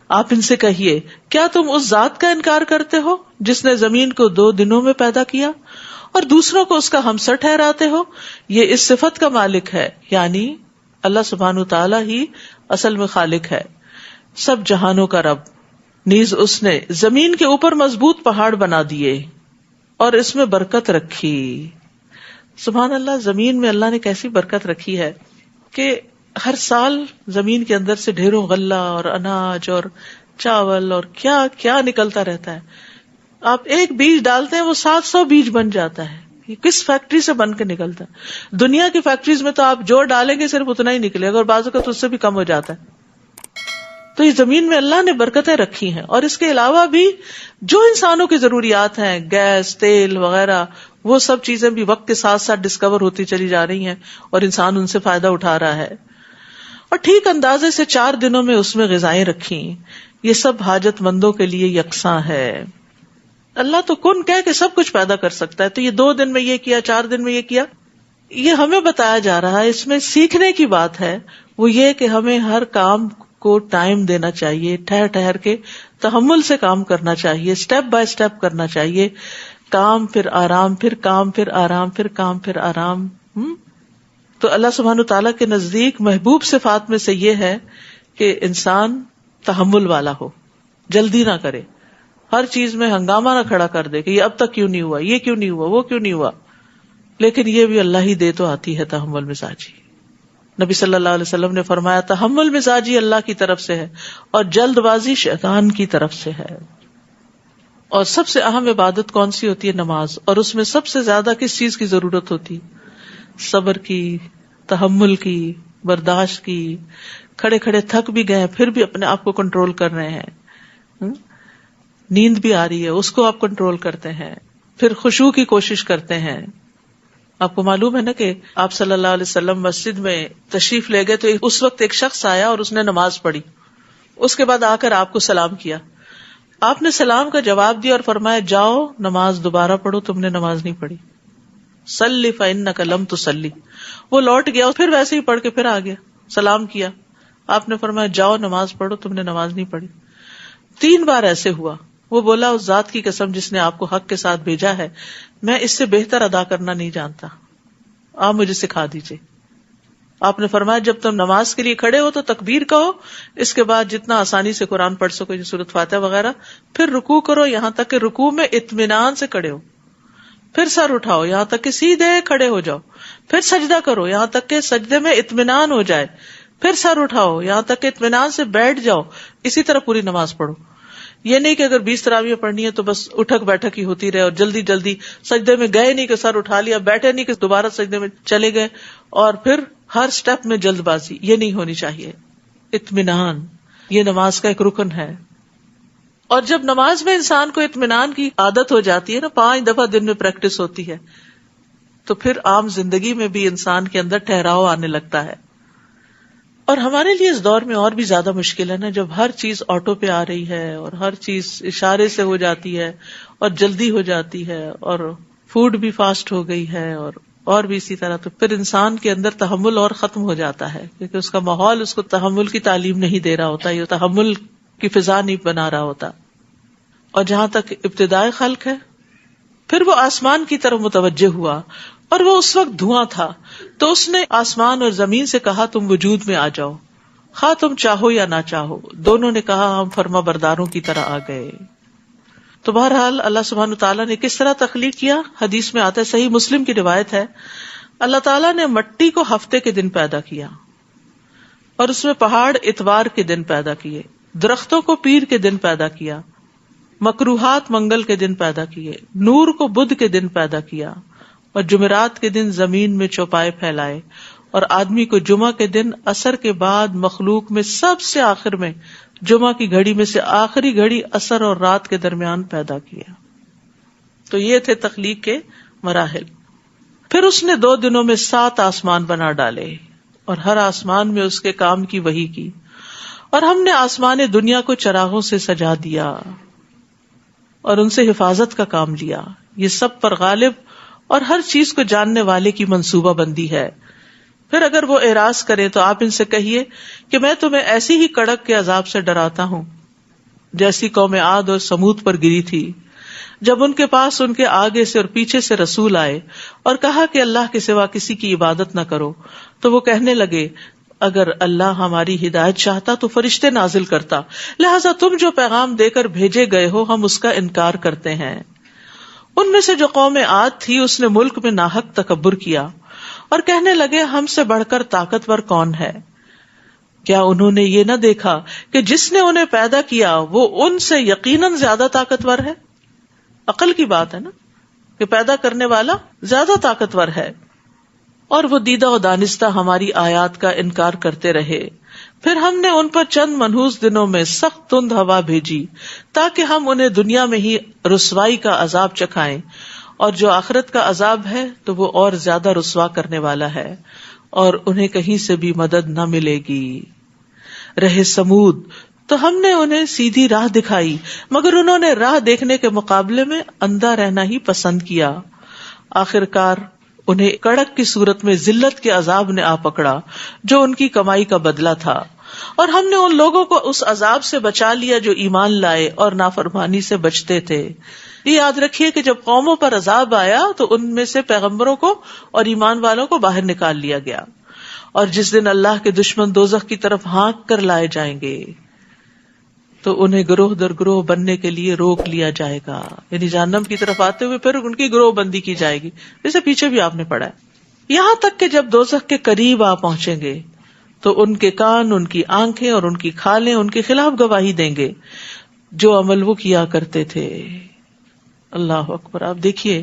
آپ ان سے کہیے کیا تم اس ذات کا انکار کرتے ہو جس نے زمین کو 2 دنوں میں پیدا کیا اور دوسروں کو اس کا ہمسر ٹھہراتے ہو؟ یہ اس صفت کا مالک ہے، یعنی اللہ سبحانہ تعالیٰ ہی اصل میں خالق ہے، سب جہانوں کا رب. نیز اس نے زمین کے اوپر مضبوط پہاڑ بنا دیے اور اس میں برکت رکھی. سبحان اللہ، زمین میں اللہ نے کیسی برکت رکھی ہے کہ ہر سال زمین کے اندر سے ڈھیروں غلہ اور اناج اور چاول اور کیا کیا نکلتا رہتا ہے. آپ ایک بیج ڈالتے ہیں وہ 700 بیج بن جاتا ہے. یہ کس فیکٹری سے بن کے نکلتا ہے؟ دنیا کی فیکٹریز میں تو آپ جو ڈالیں گے صرف اتنا ہی نکلے گا اور بعض اوقات اس سے بھی کم ہو جاتا ہے. تو یہ زمین میں اللہ نے برکتیں رکھی ہیں، اور اس کے علاوہ بھی جو انسانوں کی ضروریات ہیں، گیس، تیل وغیرہ، وہ سب چیزیں بھی وقت کے ساتھ ساتھ ڈسکور ہوتی چلی جا رہی ہیں اور انسان ان سے فائدہ اٹھا رہا ہے. اور ٹھیک اندازے سے 4 دنوں میں اس میں غذائیں رکھی. یہ سب حاجت مندوں کے لیے یکساں ہے. اللہ تو کن کہہ کے سب کچھ پیدا کر سکتا ہے. تو یہ 2 دن میں یہ کیا، 4 دن میں یہ کیا، یہ ہمیں بتایا جا رہا ہے. اس میں سیکھنے کی بات ہے، وہ یہ کہ ہمیں ہر کام کو ٹائم دینا چاہیے، ٹھہر ٹھہر کے تحمل سے کام کرنا چاہیے، اسٹیپ بائی اسٹیپ کرنا چاہیے. کام پھر آرام، پھر کام پھر آرام، پھر کام پھر آرام. تو اللہ سبحانہ تعالیٰ کے نزدیک محبوب صفات میں سے یہ ہے کہ انسان تحمل والا ہو، جلدی نہ کرے، ہر چیز میں ہنگامہ نہ کھڑا کر دے کہ یہ اب تک کیوں نہیں ہوا، یہ کیوں نہیں ہوا، وہ کیوں نہیں ہوا. لیکن یہ بھی اللہ ہی دے تو آتی ہے تحمل مزاجی. نبی صلی اللہ علیہ وسلم نے فرمایا تحمل مزاجی اللہ کی طرف سے ہے اور جلد بازی شیطان کی طرف سے ہے. اور سب سے اہم عبادت کون سی ہوتی ہے؟ نماز. اور اس میں سب سے زیادہ کس چیز کی ضرورت ہوتی؟ صبر کی، تحمل کی، برداشت کی. کھڑے کھڑے تھک بھی گئے پھر بھی اپنے آپ کو کنٹرول کر رہے ہیں. نیند بھی آ رہی ہے اس کو آپ کنٹرول کرتے ہیں. پھر خشوع کی کوشش کرتے ہیں. آپ کو معلوم ہے نا کہ آپ صلی اللہ علیہ وسلم مسجد میں تشریف لے گئے تو اس وقت ایک شخص آیا اور اس نے نماز پڑھی. اس کے بعد آ کر آپ کو سلام کیا. آپ نے سلام کا جواب دیا اور فرمایا جاؤ نماز دوبارہ پڑھو، تم نے نماز نہیں پڑھی. صلی فإنک لم تصلی. وہ لوٹ گیا پھر ویسے ہی پڑھ کے پھر آ گیا، سلام کیا. آپ نے فرمایا جاؤ نماز پڑھو، تم نے نماز نہیں پڑھی. 3 بار ایسے ہوا. وہ بولا اس ذات کی قسم جس نے آپ کو حق کے ساتھ بھیجا ہے، میں اس سے بہتر ادا کرنا نہیں جانتا، آپ مجھے سکھا دیجیے. آپ نے فرمایا جب تم نماز کے لیے کھڑے ہو تو تکبیر کہو، اس کے بعد جتنا آسانی سے قرآن پڑھ سکو، سورۃ فاتحہ وغیرہ، پھر رکوع کرو یہاں تک کہ رکوع میں اطمینان سے کھڑے ہو، پھر سر اٹھاؤ یہاں تک کہ سیدھے کھڑے ہو جاؤ، پھر سجدہ کرو یہاں تک کہ سجدے میں اطمینان ہو جائے، پھر سر اٹھاؤ یہاں تک کہ اطمینان سے بیٹھ جاؤ. اسی طرح پوری نماز پڑھو. یہ نہیں کہ اگر 20 تراویح پڑھنی ہے تو بس اٹھک بیٹھک ہی ہوتی رہے اور جلدی جلدی سجدے میں گئے نہیں کہ سر اٹھا لیا، بیٹھے نہیں کہ دوبارہ سجدے میں چلے گئے، اور پھر ہر سٹیپ میں جلد بازی. یہ نہیں ہونی چاہیے. اطمینان یہ نماز کا ایک رکن ہے. اور جب نماز میں انسان کو اطمینان کی عادت ہو جاتی ہے نا، 5 دفعہ دن میں پریکٹس ہوتی ہے، تو پھر عام زندگی میں بھی انسان کے اندر ٹھہراؤ آنے لگتا ہے. اور ہمارے لیے اس دور میں اور بھی زیادہ مشکل ہے نا، جب ہر چیز آٹو پہ آ رہی ہے اور ہر چیز اشارے سے ہو جاتی ہے اور جلدی ہو جاتی ہے اور فوڈ بھی فاسٹ ہو گئی ہے اور بھی اسی طرح، تو پھر انسان کے اندر تحمل اور ختم ہو جاتا ہے، کیونکہ اس کا ماحول اس کو تحمل کی تعلیم نہیں دے رہا ہوتا، یہ تحمل کی فضا نہیں بنا رہا ہوتا. اور جہاں تک ابتدائے خلق ہے، پھر وہ آسمان کی طرف متوجہ ہوا اور وہ اس وقت دھواں تھا، تو اس نے آسمان اور زمین سے کہا تم وجود میں آ جاؤ، خواہ تم چاہو یا نہ چاہو. دونوں نے کہا ہم فرما برداروں کی طرح آ گئے. تو بہرحال اللہ سبحانہ تعالیٰ نے کس طرح تخلیق کیا؟ حدیث میں آتا ہے، صحیح مسلم کی روایت ہے، اللہ تعالیٰ نے مٹی کو ہفتے کے دن پیدا کیا اور اس میں پہاڑ اتوار کے دن پیدا کیے، درختوں کو پیر کے دن پیدا کیا، مکروہات منگل کے دن پیدا کیے، نور کو بدھ کے دن پیدا کیا اور جمعرات کے دن زمین میں چوپائے پھیلائے، اور آدمی کو جمعہ کے دن عصر کے بعد مخلوق میں سب سے آخر میں جمعہ کی گھڑی میں سے آخری گھڑی عصر اور رات کے درمیان پیدا کیا. تو یہ تھے تخلیق کے مراحل. پھر اس نے 2 دنوں میں 7 آسمان بنا ڈالے اور ہر آسمان میں اس کے کام کی وحی کی، اور ہم نے آسمان دنیا کو چراغوں سے سجا دیا اور ان سے حفاظت کا کام لیا. یہ سب پر غالب اور ہر چیز کو جاننے والے کی منصوبہ بندی ہے. پھر اگر وہ اعراض کرے تو آپ ان سے کہیے کہ میں تمہیں ایسی ہی کڑک کے عذاب سے ڈراتا ہوں جیسی قوم عاد اور سمود پر گری تھی، جب ان کے پاس ان کے آگے سے اور پیچھے سے رسول آئے اور کہا کہ اللہ کے سوا کسی کی عبادت نہ کرو، تو وہ کہنے لگے اگر اللہ ہماری ہدایت چاہتا تو فرشتے نازل کرتا، لہذا تم جو پیغام دے کر بھیجے گئے ہو ہم اس کا انکار کرتے ہیں. ان میں سے جو قوم عاد تھی اس نے ملک میں ناحق تکبر کیا اور کہنے لگے ہم سے بڑھ کر طاقتور کون ہے؟ کیا انہوں نے یہ نہ دیکھا کہ جس نے انہیں پیدا کیا وہ ان سے یقیناً زیادہ طاقتور ہے؟ عقل کی بات ہے نا کہ پیدا کرنے والا زیادہ طاقتور ہے. اور وہ دیدہ و دانستہ ہماری آیات کا انکار کرتے رہے. پھر ہم نے ان پر چند منحوس دنوں میں سخت تند ہوا بھیجی تاکہ ہم انہیں دنیا میں ہی رسوائی کا عذاب چکھائیں، اور جو آخرت کا عذاب ہے تو وہ اور زیادہ رسوا کرنے والا ہے، اور انہیں کہیں سے بھی مدد نہ ملے گی. رہے سمود تو ہم نے انہیں سیدھی راہ دکھائی، مگر انہوں نے راہ دیکھنے کے مقابلے میں اندھا رہنا ہی پسند کیا. آخرکار انہیں کڑک کی صورت میں ذلت کے عذاب نے آ پکڑا جو ان کی کمائی کا بدلہ تھا، اور ہم نے ان لوگوں کو اس عذاب سے بچا لیا جو ایمان لائے اور نافرمانی سے بچتے تھے. یہ یاد رکھیے کہ جب قوموں پر عذاب آیا تو ان میں سے پیغمبروں کو اور ایمان والوں کو باہر نکال لیا گیا، اور جس دن اللہ کے دشمن دوزخ کی طرف ہانک کر لائے جائیں گے تو انہیں گروہ در گروہ بننے کے لیے روک لیا جائے گا، یعنی جہنم کی طرف آتے ہوئے پھر ان کی گروہ بندی کی جائے گی، جیسے پیچھے بھی آپ نے پڑھا ہے. یہاں تک کہ جب دوزخ کے قریب آ پہنچیں گے تو ان کے کان، ان کی آنکھیں اور ان کی کھالیں ان کے خلاف گواہی دیں گے جو عمل وہ کیا کرتے تھے. اللہ اکبر. آپ دیکھیے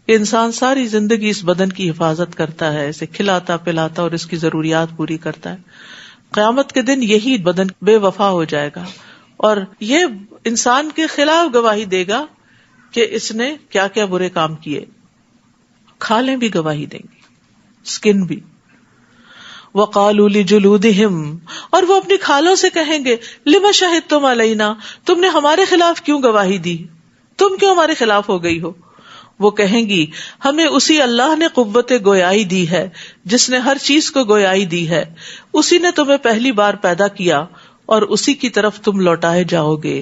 کہ انسان ساری زندگی اس بدن کی حفاظت کرتا ہے، اسے کھلاتا پلاتا اور اس کی ضروریات پوری کرتا ہے. قیامت کے دن یہی بدن بے وفا ہو جائے گا اور یہ انسان کے خلاف گواہی دے گا کہ اس نے کیا کیا برے کام کیے. کھالیں بھی گواہی دیں گی، اسکن بھی. وَقَالُوا لِجُلُودِهِمْ، اور وہ اپنی کھالوں سے کہیں گے لِمَ شَهِدتُمْ عَلَيْنَا، تم نے ہمارے خلاف کیوں گواہی دی، تم کیوں ہمارے خلاف ہو گئی ہو. وہ کہیں گی ہمیں اسی اللہ نے قوت گویائی دی ہے جس نے ہر چیز کو گویائی دی ہے، اسی نے تمہیں پہلی بار پیدا کیا اور اسی کی طرف تم لوٹائے جاؤ گے.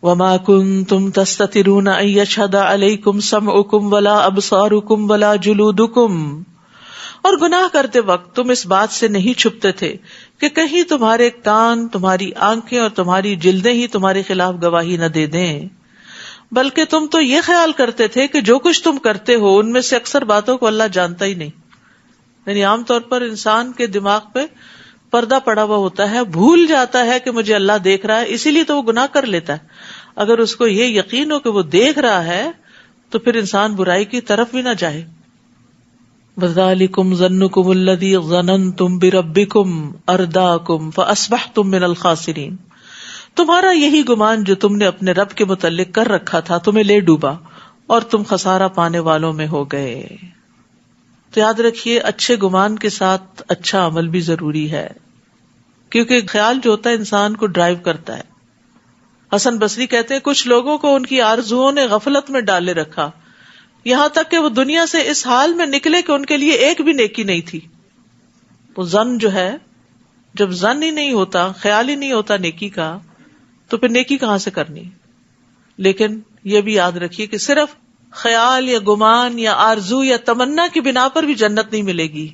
وَمَا كُنتُمْ تَسْتَتِرُونَ أَن يَشْهَدَ عَلَيْكُمْ سَمْعُكُمْ وَلَا أَبْصَارُكُمْ وَلَا جُلُودُكُمْ، اور گناہ کرتے وقت تم اس بات سے نہیں چھپتے تھے کہ کہیں تمہارے کان، تمہاری آنکھیں اور تمہاری جلدیں ہی تمہارے خلاف گواہی نہ دے دیں، بلکہ تم تو یہ خیال کرتے تھے کہ جو کچھ تم کرتے ہو ان میں سے اکثر باتوں کو اللہ جانتا ہی نہیں. یعنی عام طور پر انسان کے دماغ پہ پردہ پڑا ہوا ہوتا ہے، بھول جاتا ہے کہ مجھے اللہ دیکھ رہا ہے، اسی لیے تو وہ گناہ کر لیتا ہے. اگر اس کو یہ یقین ہو کہ وہ دیکھ رہا ہے تو پھر انسان برائی کی طرف بھی نہ جائے. وَذَلِكُمْ ظَنُّكُمُ الَّذِي ظَنَنْتُمْ بِرَبِّكُمْ أَرْدَاكُمْ فَأَصْبَحْتُمْ مِنَ الْخَاسِرِينَ. تمہارا یہی گمان جو تم نے اپنے رب کے متعلق کر رکھا تھا تمہیں لے ڈوبا اور تم خسارہ پانے والوں میں ہو گئے. تو یاد رکھیے اچھے گمان کے ساتھ اچھا عمل بھی ضروری ہے، کیونکہ خیال جو ہوتا ہے انسان کو ڈرائیو کرتا ہے. حسن بصری کہتے ہیں کچھ لوگوں کو ان کی آرزوؤں نے غفلت میں ڈالے رکھا، یہاں تک کہ وہ دنیا سے اس حال میں نکلے کہ ان کے لیے ایک بھی نیکی نہیں تھی. وہ ظن جو ہے، جب ظن ہی نہیں ہوتا، خیال ہی نہیں ہوتا نیکی کا، تو پھر نیکی کہاں سے کرنی. لیکن یہ بھی یاد رکھیے کہ صرف خیال یا گمان یا آرزو یا تمنا کی بنا پر بھی جنت نہیں ملے گی.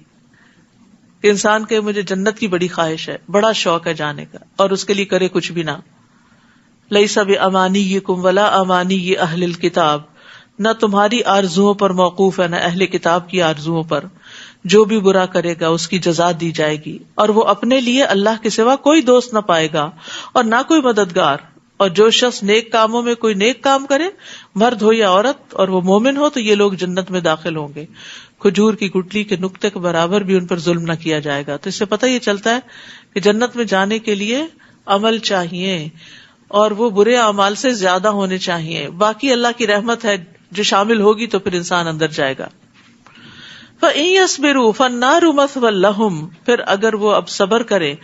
کہ انسان کہ مجھے جنت کی بڑی خواہش ہے، بڑا شوق ہے جانے کا، اور اس کے لیے کرے کچھ بھی نہ. لیس بامانیکم ولا امانی اہل الکتاب، نہ تمہاری آرزوؤں پر موقوف ہے نہ اہل کتاب کی آرزوؤں پر. جو بھی برا کرے گا اس کی جزا دی جائے گی، اور وہ اپنے لیے اللہ کے سوا کوئی دوست نہ پائے گا اور نہ کوئی مددگار. اور جو شخص نیک کاموں میں کوئی نیک کام کرے، مرد ہو یا عورت، اور وہ مومن ہو، تو یہ لوگ جنت میں داخل ہوں گے. کھجور کی گٹلی کے نقطے کے برابر بھی ان پر ظلم نہ کیا جائے گا. تو اس سے پتہ یہ چلتا ہے کہ جنت میں جانے کے لیے عمل چاہیے، اور وہ برے اعمال سے زیادہ ہونے چاہیے. باقی اللہ کی رحمت ہے جو شامل ہوگی تو پھر انسان اندر جائے گا. فَإِن يَصْبِرُوا فَالنَّارُ مَثْوًى لَهُمْ، پھر اگر وہ اب صبر کرے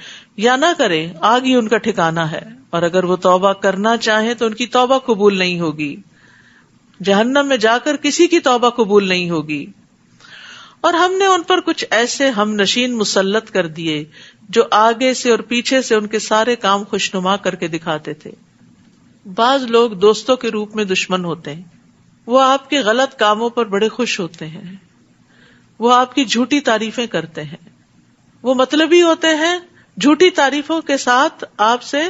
یا نہ کرے، آگ ہی ان کا ٹھکانہ ہے. اور اگر وہ توبہ کرنا چاہیں تو ان کی توبہ قبول نہیں ہوگی. جہنم میں جا کر کسی کی توبہ قبول نہیں ہوگی. اور ہم نے ان پر کچھ ایسے ہم نشین مسلط کر دیے جو آگے سے اور پیچھے سے ان کے سارے کام خوشنما کر کے دکھاتے تھے. بعض لوگ دوستوں کے روپ میں دشمن ہوتے ہیں، وہ آپ کے غلط کاموں پر بڑے خوش ہوتے ہیں، وہ آپ کی جھوٹی تعریفیں کرتے ہیں، وہ مطلبی ہوتے ہیں، جھوٹی تعریفوں کے ساتھ آپ سے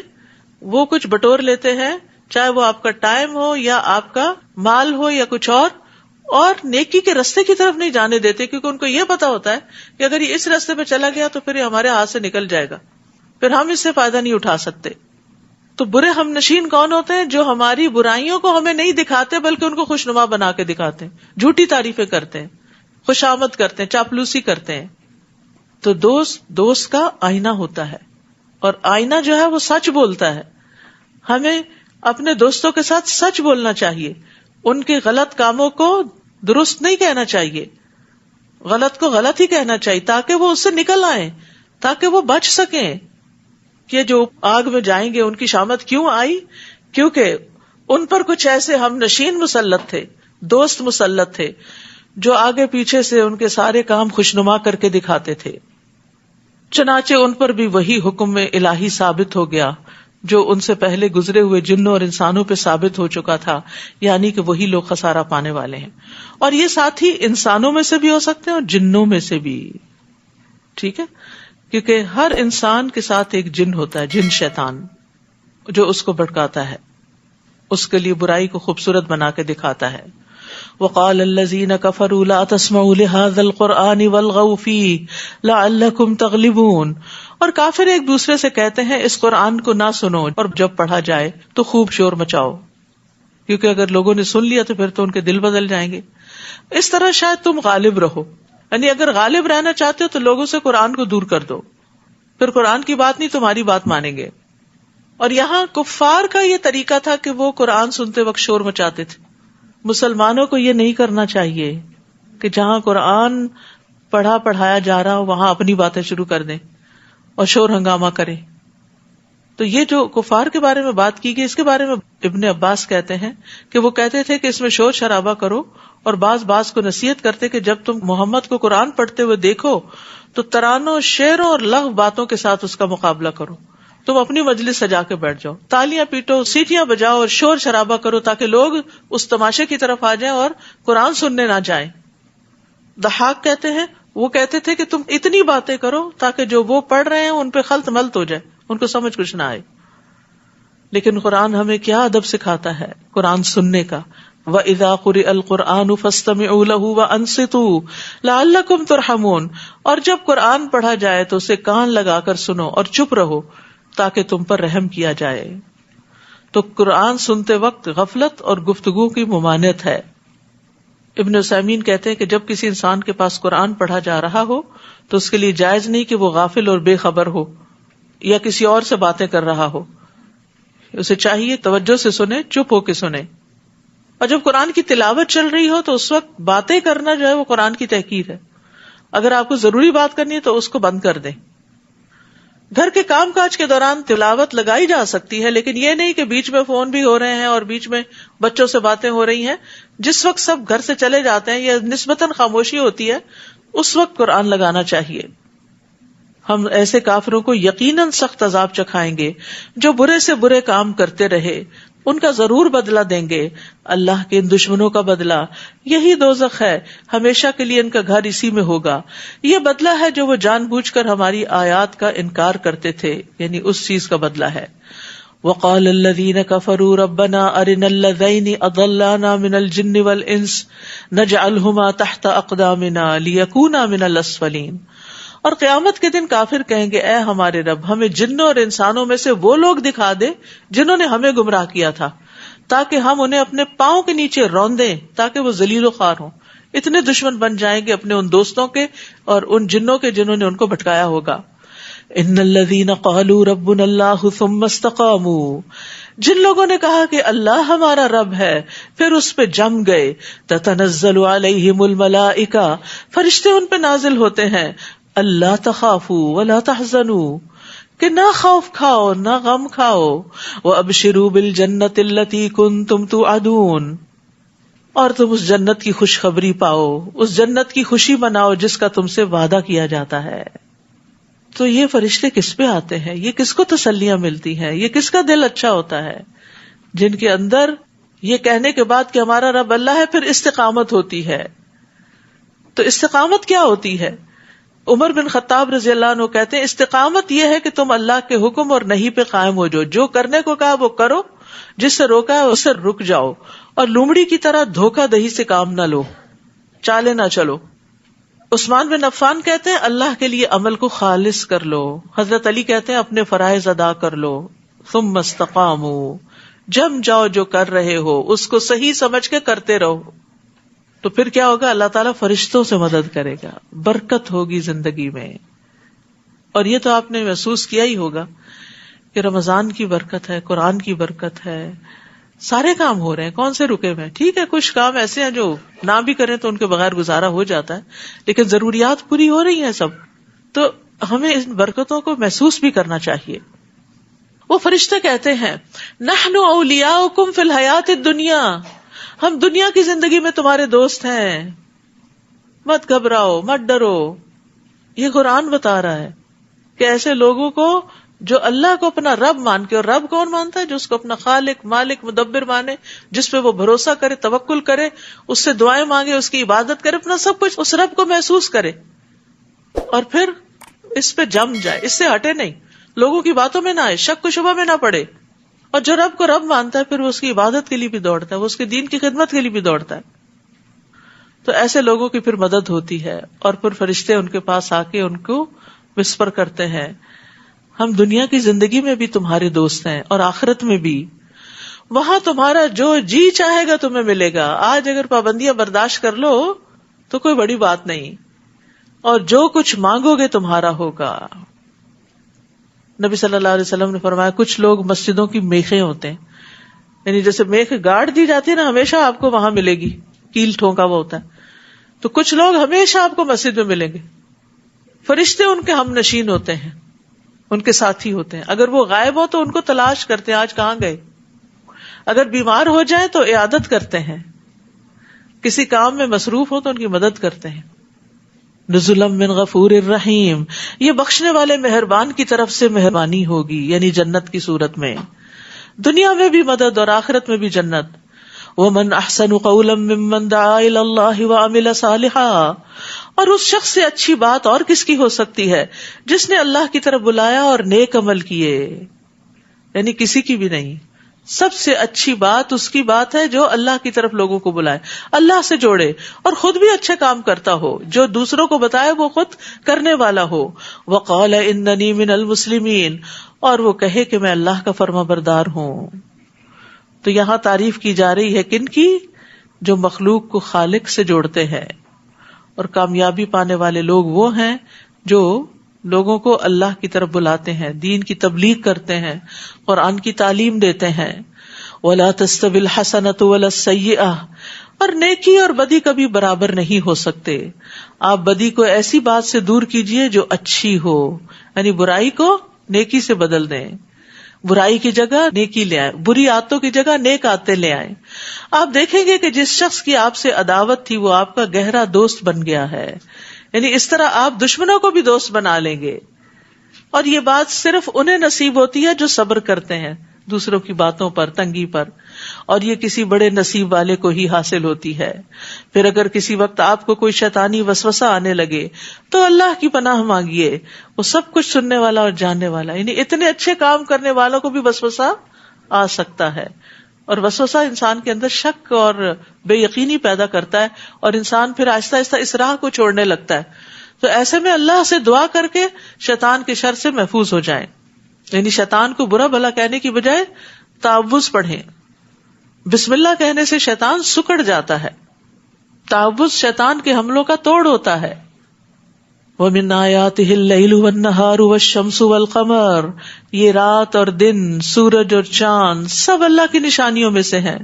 وہ کچھ بٹور لیتے ہیں، چاہے وہ آپ کا ٹائم ہو یا آپ کا مال ہو یا کچھ اور نیکی کے رستے کی طرف نہیں جانے دیتے، کیونکہ ان کو یہ پتا ہوتا ہے کہ اگر یہ اس رستے پہ چلا گیا تو پھر یہ ہمارے ہاتھ سے نکل جائے گا، پھر ہم اس سے فائدہ نہیں اٹھا سکتے. تو برے ہم نشین کون ہوتے ہیں؟ جو ہماری برائیوں کو ہمیں نہیں دکھاتے بلکہ ان کو خوشنما بنا کے دکھاتے ہیں، جھوٹی تعریفیں کرتے ہیں، خوشامد کرتے ہیں، چاپلوسی کرتے ہیں. تو دوست کا آئینہ ہوتا ہے، اور آئینہ جو ہے وہ سچ بولتا ہے. ہمیں اپنے دوستوں کے ساتھ سچ بولنا چاہیے، ان کے غلط کاموں کو درست نہیں کہنا چاہیے، غلط کو غلط ہی کہنا چاہیے تاکہ وہ اس سے نکل آئیں، تاکہ وہ بچ سکیں. کہ جو آگ میں جائیں گے ان کی شامت کیوں آئی؟ کیونکہ ان پر کچھ ایسے ہم نشین مسلط تھے، دوست مسلط تھے، جو آگے پیچھے سے ان کے سارے کام خوشنما کر کے دکھاتے تھے. چنانچہ ان پر بھی وہی حکم الہی ثابت ہو گیا جو ان سے پہلے گزرے ہوئے جنوں اور انسانوں پہ ثابت ہو چکا تھا، یعنی کہ وہی لوگ خسارہ پانے والے ہیں. اور یہ ساتھ ہی انسانوں میں سے بھی ہو سکتے ہیں اور جنوں میں سے بھی. ٹھیک ہے، کیونکہ ہر انسان کے ساتھ ایک جن ہوتا ہے، جن شیطان، جو اس کو بھڑکاتا ہے، اس کے لیے برائی کو خوبصورت بنا کے دکھاتا ہے. وقال الذين كفروا لا تسمعوا لهذا القرآن والغوا فيه لعلكم تغلبون. اور کافر ایک دوسرے سے کہتے ہیں اس قرآن کو نہ سنو، اور جب پڑھا جائے تو خوب شور مچاؤ، کیونکہ اگر لوگوں نے سن لیا تو پھر تو ان کے دل بدل جائیں گے. اس طرح شاید تم غالب رہو. یعنی اگر غالب رہنا چاہتے ہو تو لوگوں سے قرآن کو دور کر دو، پھر قرآن کی بات نہیں تمہاری بات مانیں گے. اور یہاں کفار کا یہ طریقہ تھا کہ وہ قرآن سنتے وقت شور مچاتے تھے. مسلمانوں کو یہ نہیں کرنا چاہیے کہ جہاں قرآن پڑھایا جا رہا ہو وہاں اپنی باتیں شروع کر دیں اور شور ہنگامہ کریں. تو یہ جو کفار کے بارے میں بات کی گئی، اس کے بارے میں ابن عباس کہتے ہیں کہ وہ کہتے تھے کہ اس میں شور شرابہ کرو، اور بعض کو نصیحت کرتے کہ جب تم محمد کو قرآن پڑھتے ہوئے دیکھو تو ترانوں، شعروں اور لغو باتوں کے ساتھ اس کا مقابلہ کرو. تم اپنی مجلس سجا کے بیٹھ جاؤ، تالیاں پیٹو، سیٹیاں بجاؤ اور شور شرابہ کرو تاکہ لوگ اس تماشے کی طرف آ جائیں اور قرآن سننے نہ جائیں. ضحاک کہتے ہیں وہ کہتے تھے کہ تم اتنی باتیں کرو تاکہ جو وہ پڑھ رہے ہیں ان پہ خلط ملط ہو جائے، ان کو سمجھ کچھ نہ آئے. لیکن قرآن ہمیں کیا ادب سکھاتا ہے قرآن سننے کا. وَإِذَا قُرِئَ الْقُرْآنُ فَاسْتَمِعُوا لَهُ وَأَنصِتُوا لَعَلَّكُمْ تُرْحَمُونَ. اور جب قرآن پڑھا جائے تو اسے کان لگا کر سنو اور چپ رہو تاکہ تم پر رحم کیا جائے. تو قرآن سنتے وقت غفلت اور گفتگو کی ممانعت ہے. ابن عثیمین کہتے ہیں کہ جب کسی انسان کے پاس قرآن پڑھا جا رہا ہو تو اس کے لیے جائز نہیں کہ وہ غافل اور بے خبر ہو یا کسی اور سے باتیں کر رہا ہو اسے چاہیے توجہ سے سنے، چپ ہو کے سنے. اور جب قرآن کی تلاوت چل رہی ہو تو اس وقت باتیں کرنا جو ہے وہ قرآن کی تحقیر ہے. اگر آپ کو ضروری بات کرنی ہے تو اس کو بند کر دیں. گھر کے کام کاج کے دوران تلاوت لگائی جا سکتی ہے، لیکن یہ نہیں کہ بیچ میں فون بھی ہو رہے ہیں اور بیچ میں بچوں سے باتیں ہو رہی ہیں. جس وقت سب گھر سے چلے جاتے ہیں یا نسبتاً خاموشی ہوتی ہے اس وقت قرآن لگانا چاہیے. ہم ایسے کافروں کو یقیناً سخت عذاب چکھائیں گے جو برے سے برے کام کرتے رہے، ان کا ضرور بدلہ دیں گے. اللہ کے ان دشمنوں کا بدلہ یہی دوزخ ہے، ہمیشہ کے لیے ان کا گھر اسی میں ہوگا. یہ بدلہ ہے جو وہ جان بوجھ کر ہماری آیات کا انکار کرتے تھے، یعنی اس چیز کا بدلہ ہے. وقال الذين كفروا ربنا ارنا الذين اضلانا من الجن والانس نجعلهما تحت اقدامنا ليكونا من الاسفلين. اور قیامت کے دن کافر کہیں گے اے ہمارے رب ہمیں جنوں اور انسانوں میں سے وہ لوگ دکھا دے جنہوں نے ہمیں گمراہ کیا تھا، تاکہ ہم انہیں اپنے پاؤں کے نیچے روندیں تاکہ وہ ذلیل و خوار ہوں. اتنے دشمن بن جائیں گے اپنے ان دوستوں کے اور ان جنوں کے جنہوں نے ان کو بھٹکایا ہوگا. ان الذین قالوا ربنا اللہ ثم استقاموا، جن لوگوں نے کہا کہ اللہ ہمارا رب ہے پھر اس پہ جم گئے، تتنزل علیہم الملائکہ، فرشتے ان پہ نازل ہوتے ہیں، اللہ تخافوا ولا تحزنوا، کہ نہ خوف کھاؤ نہ غم کھاؤ، وابشروا بالجنۃ التی کنتم توعدون، اور تم اس جنت کی خوشخبری پاؤ، اس جنت کی خوشی مناؤ جس کا تم سے وعدہ کیا جاتا ہے. تو یہ فرشتے کس پہ آتے ہیں؟ یہ کس کو تسلیاں ملتی ہیں؟ یہ کس کا دل اچھا ہوتا ہے؟ جن کے اندر یہ کہنے کے بعد کہ ہمارا رب اللہ ہے پھر استقامت ہوتی ہے. تو استقامت کیا ہوتی ہے؟ عمر بن خطاب رضی اللہ عنہ کہتے ہیں استقامت یہ ہے کہ تم اللہ کے حکم اور نہیں پہ قائم ہو جاؤ، جو کرنے کو کہا وہ کرو، جس سے روکا ہے اس سے رک جاؤ، اور لومڑی کی طرح دھوکہ دہی سے کام نہ لو، چالے نہ چلو. عثمان بن عفان کہتے ہیں اللہ کے لیے عمل کو خالص کر لو. حضرت علی کہتے ہیں اپنے فرائض ادا کر لو. ثم استقاموا، جم جاؤ جو کر رہے ہو اس کو صحیح سمجھ کے کرتے رہو. تو پھر کیا ہوگا؟ اللہ تعالیٰ فرشتوں سے مدد کرے گا، برکت ہوگی زندگی میں. اور یہ تو آپ نے محسوس کیا ہی ہوگا کہ رمضان کی برکت ہے، قرآن کی برکت ہے، سارے کام ہو رہے ہیں، کون سے رکے ہوئے ہیں؟ ٹھیک ہے کچھ کام ایسے ہیں جو نہ بھی کریں تو ان کے بغیر گزارا ہو جاتا ہے، لیکن ضروریات پوری ہو رہی ہیں سب. تو ہمیں ان برکتوں کو محسوس بھی کرنا چاہیے. وہ فرشتے کہتے ہیں نحن اولیاؤکم فی الحیات الدنیا، ہم دنیا کی زندگی میں تمہارے دوست ہیں، مت گھبراؤ مت ڈرو. یہ قرآن بتا رہا ہے کہ ایسے لوگوں کو جو اللہ کو اپنا رب مان کے، اور رب کون مانتا ہے؟ جو اس کو اپنا خالق مالک مدبر مانے، جس پہ وہ بھروسہ کرے، توکل کرے، اس سے دعائیں مانگے، اس کی عبادت کرے، اپنا سب کچھ اس رب کو محسوس کرے اور پھر اس پہ جم جائے، اس سے ہٹے نہیں، لوگوں کی باتوں میں نہ آئے، شک و شبہ میں نہ پڑے. اور جو رب کو رب مانتا ہے پھر وہ اس کی عبادت کے لیے بھی دوڑتا ہے، وہ اس کے دین کی خدمت کے لیے بھی دوڑتا ہے. تو ایسے لوگوں کی پھر مدد ہوتی ہے، اور پھر فرشتے ان کے پاس آ کے ان کو وسپر کرتے ہیں ہم دنیا کی زندگی میں بھی تمہارے دوست ہیں اور آخرت میں بھی، وہاں تمہارا جو جی چاہے گا تمہیں ملے گا. آج اگر پابندیاں برداشت کر لو تو کوئی بڑی بات نہیں، اور جو کچھ مانگو گے تمہارا ہوگا. نبی صلی اللہ علیہ وسلم نے فرمایا کچھ لوگ مسجدوں کی میخیں ہوتے ہیں، یعنی جیسے میخ گاڑ دی جاتی ہے نا، ہمیشہ آپ کو وہاں ملے گی، کیل ٹھونکا ہوا ہوتا ہے. تو کچھ لوگ ہمیشہ آپ کو مسجد میں ملیں گے. فرشتے ان کے ہم نشین ہوتے ہیں، ان کے ساتھی ہوتے ہیں. اگر وہ غائب ہو تو ان کو تلاش کرتے ہیں آج کہاں گئے. اگر بیمار ہو جائے تو عیادت کرتے ہیں، کسی کام میں مصروف ہو تو ان کی مدد کرتے ہیں. نزلا من غفور الرحیم، یہ بخشنے والے مہربان کی طرف سے مہربانی ہوگی، یعنی جنت کی صورت میں، دنیا میں بھی مدد اور آخرت میں بھی جنت. ومن احسن قولا ممن دعا الی اللہ وعمل صالحا، اور اس شخص سے اچھی بات اور کس کی ہو سکتی ہے جس نے اللہ کی طرف بلایا اور نیک عمل کیے. یعنی کسی کی بھی نہیں، سب سے اچھی بات اس کی بات ہے جو اللہ کی طرف لوگوں کو بلائے، اللہ سے جوڑے، اور خود بھی اچھے کام کرتا ہو، جو دوسروں کو بتائے وہ خود کرنے والا ہو. وقال اننی من المسلمین، اور وہ کہے کہ میں اللہ کا فرما بردار ہوں. تو یہاں تعریف کی جا رہی ہے کن کی؟ جو مخلوق کو خالق سے جوڑتے ہیں. اور کامیابی پانے والے لوگ وہ ہیں جو لوگوں کو اللہ کی طرف بلاتے ہیں، دین کی تبلیغ کرتے ہیں، قرآن کی تعلیم دیتے ہیں. وَلَا تَسْتَوِي الْحَسَنَةُ وَلَا السَّيِّئَةُ، اور نیکی اور بدی کبھی برابر نہیں ہو سکتے. آپ بدی کو ایسی بات سے دور کیجئے جو اچھی ہو، یعنی برائی کو نیکی سے بدل دیں، برائی کی جگہ نیکی لے آئیں، بری عادتوں کی جگہ نیک عادتیں لے آئیں. آپ دیکھیں گے کہ جس شخص کی آپ سے عداوت تھی وہ آپ کا گہرا دوست بن گیا ہے. یعنی اس طرح آپ دشمنوں کو بھی دوست بنا لیں گے. اور یہ بات صرف انہیں نصیب ہوتی ہے جو صبر کرتے ہیں دوسروں کی باتوں پر، تنگی پر، اور یہ کسی بڑے نصیب والے کو ہی حاصل ہوتی ہے. پھر اگر کسی وقت آپ کو کوئی شیطانی وسوسہ آنے لگے تو اللہ کی پناہ مانگیے، وہ سب کچھ سننے والا اور جاننے والا. یعنی اتنے اچھے کام کرنے والوں کو بھی وسوسہ آ سکتا ہے، اور وسوسہ انسان کے اندر شک اور بے یقینی پیدا کرتا ہے، اور انسان پھر آہستہ آہستہ اس راہ کو چھوڑنے لگتا ہے. تو ایسے میں اللہ سے دعا کر کے شیطان کے شر سے محفوظ ہو جائیں. یعنی شیطان کو برا بھلا کہنے کی بجائے تعوذ پڑھیں. بسم اللہ کہنے سے شیطان سکڑ جاتا ہے. تعوذ شیطان کے حملوں کا توڑ ہوتا ہے. وَمِنْ آيَاتِهِ اللَّيْلُ وَالنَّهَارُ وَالشَّمْسُ وَالْقَمَرُ، یہ رات اور دن، سورج اور چاند سب اللہ کی نشانیوں میں سے ہیں.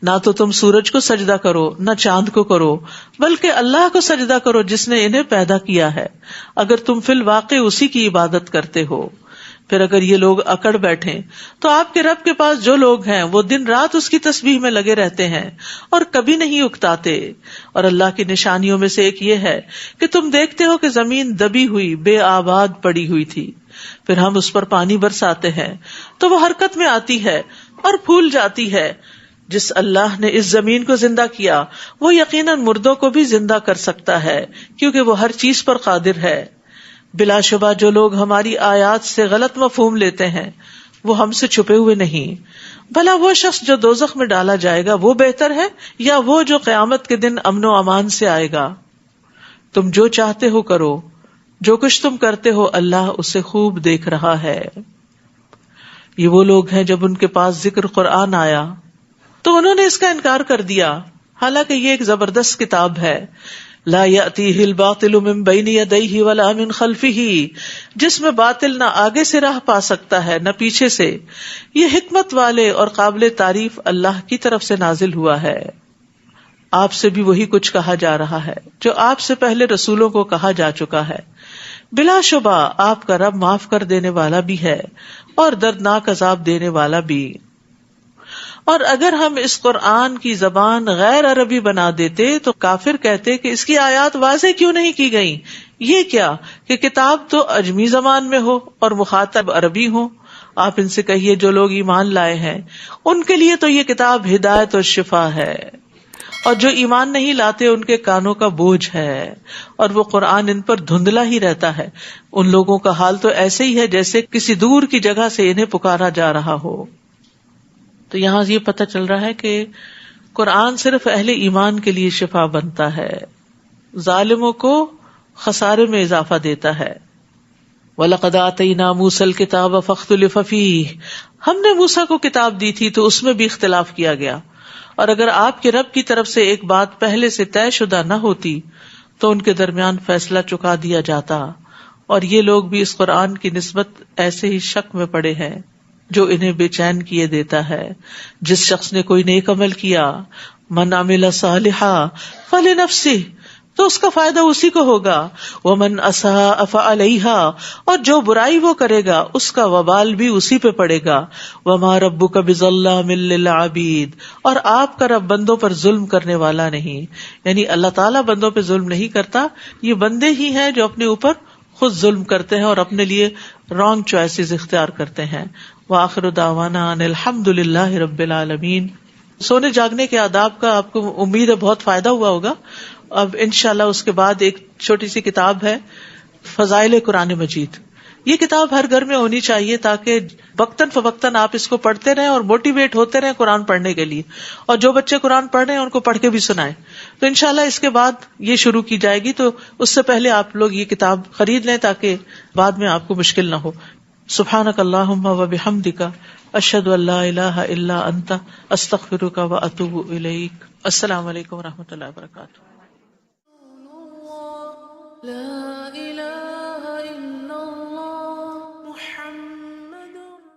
نہ تو تم سورج کو سجدہ کرو نہ چاند کو کرو، بلکہ اللہ کو سجدہ کرو جس نے انہیں پیدا کیا ہے، اگر تم فی الواقع اسی کی عبادت کرتے ہو. پھر اگر یہ لوگ اکڑ بیٹھیں تو آپ کے رب کے پاس جو لوگ ہیں وہ دن رات اس کی تسبیح میں لگے رہتے ہیں اور کبھی نہیں اکتاتے. اور اللہ کی نشانیوں میں سے ایک یہ ہے کہ تم دیکھتے ہو کہ زمین دبی ہوئی بے آباد پڑی ہوئی تھی، پھر ہم اس پر پانی برساتے ہیں تو وہ حرکت میں آتی ہے اور پھول جاتی ہے. جس اللہ نے اس زمین کو زندہ کیا وہ یقیناً مردوں کو بھی زندہ کر سکتا ہے، کیونکہ وہ ہر چیز پر قادر ہے. بلا شبہ جو لوگ ہماری آیات سے غلط مفہوم لیتے ہیں وہ ہم سے چھپے ہوئے نہیں. بھلا وہ شخص جو دوزخ میں ڈالا جائے گا وہ بہتر ہے یا وہ جو قیامت کے دن امن و امان سے آئے گا؟ تم جو چاہتے ہو کرو، جو کچھ تم کرتے ہو اللہ اسے خوب دیکھ رہا ہے. یہ وہ لوگ ہیں جب ان کے پاس ذکر قرآن آیا تو انہوں نے اس کا انکار کر دیا، حالانکہ یہ ایک زبردست کتاب ہے. لا یأتیہ الباطل من بین یدیہ ولا من خلفہ، جس میں باطل نہ آگے سے راہ پا سکتا ہے نہ پیچھے سے. یہ حکمت والے اور قابل تعریف اللہ کی طرف سے نازل ہوا ہے. آپ سے بھی وہی کچھ کہا جا رہا ہے جو آپ سے پہلے رسولوں کو کہا جا چکا ہے. بلا شبہ آپ کا رب معاف کر دینے والا بھی ہے اور دردناک عذاب دینے والا بھی. اور اگر ہم اس قرآن کی زبان غیر عربی بنا دیتے تو کافر کہتے کہ اس کی آیات واضح کیوں نہیں کی گئیں. یہ کیا کہ کتاب تو اجمی زبان میں ہو اور مخاطب عربی ہو. آپ ان سے کہیے جو لوگ ایمان لائے ہیں ان کے لیے تو یہ کتاب ہدایت اور شفا ہے، اور جو ایمان نہیں لاتے ان کے کانوں کا بوجھ ہے اور وہ قرآن ان پر دھندلا ہی رہتا ہے. ان لوگوں کا حال تو ایسے ہی ہے جیسے کسی دور کی جگہ سے انہیں پکارا جا رہا ہو. تو یہاں یہ پتہ چل رہا ہے کہ قرآن صرف اہل ایمان کے لیے شفا بنتا ہے، ظالموں کو خسارے میں اضافہ دیتا ہے. وَلَقَدْ آتَيْنَا مُوسَى الْكِتَابَ فَاخْتُلِفَ فِيهِ، ہم نے موسیٰ کو کتاب دی تھی تو اس میں بھی اختلاف کیا گیا. اور اگر آپ کے رب کی طرف سے ایک بات پہلے سے طے شدہ نہ ہوتی تو ان کے درمیان فیصلہ چکا دیا جاتا. اور یہ لوگ بھی اس قرآن کی نسبت ایسے ہی شک میں پڑے ہیں جو انہیں بے چین کیے دیتا ہے. جس شخص نے کوئی نیک عمل کیا، من عمل صالحا فلنفسہ، تو اس کا فائدہ اسی کو ہوگا. ومن اساء فعلیہا، اور جو برائی وہ کرے گا اس کا وبال بھی اسی پہ پڑے گا. وما ربک بظلام للعبید، اور آپ کا رب بندوں پر ظلم کرنے والا نہیں. یعنی اللہ تعالیٰ بندوں پہ ظلم نہیں کرتا، یہ بندے ہی ہیں جو اپنے اوپر خود ظلم کرتے ہیں اور اپنے لیے رانگ چوائسز اختیار کرتے ہیں. وآخر دعوانا ان الحمد للہ رب العالمین. سونے جاگنے کے آداب کا آپ کو امید ہے بہت فائدہ ہوا ہوگا. اب انشاءاللہ اس کے بعد ایک چھوٹی سی کتاب ہے فضائل قرآن مجید. یہ کتاب ہر گھر میں ہونی چاہیے تاکہ وقتاً فوقتاً آپ اس کو پڑھتے رہیں اور موٹیویٹ ہوتے رہیں قرآن پڑھنے کے لیے. اور جو بچے قرآن پڑھ رہے ہیں ان کو پڑھ کے بھی سنائیں. تو انشاءاللہ اس کے بعد یہ شروع کی جائے گی، تو اس سے پہلے آپ لوگ یہ کتاب خرید لیں تاکہ بعد میں آپ کو مشکل نہ ہو. سبحانک اللہم و بحمدک، اشہد ان لا الہ الا انت، استغفرک و اتوب الیک. السلام علیکم و رحمۃ اللہ وبرکاتہ.